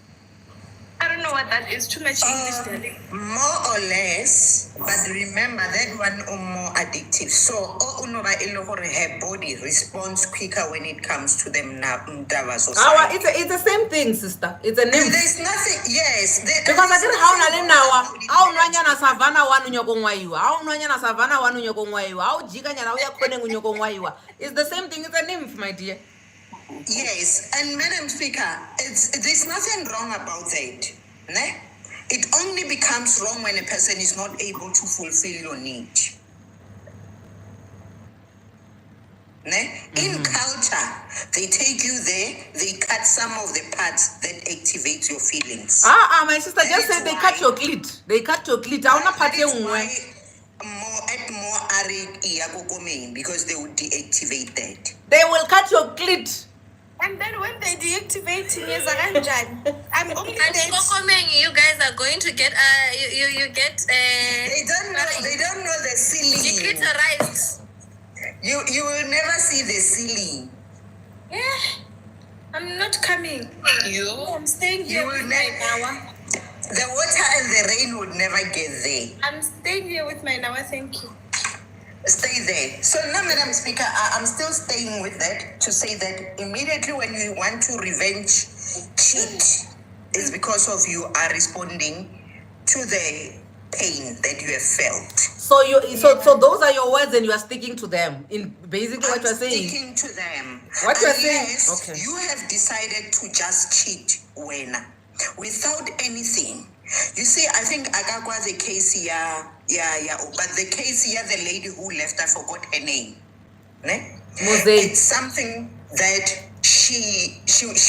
I don't know what that is. Too much English, darling. More or less, but remember that one or more addictive. So, her body responds quicker when it comes to them now. It's the same thing, sister. It's a name. There's nothing, yes. Because I didn't how Nawa. How Nanya Savannah one Unyokongwaiwa. How Nanya Savannah one Unyokongwaiwa. How Jiganya we are calling Unyokongwaiwa. It's the same thing. It's a nymph, my dear. Yes, and Madam Speaker, there's nothing wrong about that. Ne? It only becomes wrong when a person is not able to fulfill your need. Ne? In culture, they take you there, they cut some of the parts that activate your feelings. My sister just said they cut your clit. They cut your clit. That is why more are because they would deactivate that. They will cut your clit. And then when they deactivate I'm only You guys are going to get you get They don't know the ceiling. Declitorized. You will never see the ceiling. Yeah. I'm not coming. I'm staying here with my Nawa. The water and the rain would never get there. I'm staying here with my Nawa, thank you. Stay there. So now, Madam Speaker, I'm still staying with that to say that immediately when you want to revenge cheat, it's because of you are responding to the pain that you have felt. So those are your words and you are sticking to them. In basically what you're saying. Sticking to them. What you're Unless saying. Okay. You have decided to just cheat without anything. You see, I think Agagwa the case here, but the case here, the lady who left, I forgot her name. Ne? It's something that she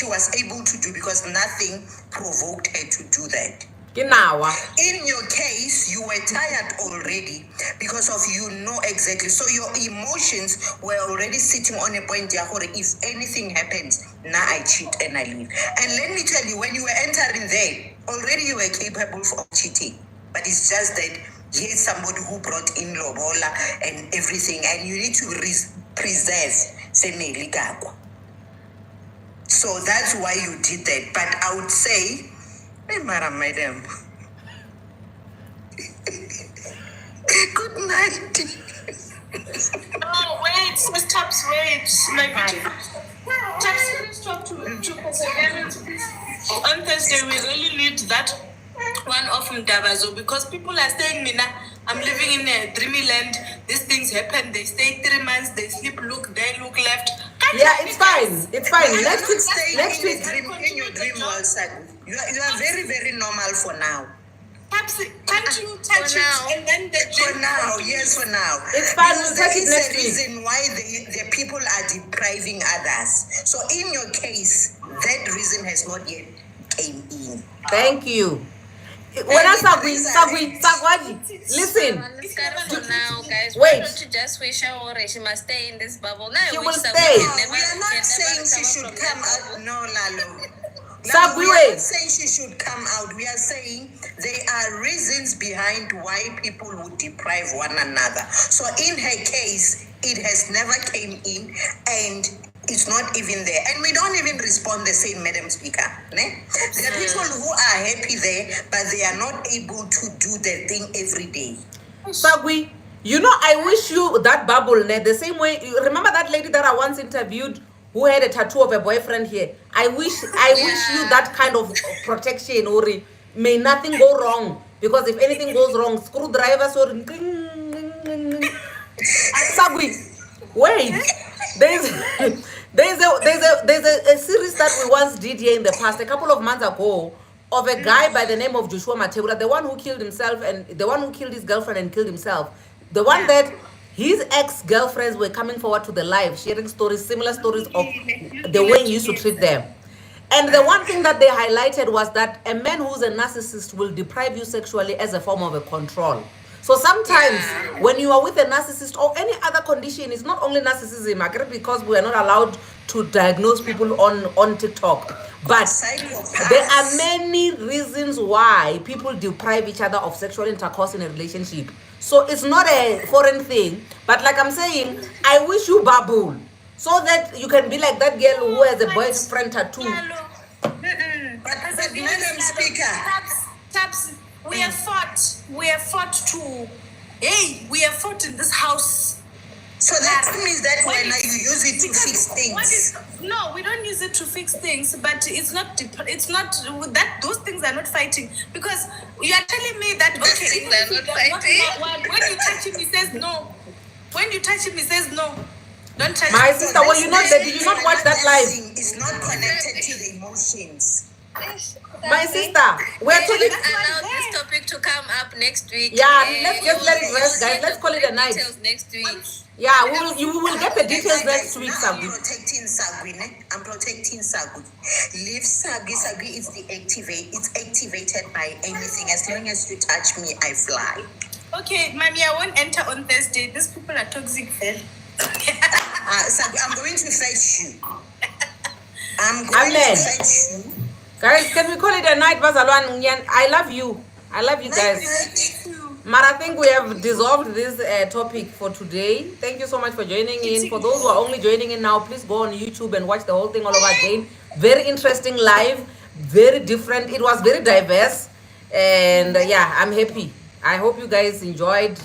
was able to do because nothing provoked her to do that. In your case, you were tired already because of you know exactly. So your emotions were already sitting on a point there. If anything happens, now I cheat and I leave. And let me tell you, when you were entering there, already you were capable of cheating. But it's just that here's somebody who brought in lobola and everything, and you need to preserve semeli gakwa. So that's why you did that. But I would say, hey, madam. Good night. Oh, wait, Miss Taps, wait. My beautiful. Taps, can you stop to perseverance, please? On Thursday, we really need that one off in Davazo because people are saying, Mina, I'm living in a dreamy land. These things happen. They stay 3 months. They sleep, look there, look left. Yeah, it's fine. It's fine. Next week. In your dream world, you are very, very normal for now. Taps, can't you touch it and then the For now, yes, for now. It's fine. Because We'll that take it is next the week. reason why the people are depriving others. So in your case, that reason has not yet came in. Thank you. When I Sagwaji, listen. For now, guys. Wait. Why don't you just wish her or she must stay in this bubble? Now, She wish will that stay. we No, can we are never not saying she should from come that out. bubble. No, Lalo. Sagwi, We are wait. not saying she should come out. We are saying there are reasons behind why people would deprive one another. So in her case, it has never came in and it's not even there. And we don't even respond the same, Madam Speaker. Ne? There are people who are happy there, but they are not able to do the thing every day. Sagwi, you know, I wish you that bubble, the same way. You remember that lady that I once interviewed who had a tattoo of a boyfriend here? I wish you that kind of protection, Ori. May nothing go wrong. Because if anything goes wrong, screwdrivers or Sagwi, wait. There's a series that we once did here in the past, a couple of months ago, of a guy by the name of Joshua Matebula, the one who killed himself and the one who killed his girlfriend and killed himself. The one that his ex-girlfriends were coming forward to the live, sharing stories, similar stories of the way he used to treat them. And the one thing that they highlighted was that a man who's a narcissist will deprive you sexually as a form of a control. So sometimes when you are with a narcissist or any other condition, it's not only narcissism, I get, because we are not allowed to diagnose people on TikTok. But there are many reasons why people deprive each other of sexual intercourse in a relationship. So it's not a foreign thing. But like I'm saying, I wish you bubble so that you can be like that girl who has a boyfriend tattoo. But Madam Speaker, Taps, we have fought. We have fought we have fought in this house. so that means that when you use it to fix things. No, we don't use it to fix things, but it's not that those things are not fighting because you are telling me that Those things are not fighting. when you touch him, he says no. When you touch him, he says no. Don't touch My him. sister, well, you know that, did you not watch that live? It's not connected to the emotions. My sister, we're talking. Allow this topic to come up next week. Yeah, let's just let it rest, guys. Let's call it a night. Details next week. Yeah, you will get the details next week, Now I'm Sagwi. protecting Sagwi. I'm protecting Sagwi. Leave Sagwi. Sagwi is it's activated by anything. As long as you touch me, I fly. Okay, Mommy, I won't enter on Thursday. These people are toxic, then. Sagwi, I'm going to fetch you. I'm going Amen. to fetch you. Guys, can we call it a night, Bazalwan? I love you. I love you guys. Mara, I think we have dissolved this topic for today. Thank you so much for joining in. For those who are only joining in now, please go on YouTube and watch the whole thing all over again. Very interesting live, very different. It was very diverse. And yeah, I'm happy. I hope you guys enjoyed.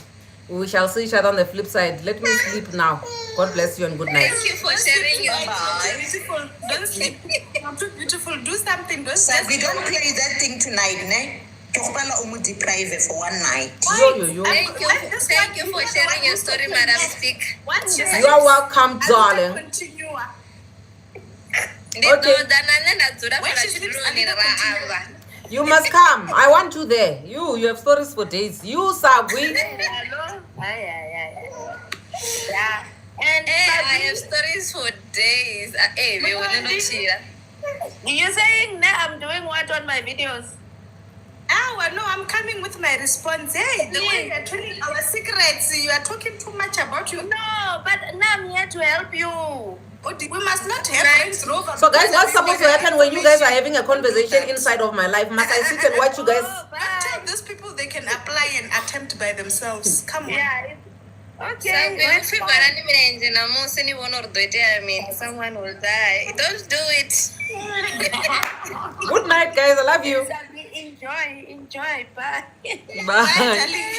We shall see each other on the flip side. Let me sleep now. God bless you and good night. Thank you for sharing your Beautiful. Don't sleep. You're too beautiful. Do something. Don't Sagwi, don't play that thing tonight, ne? Tokpala umu deprive for one night. Yo. Thank you for sharing your story, Madam Speak. Once you You are welcome, darling. continue. You must come. I want you there. You have stories for days. You, Sagwi. Yeah. And I have stories for days. We want to cheer. you're saying now I'm doing what on my videos? no, I'm coming with my response. Hey, the way you're telling our secrets, you are talking too much about you. No, but now I'm here to help you. We must not have friends over. So guys, what's supposed to happen when you guys are having a conversation inside of my life? Must I sit and watch you guys? Tell these people they can apply and attempt by themselves. Come on. Yeah. Okay. Someone will die. Don't do it. Good night, guys. I love you. Enjoy. Bye. Bye. Bye, darling.